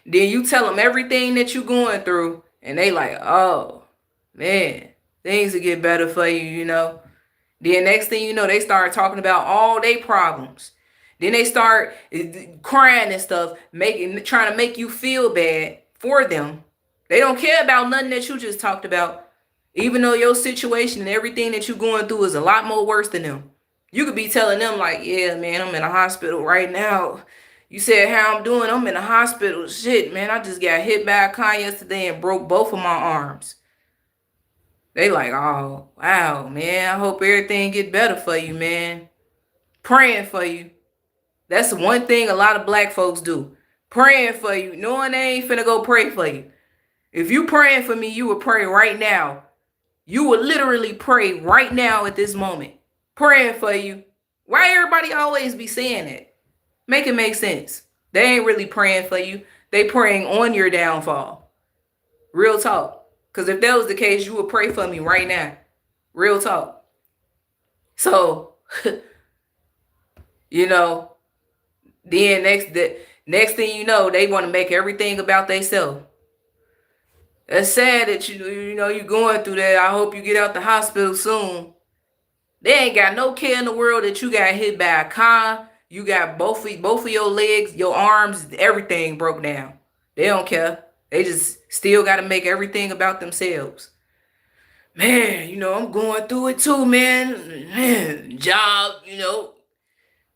Then you tell them everything that you're going through, and they like, oh, man, things will get better for you, you know. Then next thing you know, they start talking about all their problems. Then they start crying and stuff, trying to make you feel bad for them. They don't care about nothing that you just talked about. Even though your situation and everything that you're going through is a lot more worse than them. You could be telling them like, yeah, man, I'm in a hospital right now. You said how I'm doing. I'm in a hospital. Shit, man, I just got hit by a car yesterday and broke both of my arms. They like, oh, wow, man, I hope everything get better for you, man. Praying for you. That's one thing a lot of black folks do. Praying for you, knowing they ain't finna go pray for you. If you praying for me, you would pray right now. You would literally pray right now at this moment. Praying for you. Why everybody always be saying that? Make it make sense. They ain't really praying for you. They praying on your downfall. Real talk. Because if that was the case, you would pray for me right now. Real talk. So, you know, then next thing you know, they want to make everything about themselves. It's sad that you know you're going through that. I hope you get out the hospital soon. They ain't got no care in the world that you got hit by a car. You got both of your legs, your arms, everything broke down. They don't care. They just still got to make everything about themselves. Man, you know, I'm going through it too, man. Job, you know,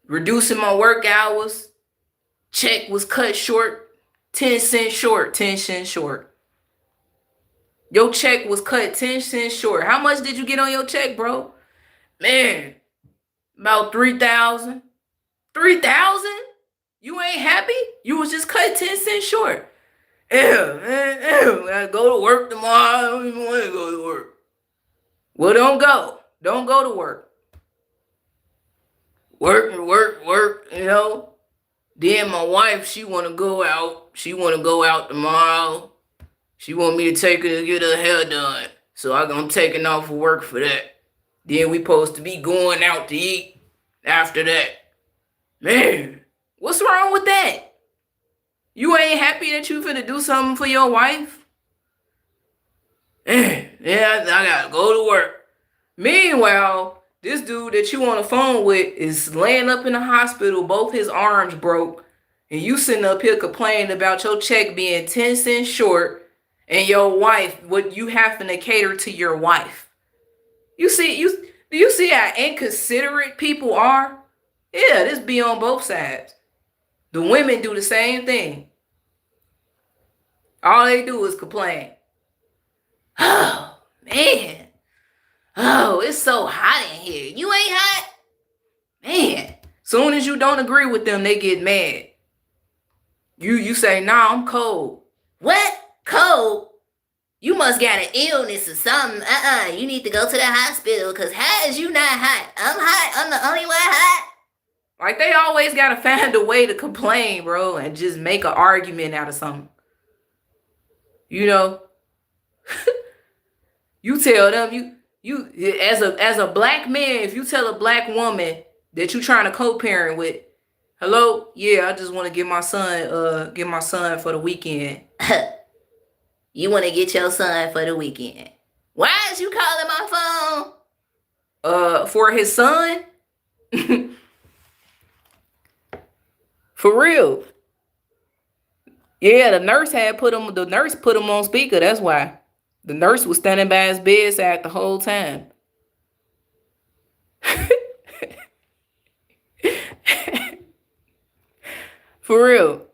reducing my work hours. Check was cut short. 10 cents short. 10 cents short. Your check was cut 10 cents short. How much did you get on your check, bro? Man, about 3,000. 3,000? You ain't happy? You was just cut 10 cents short. Yeah, man, I gotta go to work tomorrow. I don't even want to go to work. Well, don't go. Don't go to work. Work, you know. Then my wife, she want to go out. She want to go out tomorrow. She want me to take her to get her hair done. So I'm taking off of work for that. Then we supposed to be going out to eat after that. Man, what's wrong with that? You ain't happy that you finna do something for your wife? Yeah, I gotta go to work. Meanwhile, this dude that you on the phone with is laying up in the hospital, both his arms broke, and you sitting up here complaining about your check being 10 cents short and your wife, what you having to cater to your wife. Do you see how inconsiderate people are? Yeah, this be on both sides. The women do the same thing. All they do is complain. Oh, man. Oh, it's so hot in here. You ain't hot? Man, soon as you don't agree with them, they get mad. You say, nah, I'm cold. What? Cold? You must got an illness or something. You need to go to the hospital because how is you not hot? I'm hot. I'm the only one hot. Like, they always got to find a way to complain, bro, and just make an argument out of something. You know? You tell them, you as a black man, if you tell a black woman that you trying to co-parent with, hello, yeah, I just want to get my son for the weekend. You want to get your son for the weekend. Why is you calling my phone? For his son? For real. Yeah, the nurse put him on speaker, that's why. The nurse was standing by his bedside the whole time. For real.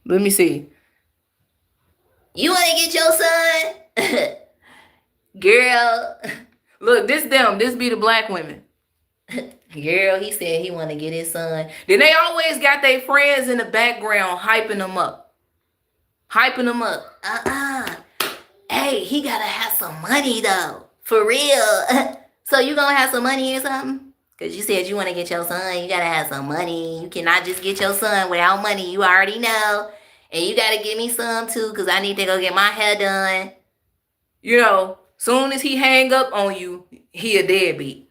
Let me see. You want to get your son? Girl. Look, this be the black women. Girl, he said he want to get his son. Then they always got their friends in the background hyping them up. Hey, he gotta have some money though. For real. So you gonna have some money or something? Because you said you want to get your son. You gotta have some money. You cannot just get your son without money. You already know. And you gotta give me some too because I need to go get my hair done. You know, soon as he hang up on you, he a deadbeat.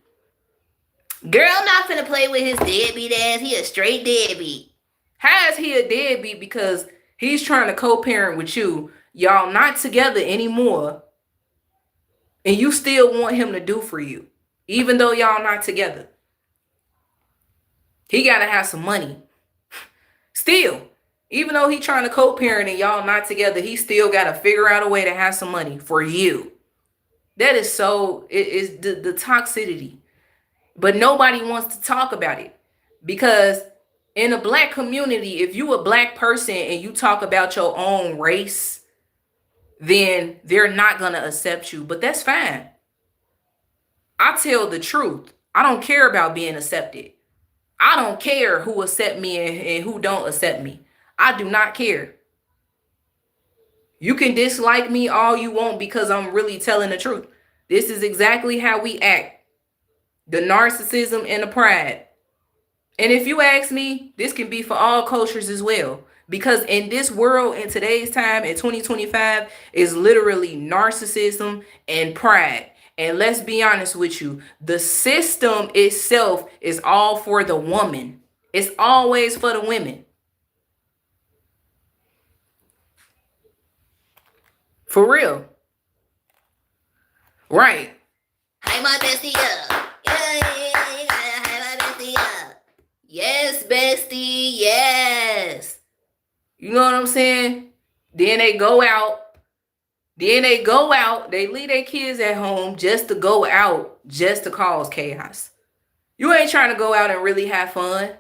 Girl, I'm not finna play with his deadbeat ass. He a straight deadbeat. How is he a deadbeat? Because he's trying to co-parent with you. Y'all not together anymore. And you still want him to do for you. Even though y'all not together. He gotta have some money. Still. Even though he trying to co-parent and y'all not together, he still gotta figure out a way to have some money for you. That is so, it is the toxicity. But nobody wants to talk about it. Because in a black community, if you a black person and you talk about your own race, then they're not going to accept you. But that's fine. I tell the truth. I don't care about being accepted. I don't care who accept me and who don't accept me. I do not care. You can dislike me all you want because I'm really telling the truth. This is exactly how we act. The narcissism and the pride. And if you ask me, this can be for all cultures as well. Because in this world, in today's time, in 2025, is literally narcissism and pride. And let's be honest with you, the system itself is all for the woman. It's always for the women. For real. Right. Hey, my bestie up. Yes, bestie, yes. You know what I'm saying? Then they go out. They leave their kids at home just to go out, just to cause chaos. You ain't trying to go out and really have fun.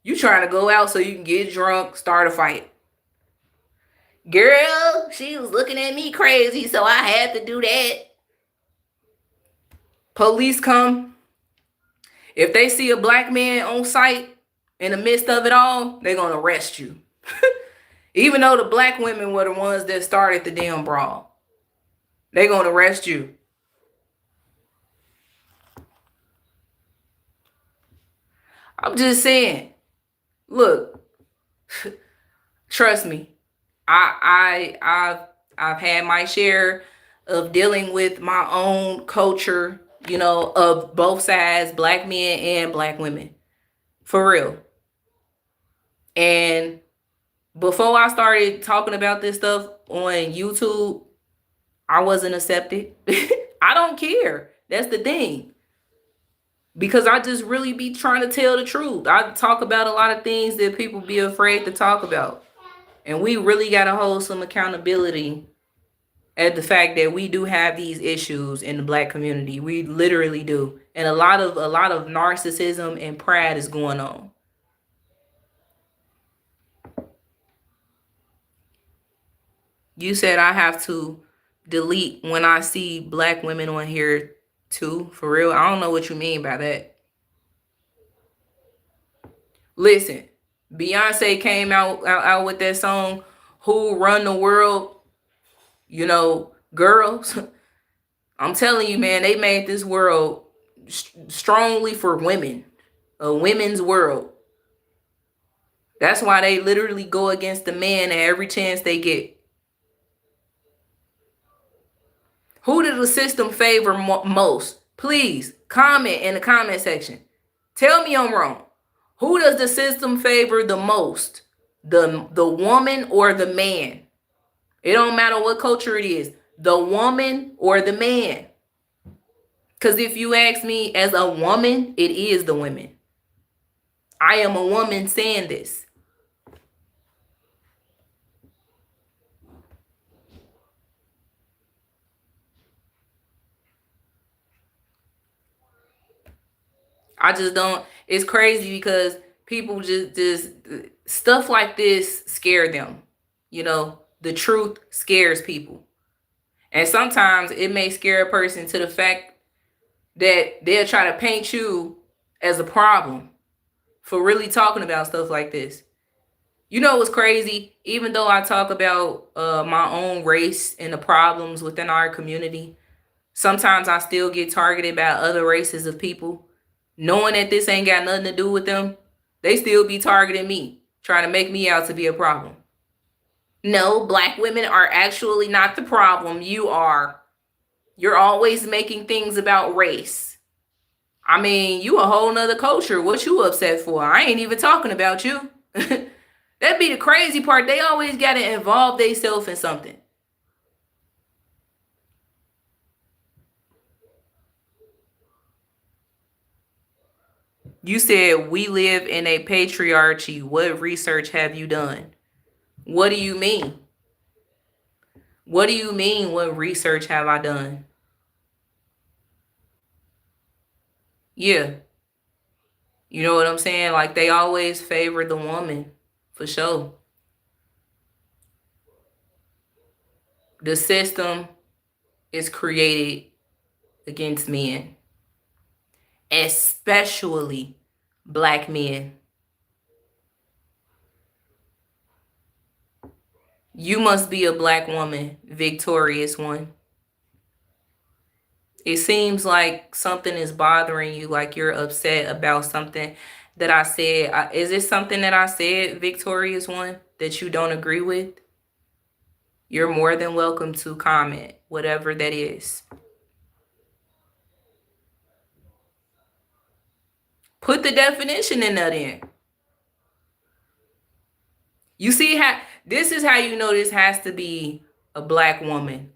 You trying to go out so you can get drunk, start a fight. Girl, she was looking at me crazy, so I had to do that. Police come. If they see a black man on site in the midst of it all, they're going to arrest you. Even though the black women were the ones that started the damn brawl. They're going to arrest you. I'm just saying. Look. Trust me. I've had my share of dealing with my own culture, you know, of both sides, black men and black women. For real. And before I started talking about this stuff on YouTube, I wasn't accepted. I don't care. That's the thing. Because I just really be trying to tell the truth. I talk about a lot of things that people be afraid to talk about. And we really got to hold some accountability at the fact that we do have these issues in the black community. We literally do. And a lot of narcissism and pride is going on. You said I have to delete when I see black women on here too. For real? I don't know what you mean by that. Listen, Beyonce came out with that song, Who Run the World, you know, girls. I'm telling you, man, they made this world strongly for women, a women's world. That's why they literally go against the man at every chance they get. Who did the system favor most? Please comment in the comment section. Tell me I'm wrong. Who does the system favor the most? The woman or the man? It don't matter what culture it is. The woman or the man? Because if you ask me as a woman, it is the women. I am a woman saying this. I just don't. It's crazy because people just stuff like this scare them. You know, the truth scares people. And sometimes it may scare a person to the fact that they'll try to paint you as a problem for really talking about stuff like this. You know what's crazy? Even though I talk about my own race and the problems within our community, sometimes I still get targeted by other races of people. Knowing that this ain't got nothing to do with them, they still be targeting me, trying to make me out to be a problem. No, black women are actually not the problem. You are. You're always making things about race. I mean, you a whole nother culture. What you upset for? I ain't even talking about you. That'd be the crazy part. They always got to involve themselves in something. You said we live in a patriarchy. What research have you done? What do you mean? What do you mean? What research have I done? Yeah. You know what I'm saying? Like they always favor the woman, for sure. The system is created against men, especially black men. You must be a black woman, victorious one. It seems like something is bothering you, like you're upset about something that I said. Is it something that I said, victorious one, that you don't agree with? You're more than welcome to comment, whatever that is. Put the definition in that in. You see how this is how you know this has to be a black woman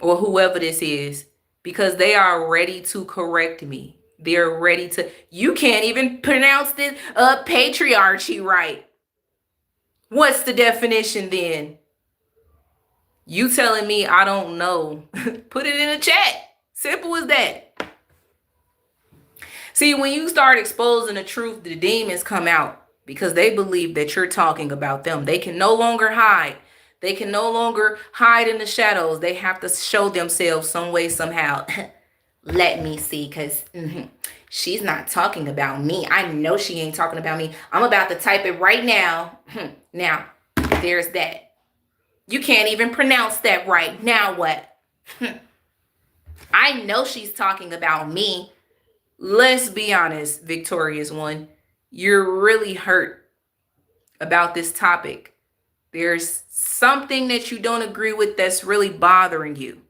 or whoever this is, because they are ready to correct me. They're ready to. You can't even pronounce this patriarchy right. What's the definition then? You telling me I don't know? Put it in the chat. Simple as that. See, when you start exposing the truth, the demons come out because they believe that you're talking about them. They can no longer hide. They can no longer hide in the shadows. They have to show themselves some way, somehow. Let me see, because she's not talking about me. I know she ain't talking about me. I'm about to type it right now. Now, there's that. You can't even pronounce that right. Now what? I know she's talking about me. Let's be honest, victorious one. You're really hurt about this topic. There's something that you don't agree with that's really bothering you.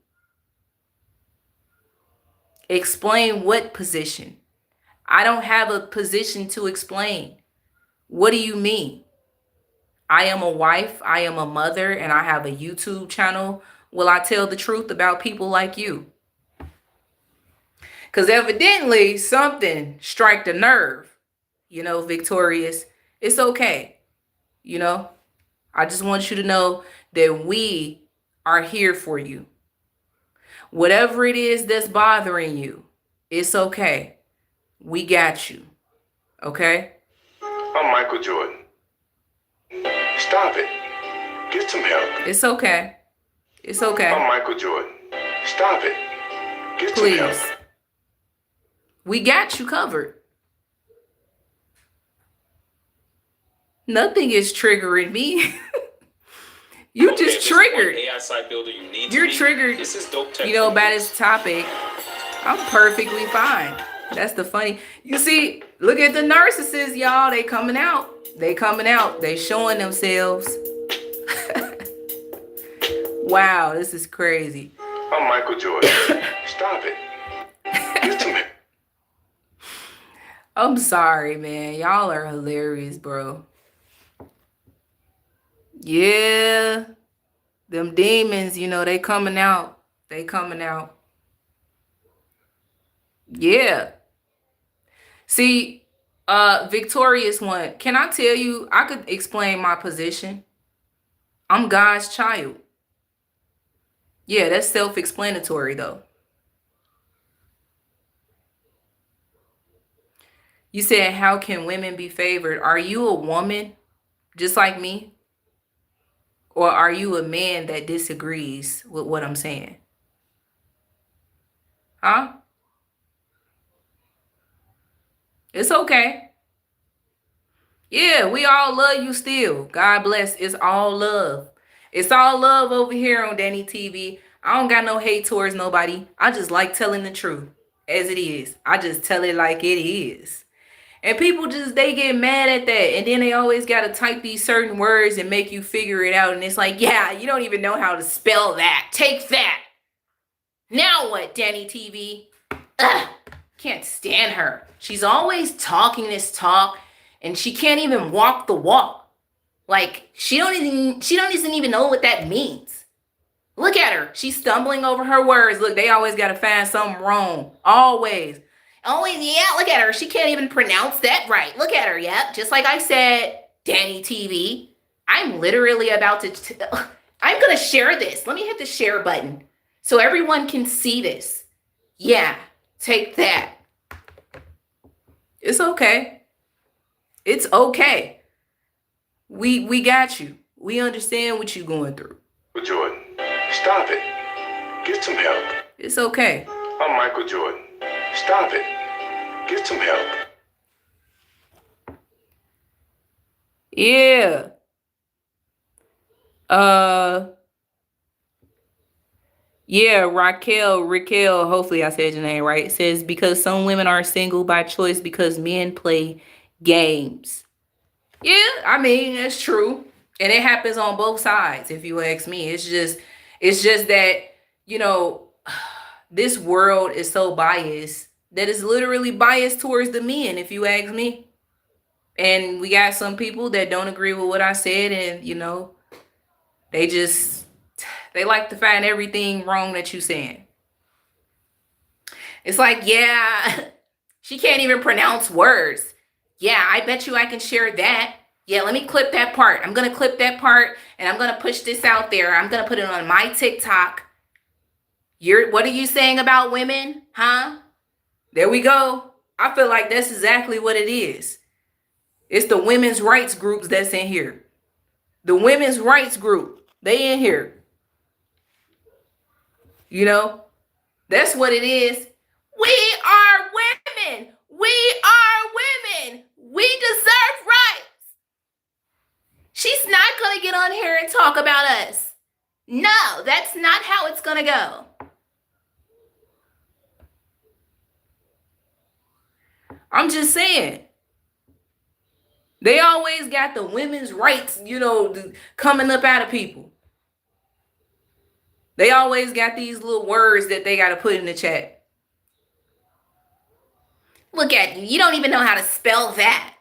Explain what position? I don't have a position to explain. What do you mean? I am a wife, I am a mother, and I have a YouTube channel. Will I tell the truth about people like you? Because evidently something struck the nerve, victorious. It's okay. I just want you to know that we are here for you. Whatever it is that's bothering you, it's okay. We got you. Okay? I'm Michael Jordan. Stop it. Get some help. It's okay. It's okay. I'm Michael Jordan. Stop it. Get Please. some help. We got you covered. Nothing is triggering me. You just triggered. AI site builder you need You're triggered, This is dope tech. by this topic. I'm perfectly fine. That's the funny. You see, look at the narcissists, y'all. They coming out. They coming out. They showing themselves. Wow, this is crazy. I'm Michael Jordan. Stop it. Get to me. I'm sorry, man. Y'all are hilarious, bro. Yeah. Them demons, they coming out. They coming out. Yeah. See, Victorious one. Can I tell you, I could explain my position. I'm God's child. Yeah, that's self-explanatory though. You said, how can women be favored? Are you a woman just like me? Or are you a man that disagrees with what I'm saying? Huh? It's okay. Yeah, we all love you still. God bless. It's all love. It's all love over here on Danny TV. I don't got no hate towards nobody. I just like telling the truth as it is. I just tell it like it is. And people they get mad at that. And then they always got to type these certain words and make you figure it out. And it's like, yeah, you don't even know how to spell that. Take that. Now what, Danny TV? Ugh, can't stand her. She's always talking this talk. And she can't even walk the walk. Like, she doesn't even know what that means. Look at her. She's stumbling over her words. Look, they always got to find something wrong. Always. Always, yeah, look at her. She can't even pronounce that right. Look at her, yep. Just like I said, Danny TV. I'm literally about to... I'm going to share this. Let me hit the share button so everyone can see this. Yeah, take that. It's okay. It's okay. We got you. We understand what you're going through. Jordan, stop it. Get some help. It's okay. I'm Michael Jordan. Stop it. Get some help. Yeah. Yeah, Raquel, hopefully I said your name right. It says, because some women are single by choice because men play games. Yeah, I mean, that's true. And it happens on both sides, if you ask me. It's just that, this world is so biased that it's literally biased towards the men, if you ask me. And we got some people that don't agree with what I said, and, they like to find everything wrong that you're saying. It's like, yeah, she can't even pronounce words. Yeah, I bet you I can share that. Yeah, let me clip that part. I'm going to clip that part and I'm going to push this out there. I'm going to put it on my TikTok. What are you saying about women? Huh? There we go. I feel like that's exactly what it is. It's the women's rights groups that's in here. The women's rights group, they in here. That's what it is. We are women. We are women. We deserve rights. She's not going to get on here and talk about us. No, that's not how it's going to go. I'm just saying. They always got the women's rights, coming up out of people. They always got these little words that they got to put in the chat. Look at you. You don't even know how to spell that.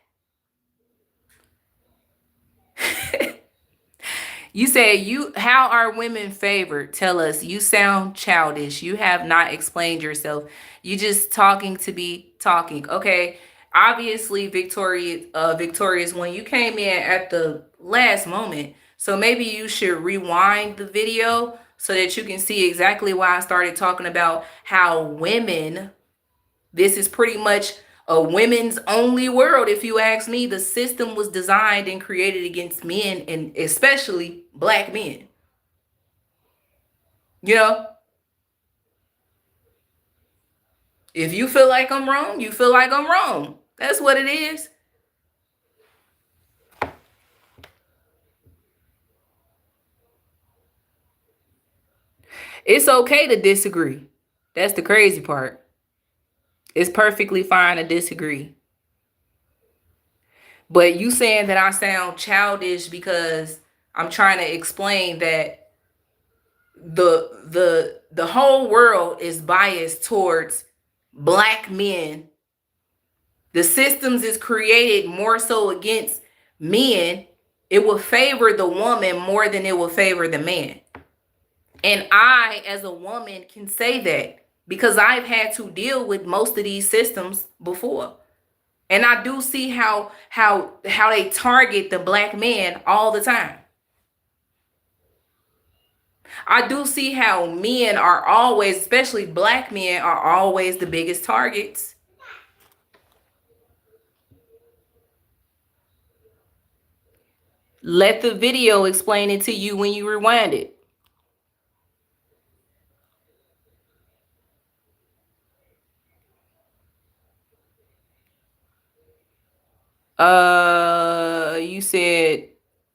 You say, how are women favored? Tell us. You sound childish. You have not explained yourself. You just talking to be talking. Okay. Obviously, Victorious, when you came in at the last moment, so maybe you should rewind the video so that you can see exactly why I started talking about how women, this is pretty much a women's only world. If you ask me, the system was designed and created against men, and especially black men. If you feel like I'm wrong, you feel like I'm wrong. That's what it is. It's okay to disagree. That's the crazy part. It's perfectly fine to disagree. But you saying that I sound childish because I'm trying to explain that the whole world is biased towards black men. The systems is created more so against men. It will favor the woman more than it will favor the man. And I, as a woman, can say that because I've had to deal with most of these systems before. And I do see how they target the black man all the time. I do see how men are always, especially black men, are always the biggest targets. Let the video explain it to you when you rewind it. You said,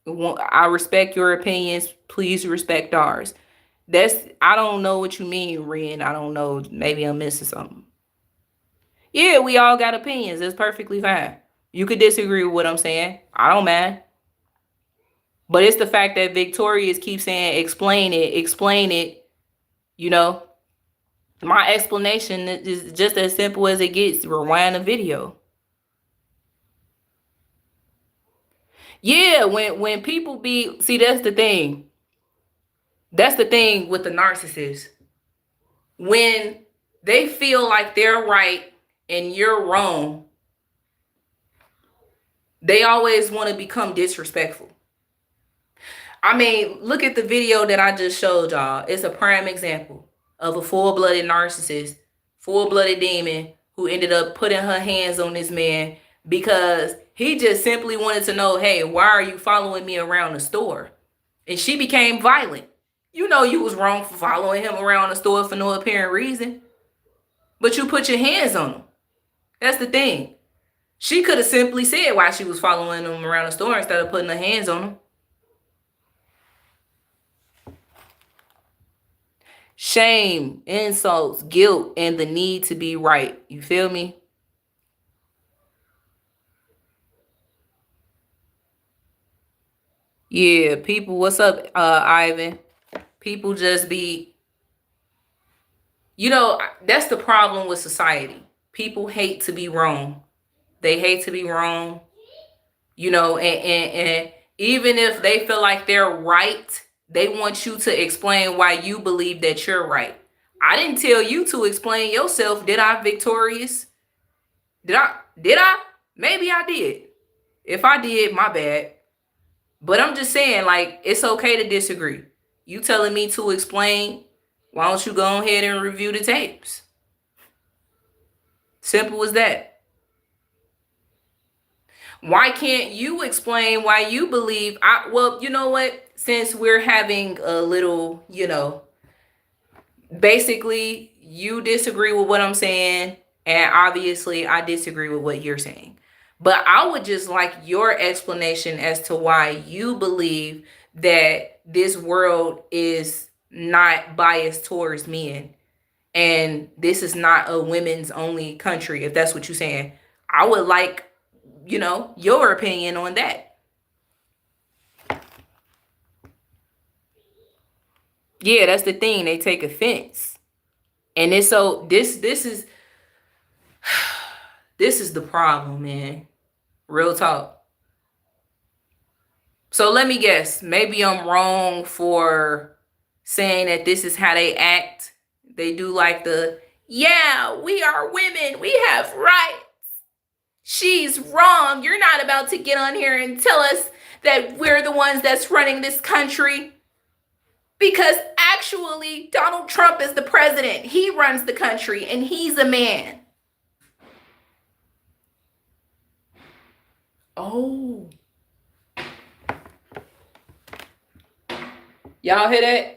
I respect your opinions. Please respect ours. I don't know what you mean, Ren. I don't know. Maybe I'm missing something. Yeah, we all got opinions. It's perfectly fine. You could disagree with what I'm saying. I don't mind. But it's the fact that Victorious keeps saying, explain it, explain it. You know, my explanation is just as simple as it gets. Rewind the video. Yeah, when people see, that's the thing. That's the thing with the narcissist. When they feel like they're right and you're wrong, they always want to become disrespectful. I mean, look at the video that I just showed y'all. It's a prime example of a full-blooded narcissist, full-blooded demon who ended up putting her hands on this man because he just simply wanted to know, hey, why are you following me around the store? And she became violent. You know you was wrong for following him around the store for no apparent reason. But you put your hands on him. That's the thing. She could have simply said why she was following him around the store instead of putting her hands on him. Shame, insults, guilt, and the need to be right. You feel me? Yeah, people, what's up, Ivan? People just be, that's the problem with society. People hate to be wrong. They hate to be wrong, and even if they feel like they're right, they want you to explain why you believe that you're right. I didn't tell you to explain yourself, did I, Victorious? Did I? Maybe I did. If I did, my bad. But I'm just saying, like, it's okay to disagree. You telling me to explain, why don't you go ahead and review the tapes? Simple as that. Why can't you explain why you believe well, you know what? Since we're having a little, basically you disagree with what I'm saying, and obviously I disagree with what you're saying. But I would just like your explanation as to why you believe that this world is not biased towards men and this is not a women's only country, if that's what you're saying. I would like, your opinion on that. Yeah, that's the thing. They take offense. And it's so this is this is the problem, man. Real talk. So let me guess. Maybe I'm wrong for saying that this is how they act. They do like yeah, we are women. We have rights. She's wrong. You're not about to get on here and tell us that we're the ones that's running this country. Because actually, Donald Trump is the president. He runs the country and he's a man. Oh. Y'all hear that?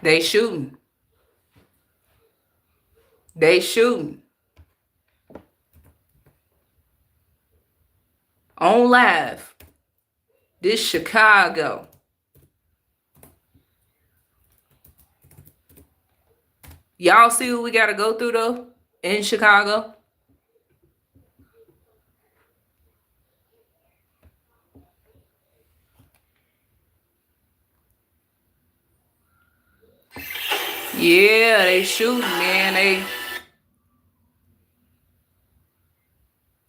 They shooting. They shooting. On live. This Chicago. Y'all see what we got to go through, though, in Chicago? Yeah, they shooting, man.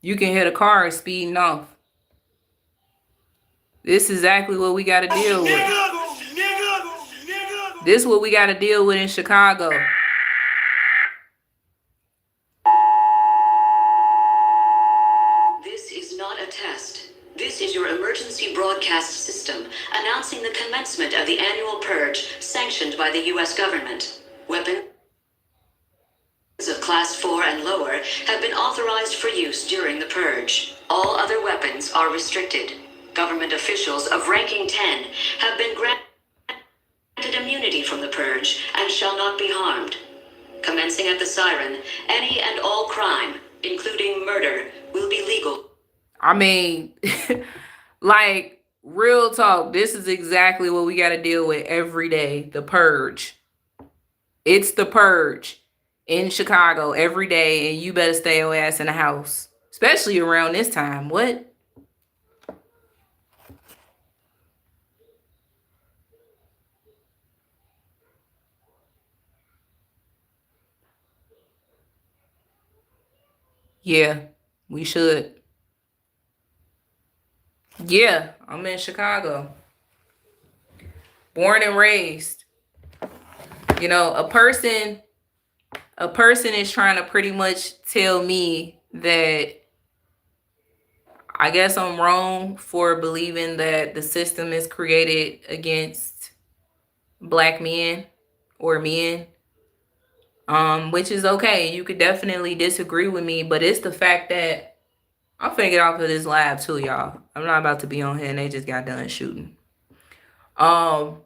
You can hit a car speeding off. This is exactly what we got to deal with. This is what we got to deal with in Chicago. This is not a test. This is your emergency broadcast system announcing the commencement of the annual purge sanctioned by the U.S. government. Weapons of Class 4 and lower have been authorized for use during the purge. All other weapons are restricted. Government officials of ranking 10 have been granted immunity from the purge and shall not be harmed. Commencing at the siren, any and all crime, including murder, will be legal. I mean, like, real talk, this is exactly what we got to deal with every day. The purge. It's the purge in Chicago every day, and you better stay your ass in the house. Especially around this time. What? Yeah, we should. Yeah, I'm in Chicago. Born and raised. You know, a person is trying to pretty much tell me that I guess I'm wrong for believing that the system is created against black men or men. Which is okay. You could definitely disagree with me, but it's the fact that I'm finna get off of this live too, y'all. I'm not about to be on here and they just got done shooting. But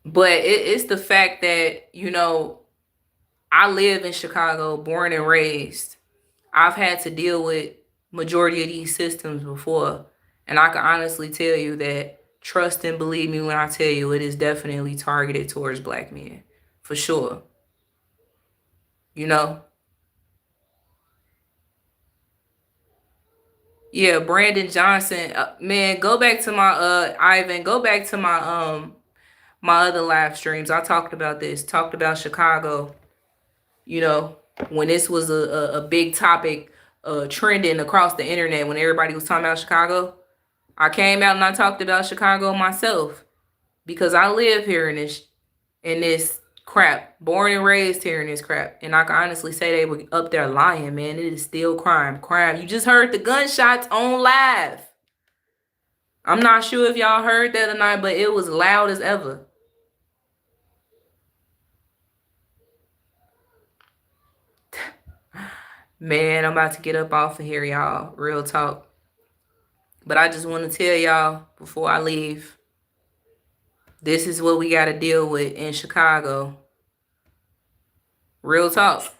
it's the fact that, you know, I live in Chicago, born and raised. I've had to deal with majority of these systems before. And I can honestly tell you that trust and believe me when I tell you it is definitely targeted towards black men. For sure. You know? Yeah, Brandon Johnson. Man, go back to my Ivan, go back to my other live streams. I talked about this. Talked about Chicago. You know, when this was a big topic trending across the internet when everybody was talking about Chicago. I came out and I talked about Chicago myself because I live here in this crap. Born and raised here in this crap. And I can honestly say they were up there lying, man. It is still crime. Crime. You just heard the gunshots on live. I'm not sure if y'all heard that or not, but it was loud as ever. Man, I'm about to get up off of here, y'all. Real talk. But I just want to tell y'all before I leave, this is what we got to deal with in Chicago. Real talk.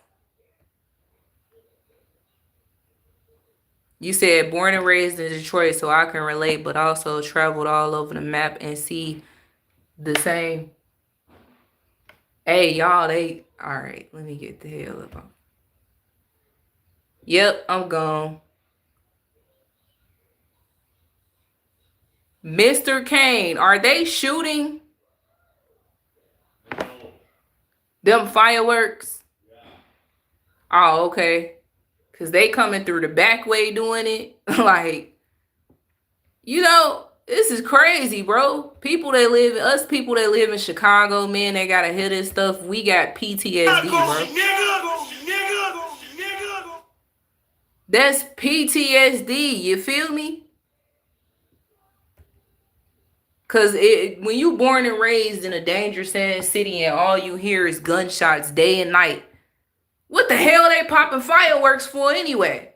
You said born and raised in Detroit, so I can relate, but also traveled all over the map and see the same. Hey, y'all, all right, let me get the hell up. Yep, I'm gone. Mr. Kane, are they shooting them fireworks? Oh, okay. Because they coming through the back way doing it. Like, you know, this is crazy, bro. People that live in Chicago, man, they gotta hear this stuff. We got PTSD, bro. That's PTSD, you feel me? Cause when you born and raised in a dangerous ass city and all you hear is gunshots day and night, what the hell they popping fireworks for anyway?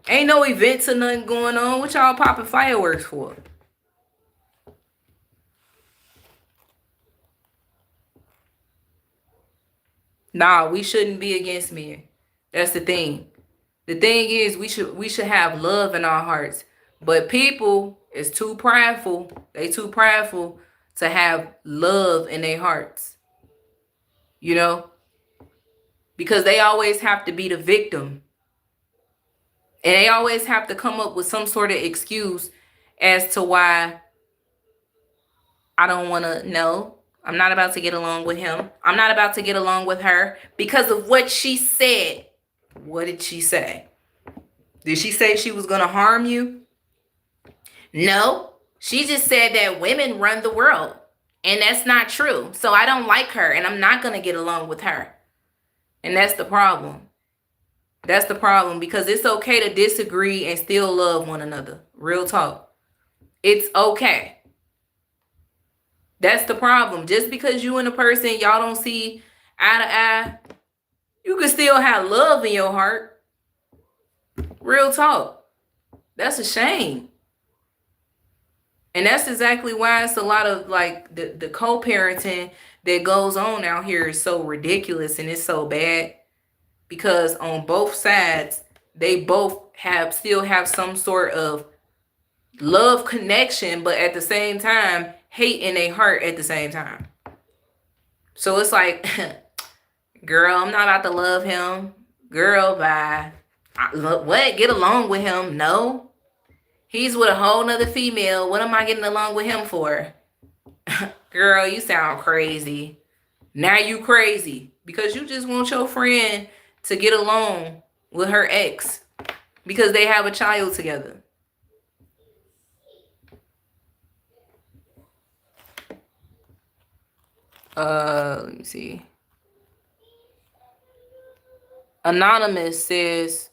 Ain't no events or nothing going on. What y'all popping fireworks for? Nah, we shouldn't be against men. That's the thing. The thing is, we should have love in our hearts. But people is too prideful. They too prideful to have love in their hearts. You know? Because they always have to be the victim. And they always have to come up with some sort of excuse as to why I don't want to know. I'm not about to get along with him. I'm not about to get along with her because of what she said. What did she say? Did she say she was going to harm you? No. She just said that women run the world. And that's not true. So I don't like her and I'm not going to get along with her. And that's the problem. That's the problem, because it's okay to disagree and still love one another. Real talk. It's okay. That's the problem. Just because you and a person y'all don't see eye to eye, you can still have love in your heart. Real talk. That's a shame. And that's exactly why it's a lot of like the co-parenting that goes on out here is so ridiculous and it's so bad. Because on both sides, they both still have some sort of love connection, but at the same time, hate in their heart at the same time. So it's like, girl, I'm not about to love him. Girl, bye. What? Get along with him? No. He's with a whole nother female. What am I getting along with him for? Girl, you sound crazy. Now you crazy. Because you just want your friend to get along with her ex because they have a child together. Let me see. Anonymous says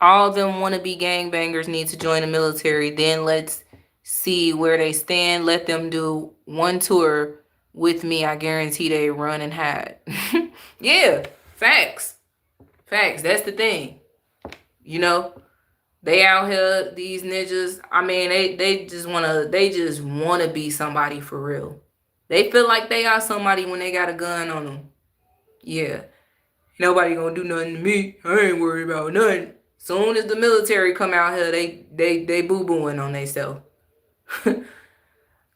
all of them wannabe gangbangers need to join the military. Then let's see where they stand. Let them do one tour with me. I guarantee they run and hide. Yeah, facts. Facts. That's the thing. You know, they out here, these ninjas. I mean, they just wanna be somebody for real. They feel like they are somebody when they got a gun on them. Yeah. Nobody gonna do nothing to me. I ain't worried about nothing. Soon as the military come out here, they boo-booing on themselves.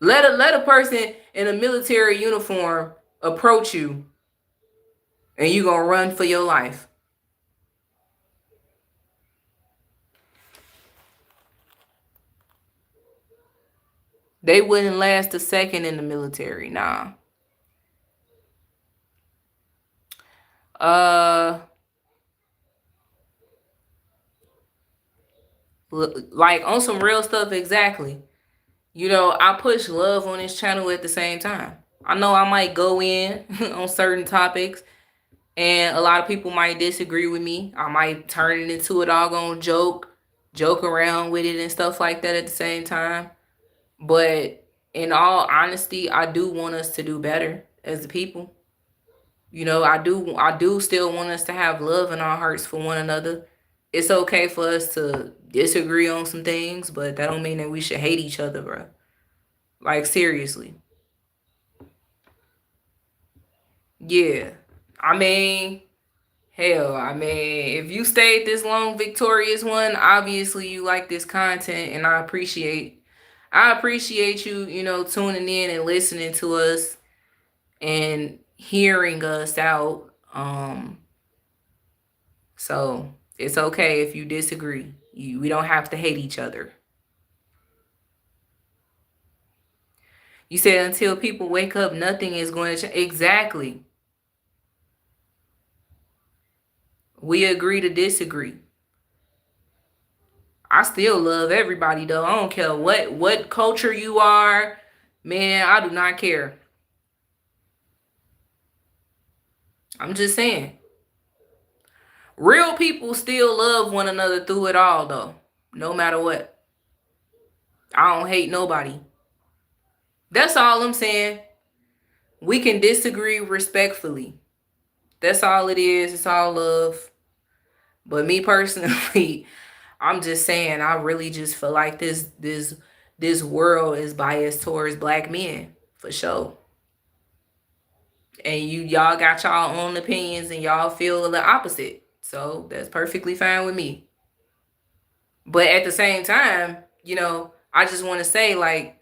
Let a person in a military uniform approach you and you gonna run for your life. They wouldn't last a second in the military, nah. Like on some real stuff, exactly. You know, I push love on this channel at the same time. I know I might go in on certain topics and a lot of people might disagree with me. I might turn it into a doggone joke around with it and stuff like that at the same time. But in all honesty, I do want us to do better as a people. You know, I do still want us to have love in our hearts for one another. It's okay for us to disagree on some things, but that don't mean that we should hate each other, bro. Like, seriously. Yeah. I mean, hell, if you stayed this long, victorious one, obviously you like this content, and I appreciate you, you know, tuning in and listening to us and hearing us out. So it's okay if you disagree. We don't have to hate each other. You said until people wake up, nothing is going to change. Exactly. We agree to disagree. I still love everybody, though. I don't care what culture you are. Man, I do not care. I'm just saying. Real people still love one another through it all, though. No matter what. I don't hate nobody. That's all I'm saying. We can disagree respectfully. That's all it is. It's all love. But me personally, I'm just saying, I really just feel like this world is biased towards black men, for sure. And y'all got y'all own opinions and y'all feel the opposite. So that's perfectly fine with me. But at the same time, you know, I just want to say, like,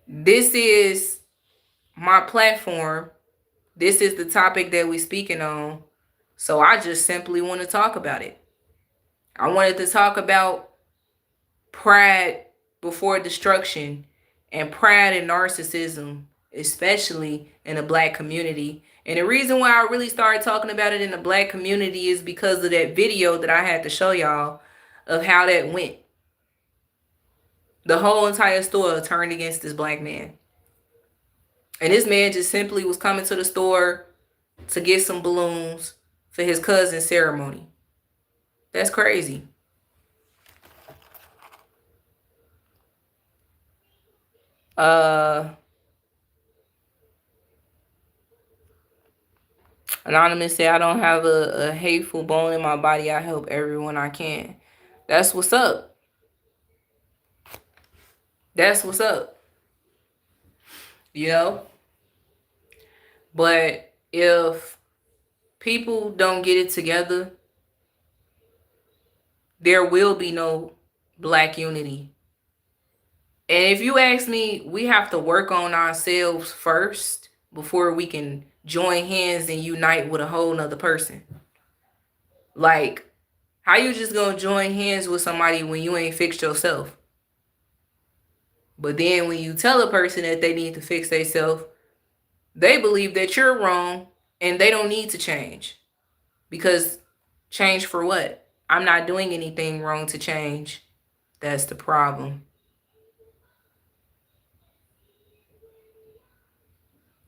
this is my platform. This is the topic that we're speaking on. So I just simply want to talk about it. I wanted to talk about pride before destruction and pride and narcissism, especially in the black community. And the reason why I really started talking about it in the black community is because of that video that I had to show y'all of how that went. The whole entire store turned against this black man. And this man just simply was coming to the store to get some balloons for his cousin's ceremony. That's crazy. Anonymous said, I don't have a hateful bone in my body. I help everyone I can. That's what's up. That's what's up. You know? But if people don't get it together, there will be no black unity. And if you ask me, we have to work on ourselves first before we can join hands and unite with a whole nother person. Like, how you just gonna join hands with somebody when you ain't fixed yourself? But then when you tell a person that they need to fix themselves, they believe that you're wrong and they don't need to change. Because change for what? I'm not doing anything wrong to change. That's the problem.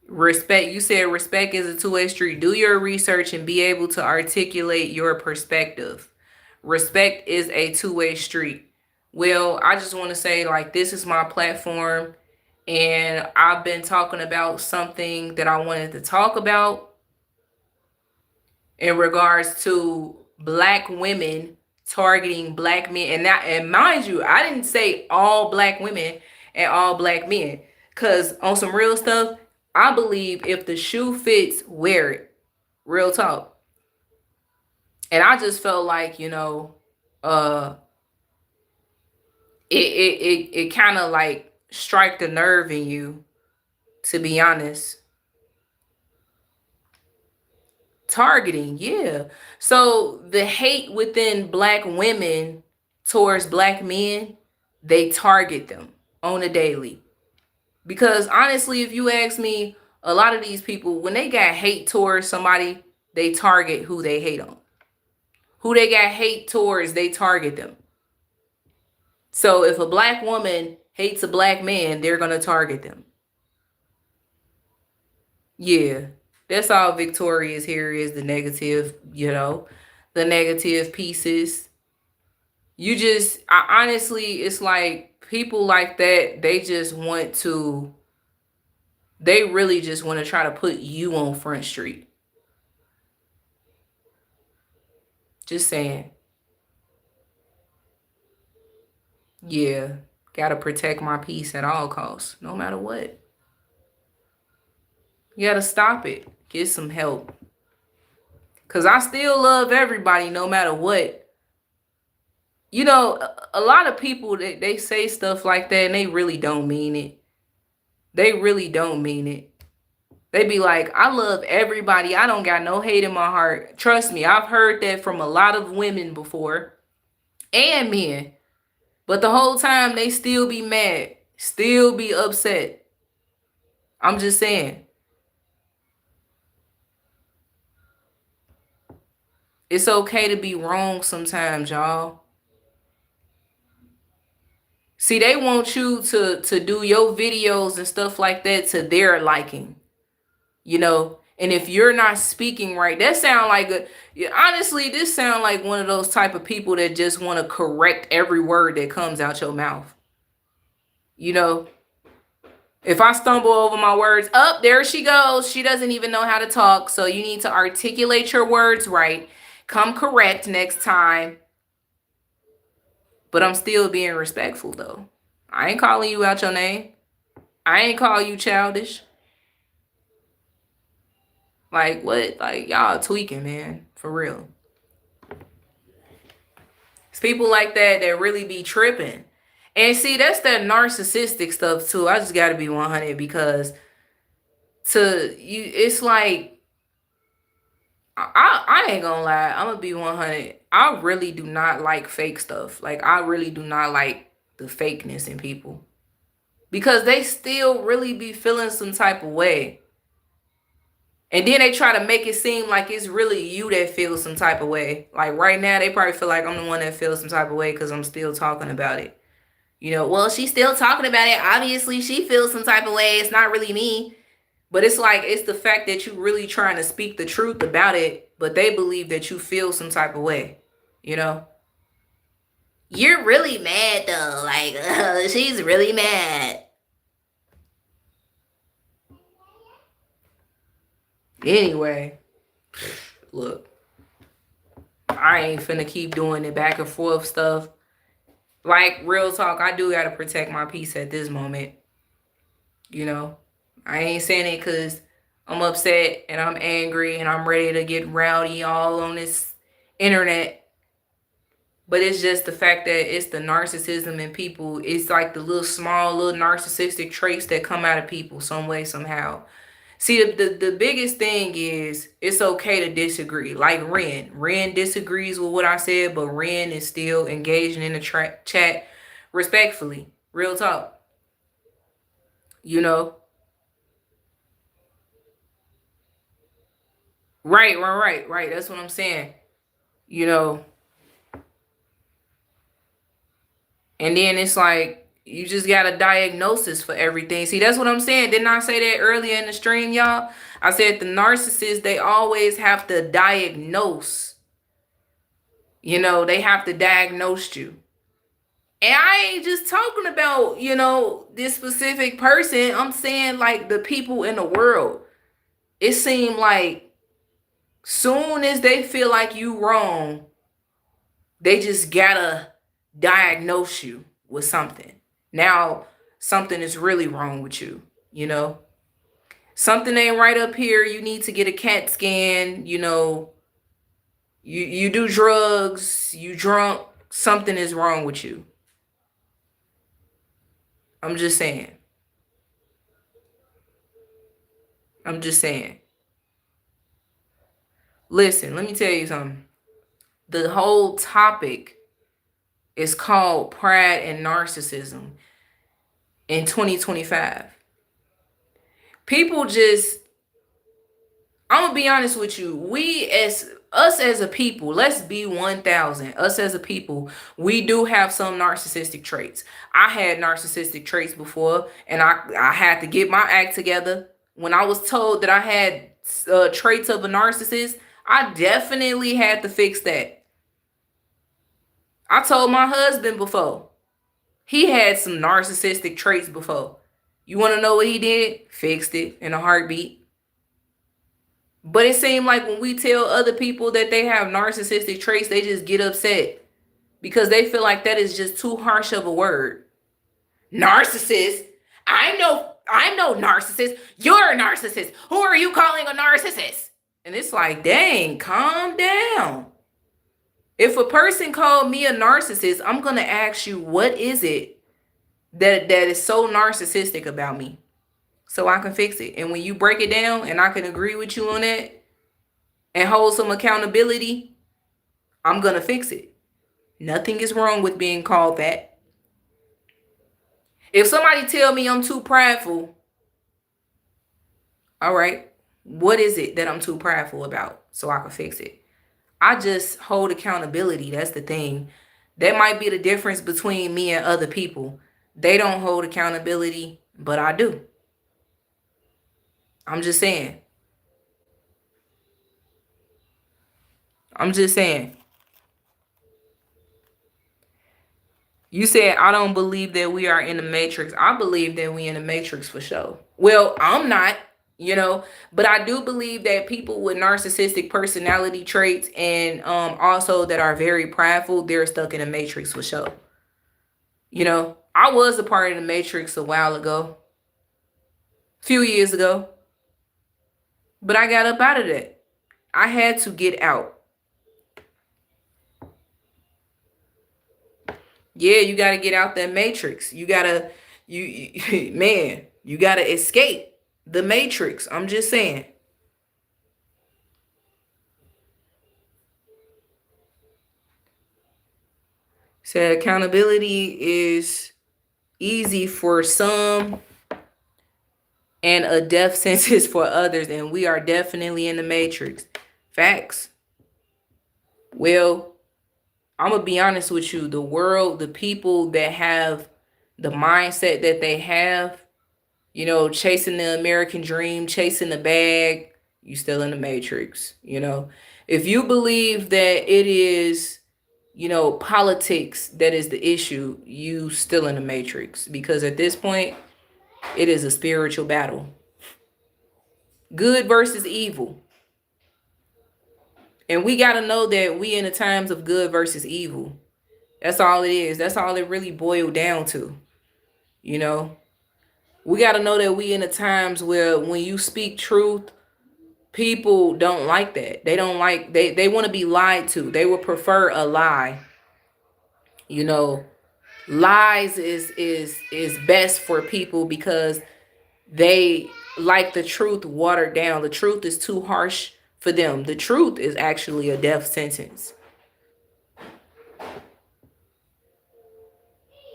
Respect. You said respect is a two-way street. Do your research and be able to articulate your perspective. Respect is a two-way street. Well, I just want to say, like, this is my platform, and I've been talking about something that I wanted to talk about in regards to black women targeting black men. And mind you, I didn't say all black women and all black men, because on some real stuff, I believe if the shoe fits, wear it. Real talk. And I just felt like, you know, it kind of like strike the nerve in you, to be honest. Targeting, yeah. So the hate within black women towards black men, they target them on a daily. Because honestly, if you ask me, a lot of these people, when they got hate towards somebody, they target who they hate on. Who they got hate towards, they target them. So if a black woman hates a black man, they're going to target them. Yeah, that's all Victoria's here is, the negative, you know, the negative pieces. Honestly, it's like people like that, they really just want to try to put you on Front Street. Just saying. Yeah, gotta protect my peace at all costs, no matter what. You gotta stop it. Get some help. Because I still love everybody no matter what. You know, a lot of people, they say stuff like that and they really don't mean it. They really don't mean it. They be like, I love everybody. I don't got no hate in my heart. Trust me, I've heard that from a lot of women before and men. But the whole time they still be mad, still be upset. I'm just saying. It's okay to be wrong sometimes, y'all. See, they want you to do your videos and stuff like that to their liking, you know. And if you're not speaking right, that sound like honestly, this sound like one of those type of people that just want to correct every word that comes out your mouth. You know, if I stumble over my words, there she goes. She doesn't even know how to talk. So you need to articulate your words right. Come correct next time. But I'm still being respectful, though. I ain't calling you out your name. I ain't call you childish. Like, what? Like, y'all tweaking, man. For real. It's people like that that really be tripping. And see, that's that narcissistic stuff too. I just gotta be 100 because to you, it's like I ain't gonna lie. I'm gonna be 100. I really do not like fake stuff. Like I really do not like the fakeness in people because they still really be feeling some type of way. And then they try to make it seem like it's really you that feels some type of way. Like right now, they probably feel like I'm the one that feels some type of way because I'm still talking about it. You know, well, she's still talking about it. Obviously, she feels some type of way. It's not really me. But it's like, it's the fact that you really trying to speak the truth about it, but they believe that you feel some type of way. You know? You're really mad though. Like, she's really mad. Anyway, look, I ain't finna keep doing the back and forth stuff. Like, real talk, I do gotta protect my peace at this moment. You know, I ain't saying it because I'm upset and I'm angry and I'm ready to get rowdy all on this internet. But it's just the fact that it's the narcissism in people. It's like the little small, little narcissistic traits that come out of people some way, somehow. See, the biggest thing is it's okay to disagree. Like Ren. Ren disagrees with what I said, but Ren is still engaging in the chat respectfully. Real talk. You know? Right. That's what I'm saying. You know? And then it's like, you just got a diagnosis for everything. See, that's what I'm saying. Didn't I say that earlier in the stream, y'all? I said the narcissists, they always have to diagnose. You know, they have to diagnose you. And I ain't just talking about, you know, this specific person. I'm saying like the people in the world. It seemed like soon as they feel like you wrong, they just gotta diagnose you with something. Now, something is really wrong with you, you know? Something ain't right up here. You need to get a CAT scan, you know. You do drugs, you drunk, something is wrong with you. I'm just saying. Listen, let me tell you something. The whole topic is called Pride and Narcissism in 2025. People just, I'm gonna be honest with you. Us as a people, let's be 1,000. Us as a people, we do have some narcissistic traits. I had narcissistic traits before, and I had to get my act together. When I was told that I had traits of a narcissist, I definitely had to fix that. I told my husband before. He had some narcissistic traits before. You want to know what he did? Fixed it in a heartbeat. But it seemed like when we tell other people that they have narcissistic traits, they just get upset because they feel like that is just too harsh of a word. Narcissist? I'm no narcissist. You're a narcissist. Who are you calling a narcissist? And it's like, dang, calm down. If a person called me a narcissist, I'm going to ask you, what is it that is so narcissistic about me? So I can fix it. And when you break it down and I can agree with you on that and hold some accountability, I'm going to fix it. Nothing is wrong with being called that. If somebody tell me I'm too prideful, all right, what is it that I'm too prideful about so I can fix it? I just hold accountability. That's the thing. That might be the difference between me and other people. They don't hold accountability, but I do. I'm just saying. You said, I don't believe that we are in the matrix. I believe that we in the matrix for sure. Well, I'm not, you know, but I do believe that people with narcissistic personality traits and also that are very prideful, they're stuck in a matrix for sure. You know, I was a part of the matrix a while ago, a few years ago, but I got up out of that. I had to get out. Yeah, you got to get out that matrix. You got to, man, you got to escape the matrix. I'm just saying. So accountability is easy for some and a death sentence for others. And we are definitely in the matrix. Facts. Well, I'm going to be honest with you. The world, the people that have the mindset that they have, you know, chasing the American dream, chasing the bag, you still in the matrix, you know. If you believe that it is, you know, politics that is the issue, you still in the matrix. Because at this point, it is a spiritual battle. Good versus evil. And we got to know that we in the times of good versus evil. That's all it is. That's all it really boiled down to. You know, we got to know that we in the times where when you speak truth, people don't like that. They don't like, they want to be lied to. They would prefer a lie. You know, lies is best for people because they like the truth watered down. The truth is too harsh for them. The truth is actually a death sentence.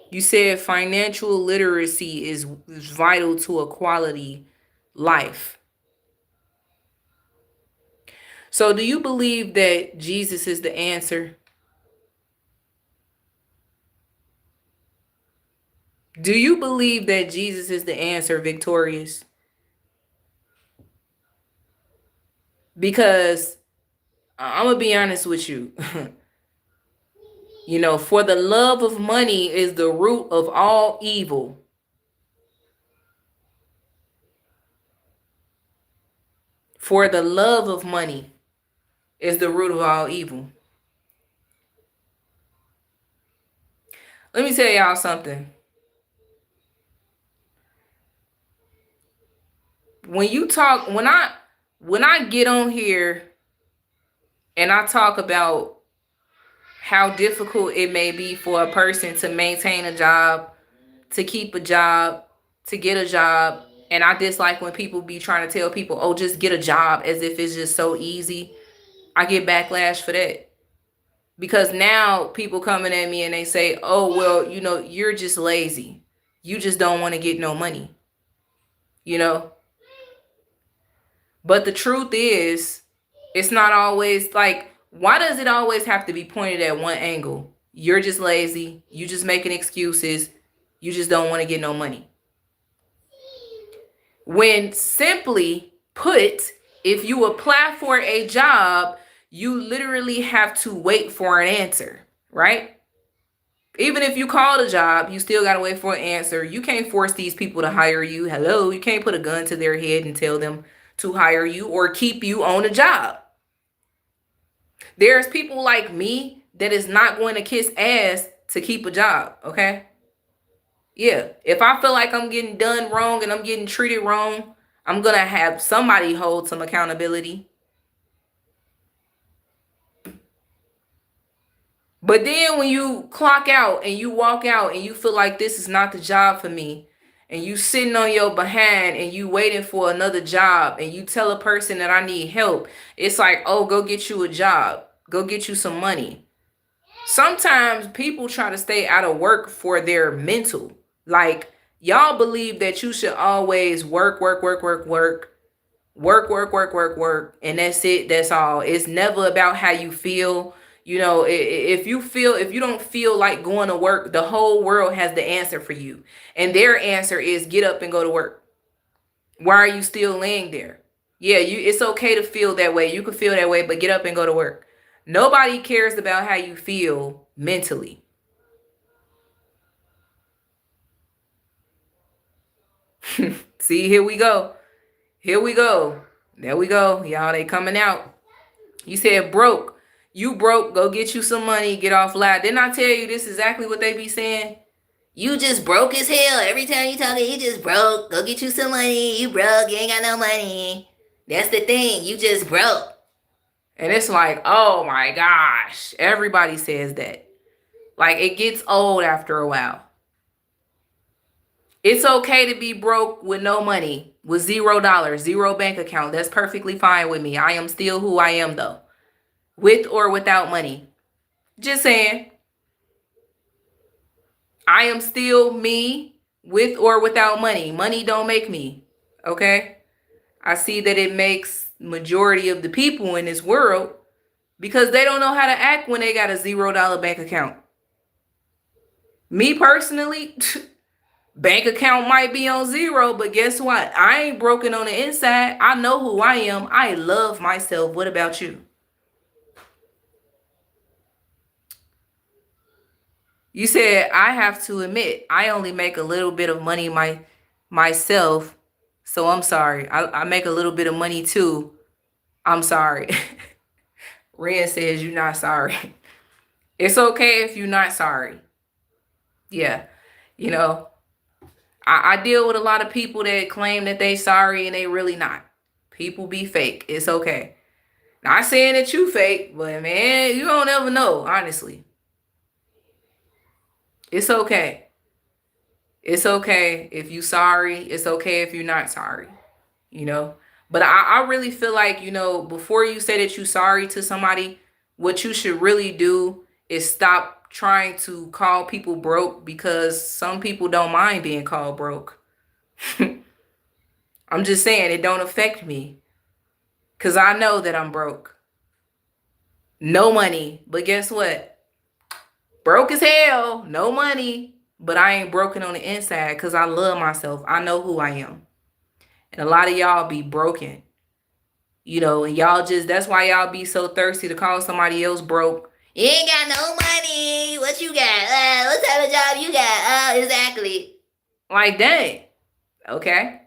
You said financial literacy is vital to a quality life. So do you believe that Jesus is the answer? Do you believe that Jesus is the answer, Victorious? Because I'm going to be honest with you. You know, for the love of money is the root of all evil. For the love of money is the root of all evil. Let me tell y'all something. When you talk, when I get on here and I talk about how difficult it may be for a person to maintain a job, to keep a job, to get a job. And I dislike when people be trying to tell people, oh, just get a job as if it's just so easy. I get backlash for that. Because now people coming at me and they say, oh, well, you know, you're just lazy. You just don't want to get no money. You know? But the truth is, it's not always like, why does it always have to be pointed at one angle? You're just lazy. You just making excuses. You just don't want to get no money. When simply put, if you apply for a job, you literally have to wait for an answer, right? Even if you call the job, you still got to wait for an answer. You can't force these people to hire you. Hello, you can't put a gun to their head and tell them to hire you or keep you on a job. There's people like me that is not going to kiss ass to keep a job, okay? Yeah, if I feel like I'm getting done wrong and I'm getting treated wrong, I'm going to have somebody hold some accountability. But then when you clock out and you walk out and you feel like this is not the job for me, and you sitting on your behind and you waiting for another job and you tell a person that I need help, it's like, oh, go get you a job. Go get you some money. Sometimes people try to stay out of work for their mental. Like, y'all believe that you should always work, and that's it. That's all. It's never about how you feel. You know, if you don't feel like going to work, the whole world has the answer for you. And their answer is get up and go to work. Why are you still laying there? Yeah, it's okay to feel that way. You can feel that way, but get up and go to work. Nobody cares about how you feel mentally. See, here we go. Here we go. There we go. Y'all, they coming out. You said broke. You broke. Go get you some money. Get off live. Didn't I tell you this is exactly what they be saying? You just broke as hell. Every time you talking, you just broke. Go get you some money. You broke. You ain't got no money. That's the thing. You just broke. And it's like, oh my gosh. Everybody says that. Like, it gets old after a while. It's okay to be broke with no money, with $0, zero bank account. That's perfectly fine with me. I am still who I am, though, with or without money. Just saying. I am still me, with or without money. Money don't make me, okay? I see that it makes majority of the people in this world because they don't know how to act when they got a $0 bank account. Me personally, bank account might be on zero, but guess what? I ain't broken on the inside. I know who I am. I love myself. What about you? You said, I have to admit, I only make a little bit of money myself. So I'm sorry. I make a little bit of money too. I'm sorry. Ren says you're not sorry. It's okay if you're not sorry. Yeah. You know, I deal with a lot of people that claim that they sorry and they really not. People be fake. It's okay. Not saying that you fake, but man, you don't ever know, honestly. It's okay. It's okay if you sorry. It's okay if you're not sorry, you know. But I really feel like, you know, before you say that you're sorry to somebody, what you should really do is stop trying to call people broke, because some people don't mind being called broke. I'm just saying it don't affect me because I know that I'm broke. No money. But guess what? Broke as hell. No money. But I ain't broken on the inside because I love myself. I know who I am. And a lot of y'all be broken. You know, and y'all just, that's why y'all be so thirsty to call somebody else broke. You ain't got no money. What you got? What type of job you got? Exactly. Like, dang. Okay.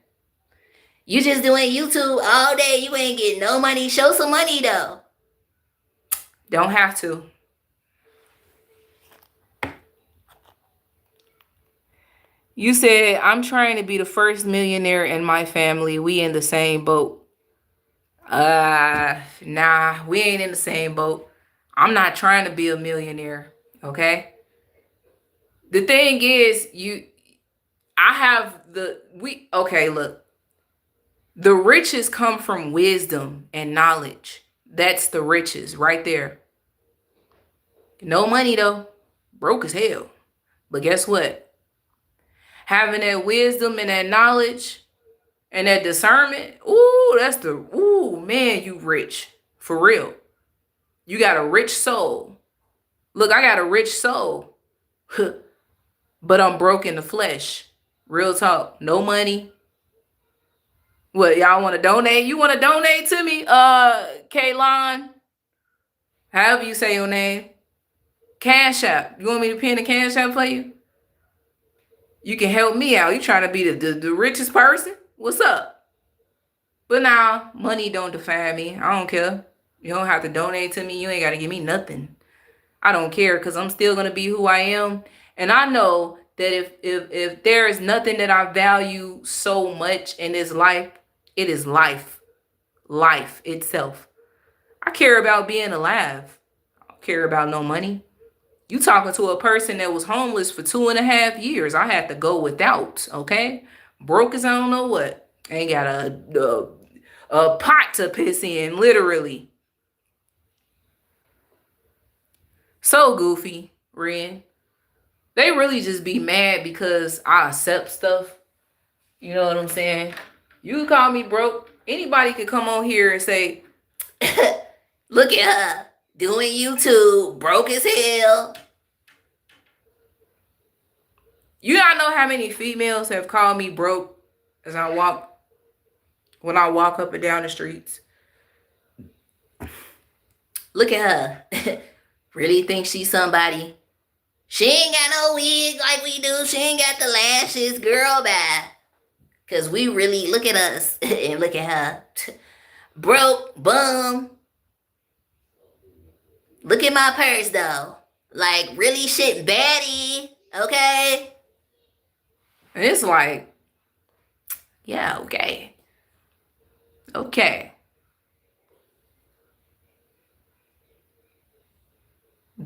You just doing YouTube all day. You ain't getting no money. Show some money, though. Don't have to. You said, I'm trying to be the first millionaire in my family. We in the same boat. Nah, we ain't in the same boat. I'm not trying to be a millionaire, okay? The thing is, okay, look. The riches come from wisdom and knowledge. That's the riches right there. No money, though. Broke as hell. But guess what? Having that wisdom and that knowledge and that discernment, man, you rich. For real. You got a rich soul. Look, I got a rich soul. But I'm broke in the flesh. Real talk. No money. What, y'all want to donate? You want to donate to me? Kaylon? However you say your name. Cash App. You want me to pin the Cash App for you? You can help me out. You trying to be the richest person? What's up? But now, money don't define me. I don't care. You don't have to donate to me. You ain't got to give me nothing. I don't care because I'm still going to be who I am. And I know that if there is nothing that I value so much in this life, it is life. Life itself. I care about being alive. I don't care about no money. You talking to a person that was homeless for 2.5 years. I had to go without, okay? Broke as I don't know what. Ain't got a pot to piss in, literally. So goofy, Ren. They really just be mad because I accept stuff. You know what I'm saying? You call me broke. Anybody could come on here and say, look at her doing YouTube, broke as hell. You gotta know how many females have called me broke when I walk up and down the streets. Look at her. Really think she's somebody. She ain't got no wig like we do. She ain't got the lashes. Girl, bye. Because we really, look at us and look at her. Broke, bum. Look at my purse, though. Like, really shit baddie. Okay? And it's like, yeah, okay. Okay.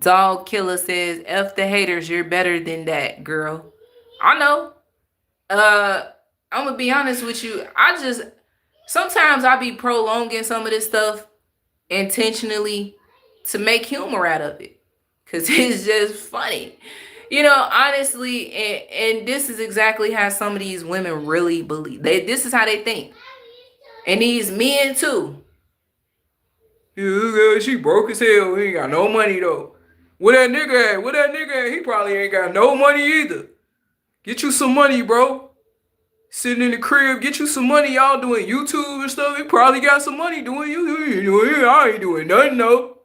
Dog Killer says, F the haters, you're better than that, girl. I know. I'm gonna be honest with you. Sometimes I be prolonging some of this stuff intentionally to make humor out of it. Cause it's just funny. Honestly, and this is exactly how some of these women really believe. This is how they think. And these men too. Yeah, she broke as hell. He ain't got no money though. Where that nigga at? Where that nigga at? He probably ain't got no money either. Get you some money, bro. Sitting in the crib, get you some money. Y'all doing YouTube and stuff. He probably got some money doing you. I ain't doing nothing though.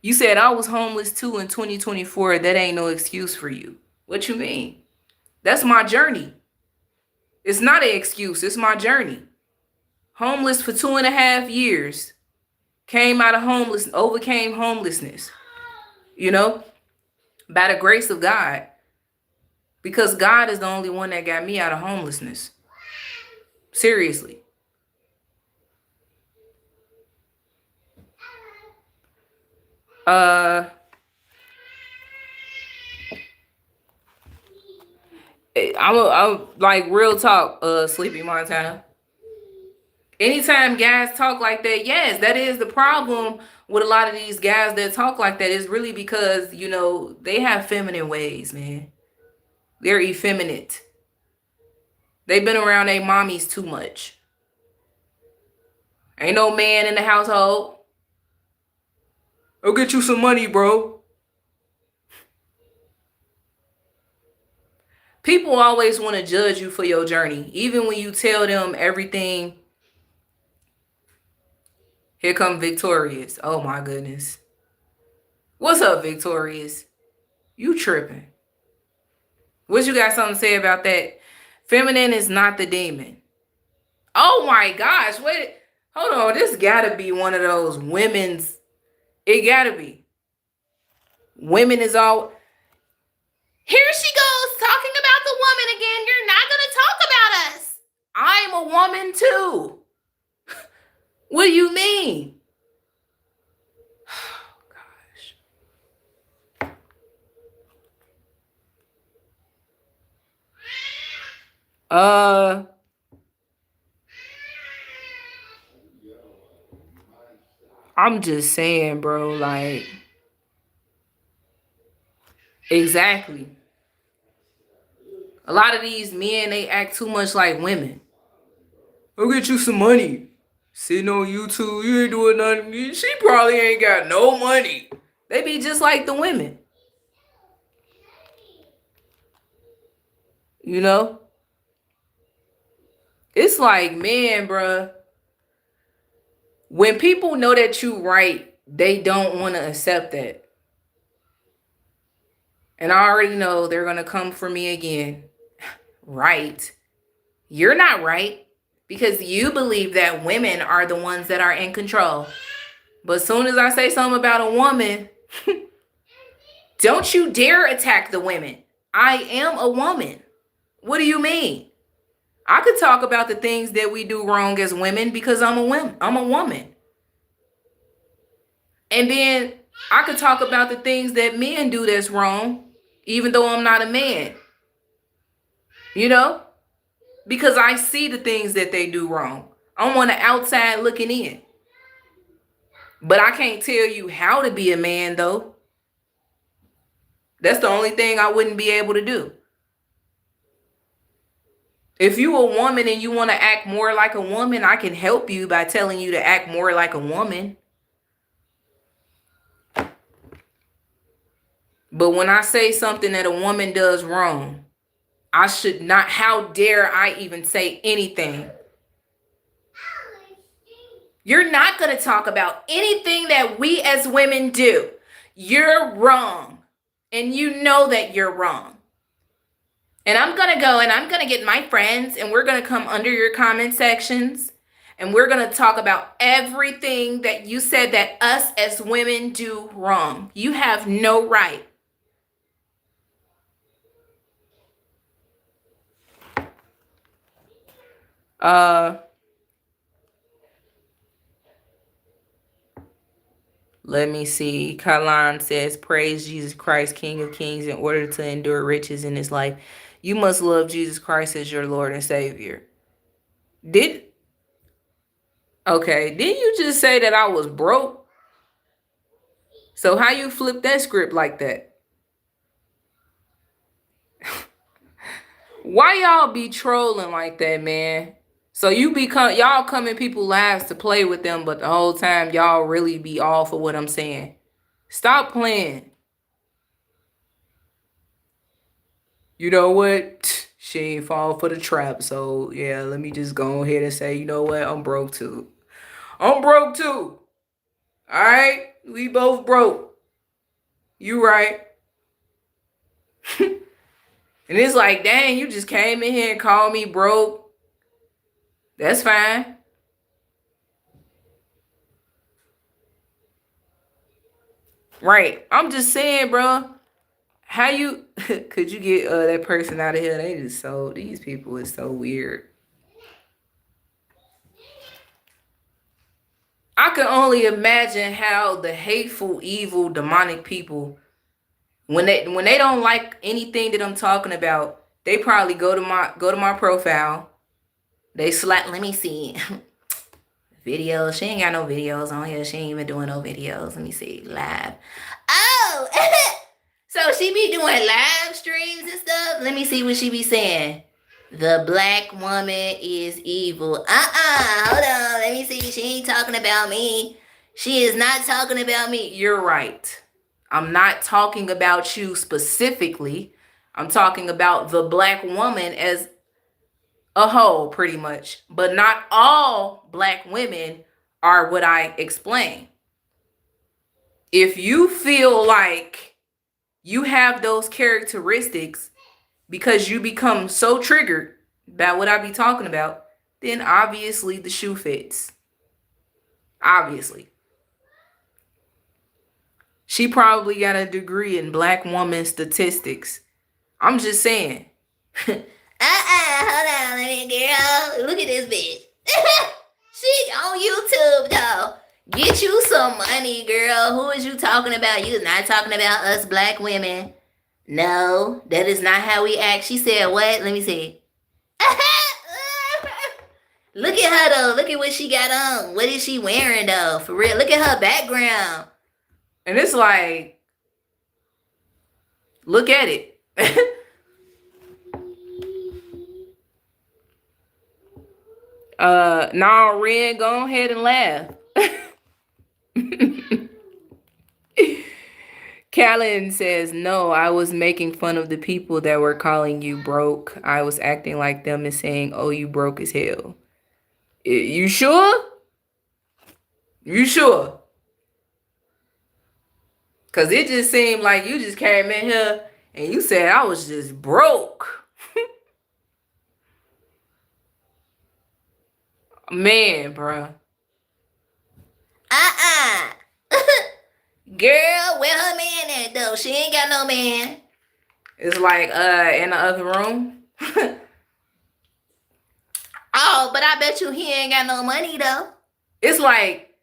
You said I was homeless too in 2024. That ain't no excuse for you. What you mean? That's my journey. It's not an excuse. It's my journey. Homeless for 2.5 years. Overcame homelessness. By the grace of God. Because God is the only one that got me out of homelessness. Seriously. I'm like real talk, Sleepy Montana. Anytime guys talk like that, yes, that is the problem with a lot of these guys that talk like that. Is really because, they have feminine ways, man. They're effeminate. They've been around their mommies too much. Ain't no man in the household. I'll get you some money, bro. People always want to judge you for your journey. Even when you tell them everything. Here come Victorious. Oh my goodness. What's up, Victorious? You tripping. What you got something to say about that? Feminine is not the demon. Oh my gosh. Wait. Hold on. This gotta be one of those women's. It gotta be. Women is all. Here she goes talking about the woman again. You're not gonna talk about us. I'm a woman too. What do you mean? Oh, gosh. I'm just saying, bro, like, exactly. A lot of these men, they act too much like women. I'll get you some money. Sitting on YouTube, you ain't doing nothing. She probably ain't got no money. They be just like the women. It's like, man, bruh. When people know that you right, they don't want to accept that. And I already know they're going to come for me again. Right. You're not right. Because you believe that women are the ones that are in control. But as soon as I say something about a woman, don't you dare attack the women. I am a woman. What do you mean? I could talk about the things that we do wrong as women because I'm a woman. And then I could talk about the things that men do that's wrong, even though I'm not a man. Because I see the things that they do wrong. I'm on the outside looking in. But I can't tell you how to be a man, though. That's the only thing I wouldn't be able to do. If you a woman and you want to act more like a woman, I can help you by telling you to act more like a woman. But when I say something that a woman does wrong, I should not, how dare I even say anything? You're not going to talk about anything that we as women do. You're wrong. And you know that you're wrong. And I'm going to go and I'm going to get my friends and we're going to come under your comment sections. And we're going to talk about everything that you said that us as women do wrong. You have no right. Let me see. Kalan says, praise Jesus Christ, King of Kings, in order to endure riches in this life. You must love Jesus Christ as your Lord and Savior. Okay, didn't you just say that I was broke? So how you flip that script like that? Why y'all be trolling like that, man? So y'all come in people's lives to play with them, but the whole time y'all really be all for what I'm saying. Stop playing. You know what? She ain't fall for the trap. So yeah, let me just go ahead and say, you know what? I'm broke too. I'm broke too. Alright? We both broke. You right. And it's like, dang, you just came in here and called me broke. That's fine. Right. I'm just saying, bro. How you could you get that person out of here? These people is so weird. I can only imagine how the hateful, evil, demonic people, when they don't like anything that I'm talking about, they probably go to my profile. They slap. Let me see. Videos. She ain't got no videos on here. She ain't even doing no videos. Let me see. Live. Oh, so she be doing live streams and stuff. Let me see what she be saying. The black woman is evil. Hold on. Let me see. She ain't talking about me. She is not talking about me. You're right. I'm not talking about you specifically. I'm talking about the black woman as a whole, pretty much. But not all black women are what I explain. If you feel like you have those characteristics because you become so triggered by what I be talking about, then obviously the shoe fits. Obviously. She probably got a degree in black woman statistics. I'm just saying. Hold on, girl. Look at this bitch. She on YouTube, though. Get you some money, girl. Who is you talking about? You not talking about us black women. No, that is not how we act. She said what? Let me see. Look at her, though. Look at what she got on. What is she wearing, though? For real. Look at her background. And it's like, look at it. Nah, Ren, go ahead and laugh. Callan says, no, I was making fun of the people that were calling you broke. I was acting like them and saying, oh, you broke as hell. You sure? You sure? Because it just seemed like you just came in here and you said I was just broke. Man, bruh. Girl, where her man at, though? She ain't got no man. It's like, in the other room. Oh, but I bet you he ain't got no money, though. It's like,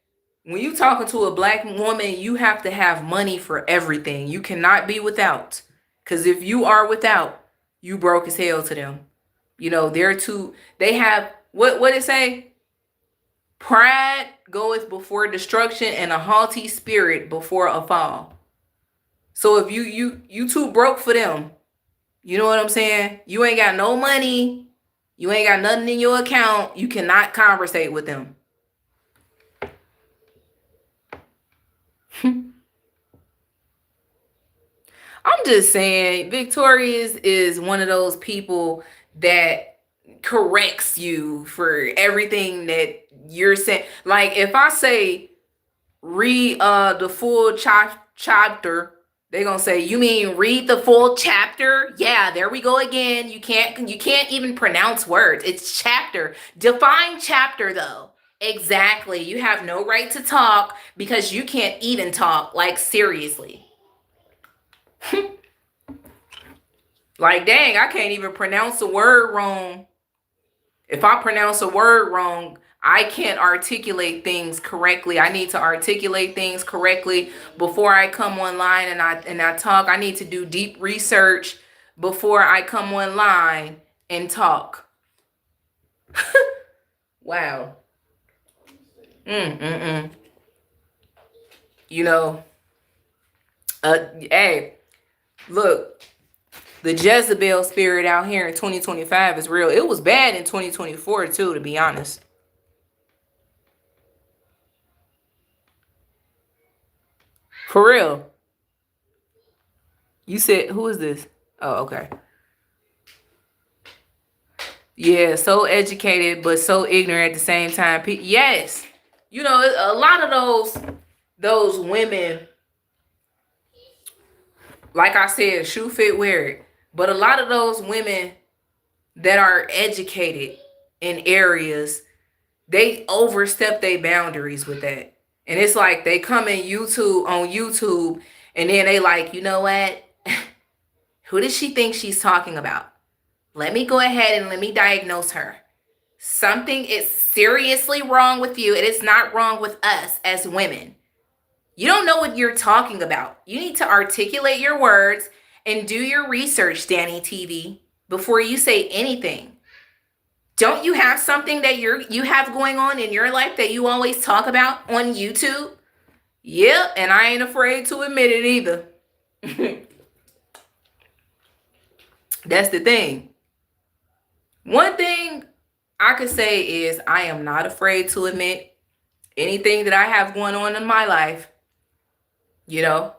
when you talking to a black woman, you have to have money for everything. You cannot be without. Because if you are without, you broke as hell to them. You know, they have, what it say? Pride goeth before destruction and a haughty spirit before a fall. So if you too broke for them, you know what I'm saying? You ain't got no money. You ain't got nothing in your account. You cannot conversate with them. I'm just saying, Victoria is one of those people that corrects you for everything that you're saying. Like if I say read the full chapter, they're gonna say, you mean read the full chapter? Yeah, there we go again. You can't even pronounce words. It's chapter. Define chapter though. Exactly. You have no right to talk because you can't even talk. Like seriously. Like, dang, I can't even pronounce a word wrong. If I pronounce a word wrong, I can't articulate things correctly. I need to articulate things correctly before I come online and I talk. I need to do deep research before I come online and talk. Wow. You know, hey, look, the Jezebel spirit out here in 2025 is real. It was bad in 2024 too, to be honest. For real. You said, who is this? Oh, okay. Yeah, so educated, but so ignorant at the same time. Yes. You know, a lot of those women, like I said, shoe fit, wear it. But a lot of those women that are educated in areas, they overstep their boundaries with that. And it's like they come in on YouTube, and then they like, you know what? Who does she think she's talking about? Let me go ahead and let me diagnose her. Something is seriously wrong with you. It is not wrong with us as women. You don't know what you're talking about. You need to articulate your words and do your research, Danny TV, before you say anything. Don't you have something that you have going on in your life that you always talk about on YouTube? Yep, and I ain't afraid to admit it either. That's the thing. One thing I could say is I am not afraid to admit anything that I have going on in my life. You know,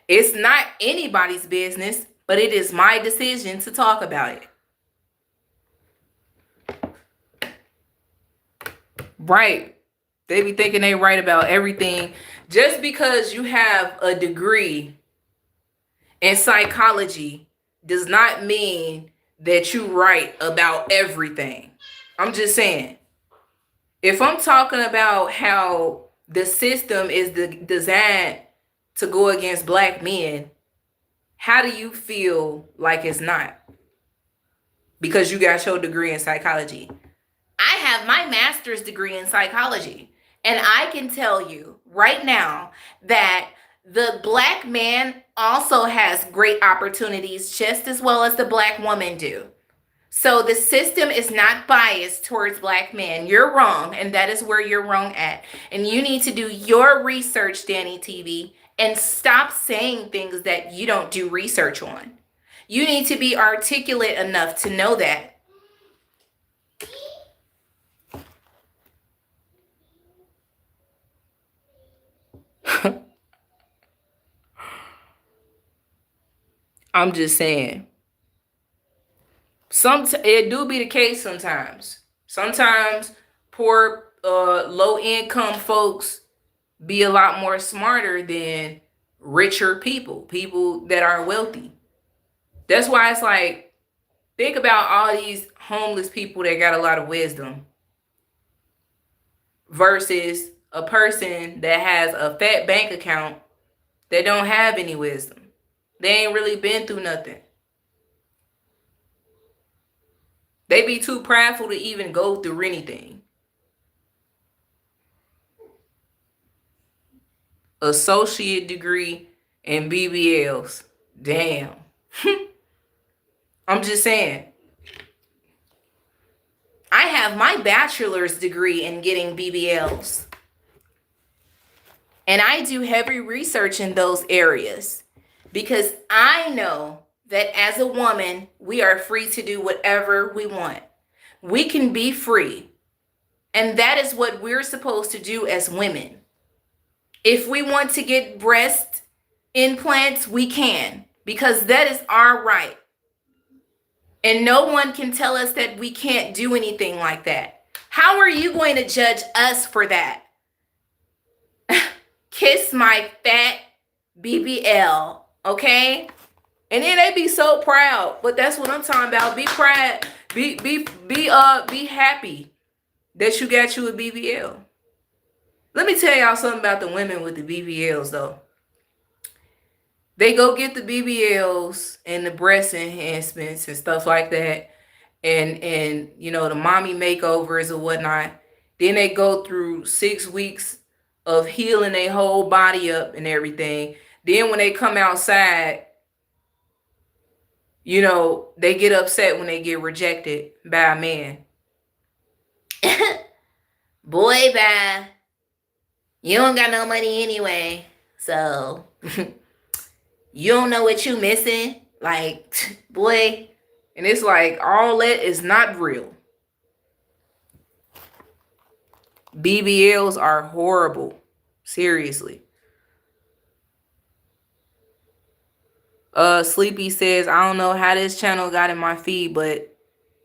it's not anybody's business, but it is my decision to talk about it. Right. They be thinking they right about everything. Just because you have a degree in psychology does not mean that you right about everything. I'm just saying. If I'm talking about how the system is designed to go against black men, how do you feel like it's not? Because you got your degree in psychology. I have my master's degree in psychology. And I can tell you right now that the black man also has great opportunities just as well as the black woman do. So the system is not biased towards black men. You're wrong, and that is where you're wrong at. And you need to do your research, Danny TV, and stop saying things that you don't do research on. You need to be articulate enough to know that. I'm just saying. It do be the case sometimes. Sometimes poor, low income folks be a lot more smarter than richer people that are wealthy. That's why it's like, think about all these homeless people that got a lot of wisdom versus a person that has a fat bank account that don't have any wisdom. They ain't really been through nothing. They be too prideful to even go through anything. Associate degree and BBLs. Damn. I'm just saying. I have my bachelor's degree in getting BBLs. And I do heavy research in those areas because I know that as a woman, we are free to do whatever we want. We can be free. And that is what we're supposed to do as women. If we want to get breast implants, we can, because that is our right. And no one can tell us that we can't do anything like that. How are you going to judge us for that? Kiss my fat BBL, okay? And then they be so proud, but that's what I'm talking about. Be proud, be happy that you got you a BBL. Let me tell y'all something about the women with the BBLs though. They go get the BBLs and the breast enhancements and stuff like that, and you know, the mommy makeovers or whatnot, Then they go through 6 weeks of healing their whole body up and everything. Then when they come outside, you know, they get upset when they get rejected by a man. Boy, bye. You don't got no money anyway, so you don't know what you missing. Like, boy. And it's like, all that is not real. BBLs are horrible. Seriously. Sleepy says, I don't know how this channel got in my feed, but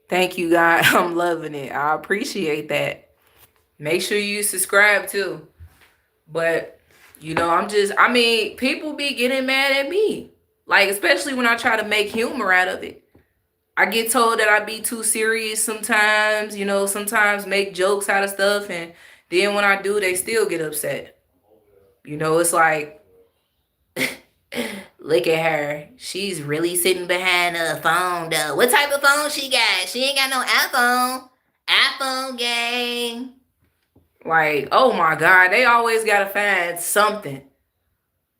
thank you, God. I'm loving it. I appreciate that. Make sure you subscribe too. But, you know, I mean, people be getting mad at me. Like, especially when I try to make humor out of it. I get told that I be too serious sometimes, you know, sometimes make jokes out of stuff. And then when I do, they still get upset. You know, it's like, look at her. She's really sitting behind a phone, though. What type of phone she got? She ain't got no iPhone. iPhone gang. Like, oh my God, they always gotta find something.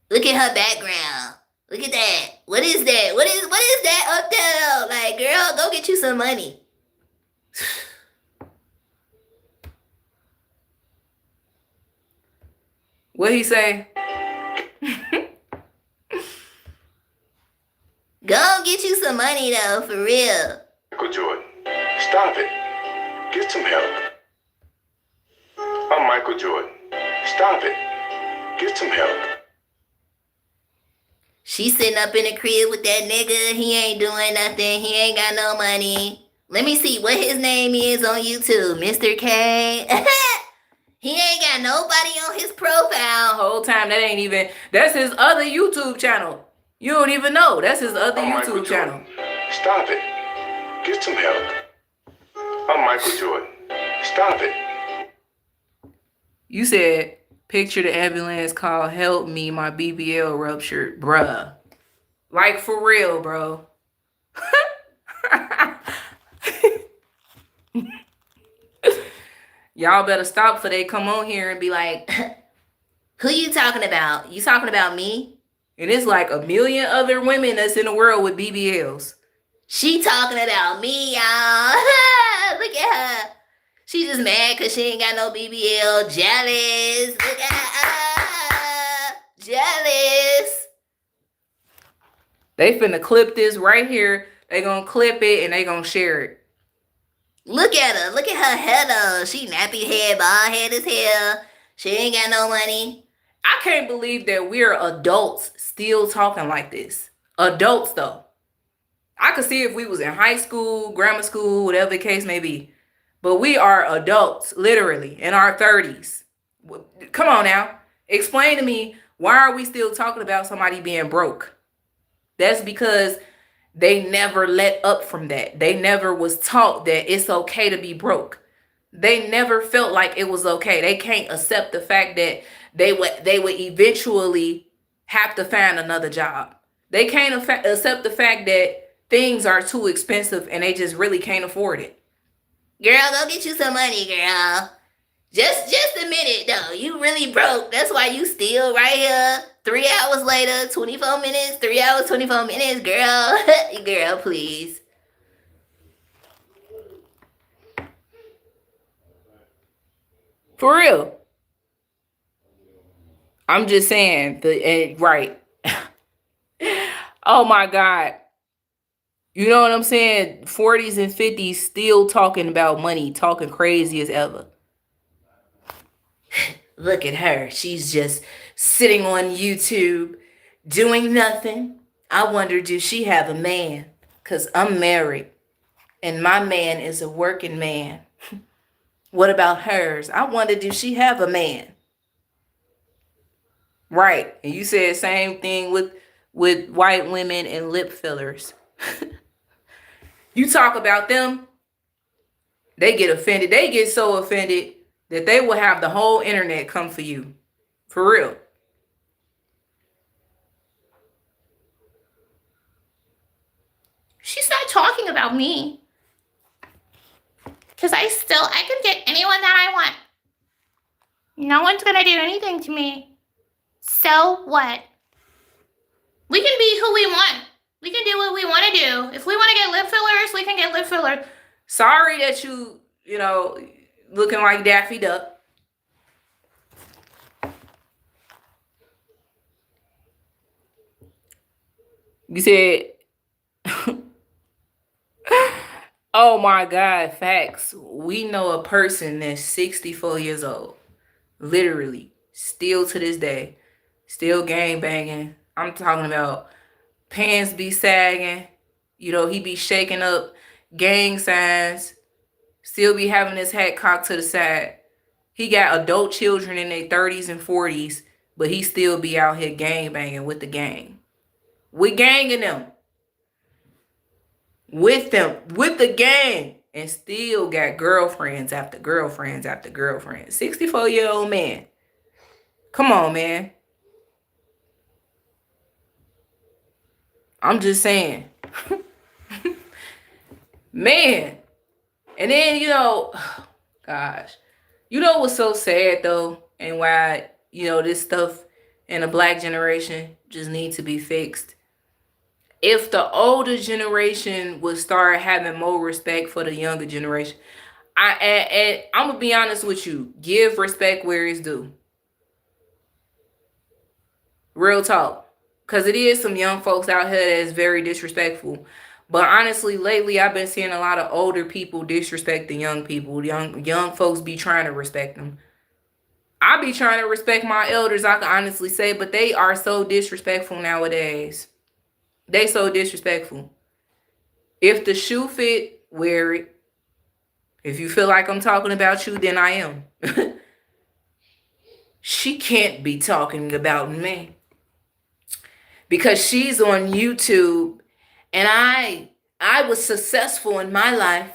Look at her background. Look at that. What is that? What is that up there? Like, girl, go get you some money. What he say? Go get you some money though, for real. Michael Jordan, stop it. Get some help. I'm Michael Jordan. Stop it. Get some help. She sitting up in the crib with that nigga. He ain't doing nothing. He ain't got no money. Let me see what his name is on YouTube. Mr. K. He ain't got nobody on his profile. Whole time, that's his other YouTube channel. You don't even know. That's his other YouTube channel. Stop it. Get some help. I'm Michael Jordan. Stop it. You said, picture the ambulance call, help me, my BBL ruptured. Bruh. Like, for real, bro. Y'all better stop before they come on here and be like, who you talking about? You talking about me? And it's like a million other women that's in the world with BBLs. She talking about me, y'all. Look at her. She just mad because she ain't got no BBL. Jealous. Look at her. Jealous. They finna clip this right here. They gonna clip it and they gonna share it. Look at her. Look at her head though. She nappy head, bald head as hell. She ain't got no money. I can't believe that we're adults still talking like this. Adults though. I could see if we was in high school, grammar school, whatever the case may be. But we are adults, literally, in our 30s. Come on now. Explain to me, why are we still talking about somebody being broke? That's because they never let up from that. They never was taught that it's okay to be broke. They never felt like it was okay. They can't accept the fact that they would eventually have to find another job. They can't accept the fact that things are too expensive and they just really can't afford it. Girl, go get you some money, girl. Just a minute, though. You really broke. That's why you still right here. 3 hours later, 24 minutes, 3 hours, 24 minutes, girl. Girl, please. For real. I'm just saying, right. Oh my God. You know what I'm saying? 40s and 50s still talking about money, talking crazy as ever. Look at her. She's just sitting on YouTube doing nothing. I wonder, does she have a man? Because I'm married and my man is a working man. What about hers? I wonder, does she have a man? Right. And you said same thing with white women and lip fillers. You talk about them, they get offended. They get so offended that they will have the whole internet come for you. For real. She's not talking about me. Because I can get anyone that I want. No one's gonna do anything to me. So what? We can be who we want. We can do what we want to do. If we want to get lip fillers, we can get lip fillers. Sorry that you looking like Daffy Duck. You said, oh my God, facts. We know a person that's 64 years old. Literally. Still to this day. Still gang banging. I'm talking about pants be sagging. He be shaking up gang signs. Still be having his hat cocked to the side. He got adult children in their 30s and 40s, but he still be out here gang banging with the gang. We ganging them. With the gang. And still got girlfriends after girlfriends after girlfriends. 64-year-old man. Come on, man. I'm just saying. Man. And then, gosh. What's so sad, though, and why, this stuff in the black generation just needs to be fixed? If the older generation would start having more respect for the younger generation, I'm going to be honest with you. Give respect where it's due. Real talk. Because it is some young folks out here that's very disrespectful. But honestly, lately, I've been seeing a lot of older people disrespect the young people. Young folks be trying to respect them. I be trying to respect my elders, I can honestly say, but they are so disrespectful nowadays. They so disrespectful. If the shoe fit, wear it. If you feel like I'm talking about you, then I am. She can't be talking about me. Because she's on YouTube and I was successful in my life.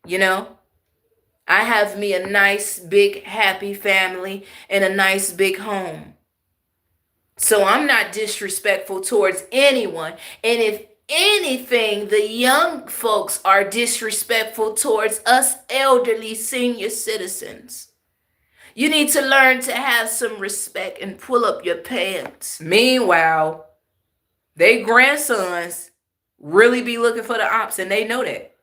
I have me a nice, big, happy family and a nice, big home. So I'm not disrespectful towards anyone. And if anything, the young folks are disrespectful towards us elderly senior citizens. You need to learn to have some respect and pull up your pants. Meanwhile, they grandsons really be looking for the ops, and they know that.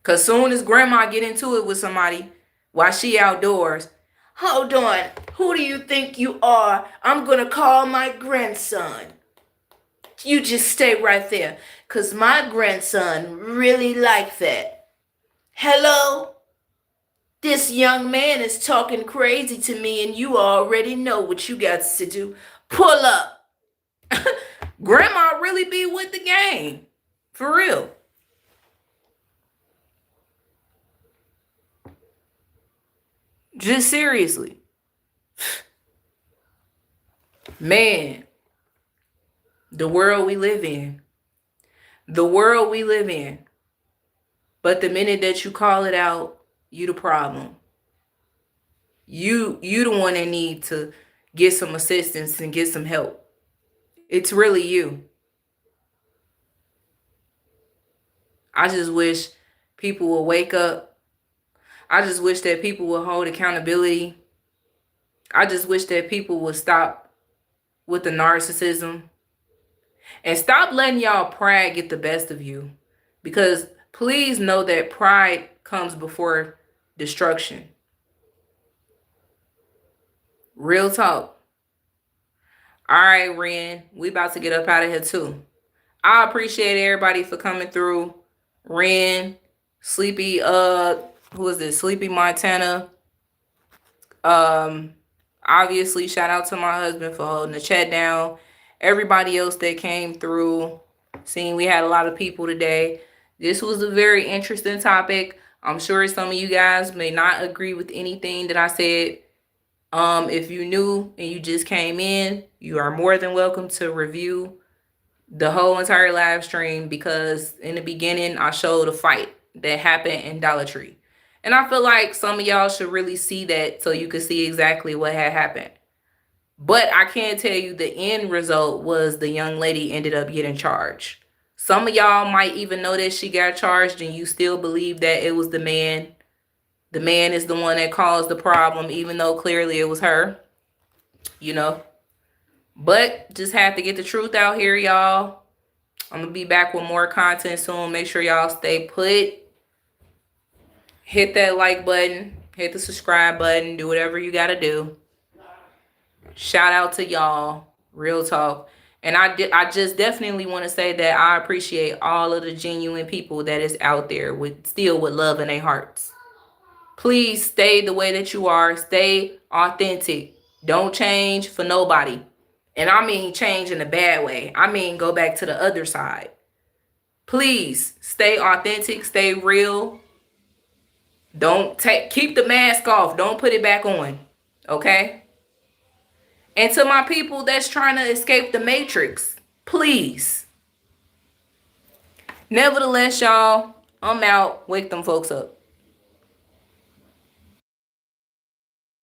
Because soon as grandma get into it with somebody while she outdoors, hold on, who do you think you are? I'm going to call my grandson. You just stay right there, because my grandson really like that. Hello? This young man is talking crazy to me, and you already know what you got to do. Pull up. Grandma really be with the game. For real. Just seriously. Man. The world we live in. The world we live in. But the minute that you call it out, you the problem. You the one that need to get some assistance and get some help. It's really you. I just wish people will wake up. I just wish that people will hold accountability. I just wish that people would stop with the narcissism and stop letting y'all pride get the best of you. Because please know that pride comes before destruction. Real talk. All right, Ren, we about to get up out of here too. I appreciate everybody for coming through. Ren, Sleepy, who is this? Sleepy Montana. Obviously, shout out to my husband for holding the chat down. Everybody else that came through. Seeing we had a lot of people today. This was a very interesting topic. I'm sure some of you guys may not agree with anything that I said. If you new and you just came in, you are more than welcome to review the whole entire live stream, because in the beginning I showed a fight that happened in Dollar Tree. And I feel like some of y'all should really see that so you can see exactly what had happened. But I can't tell you the end result was the young lady ended up getting charged. Some of y'all might even know that she got charged and you still believe that it was the the man is the one that caused the problem, even though clearly it was her, you know. But just have to get the truth out here, y'all. I'm going to be back with more content soon. Make sure y'all stay put. Hit that like button. Hit the subscribe button. Do whatever you got to do. Shout out to y'all. Real talk. And I just definitely want to say that I appreciate all of the genuine people that is out there with love in their hearts. Please stay the way that you are. Stay authentic. Don't change for nobody. And I mean change in a bad way. I mean go back to the other side. Please stay authentic. Stay real. Keep the mask off. Don't put it back on. Okay? And to my people that's trying to escape the matrix, please. Nevertheless, y'all, I'm out. Wake them folks up.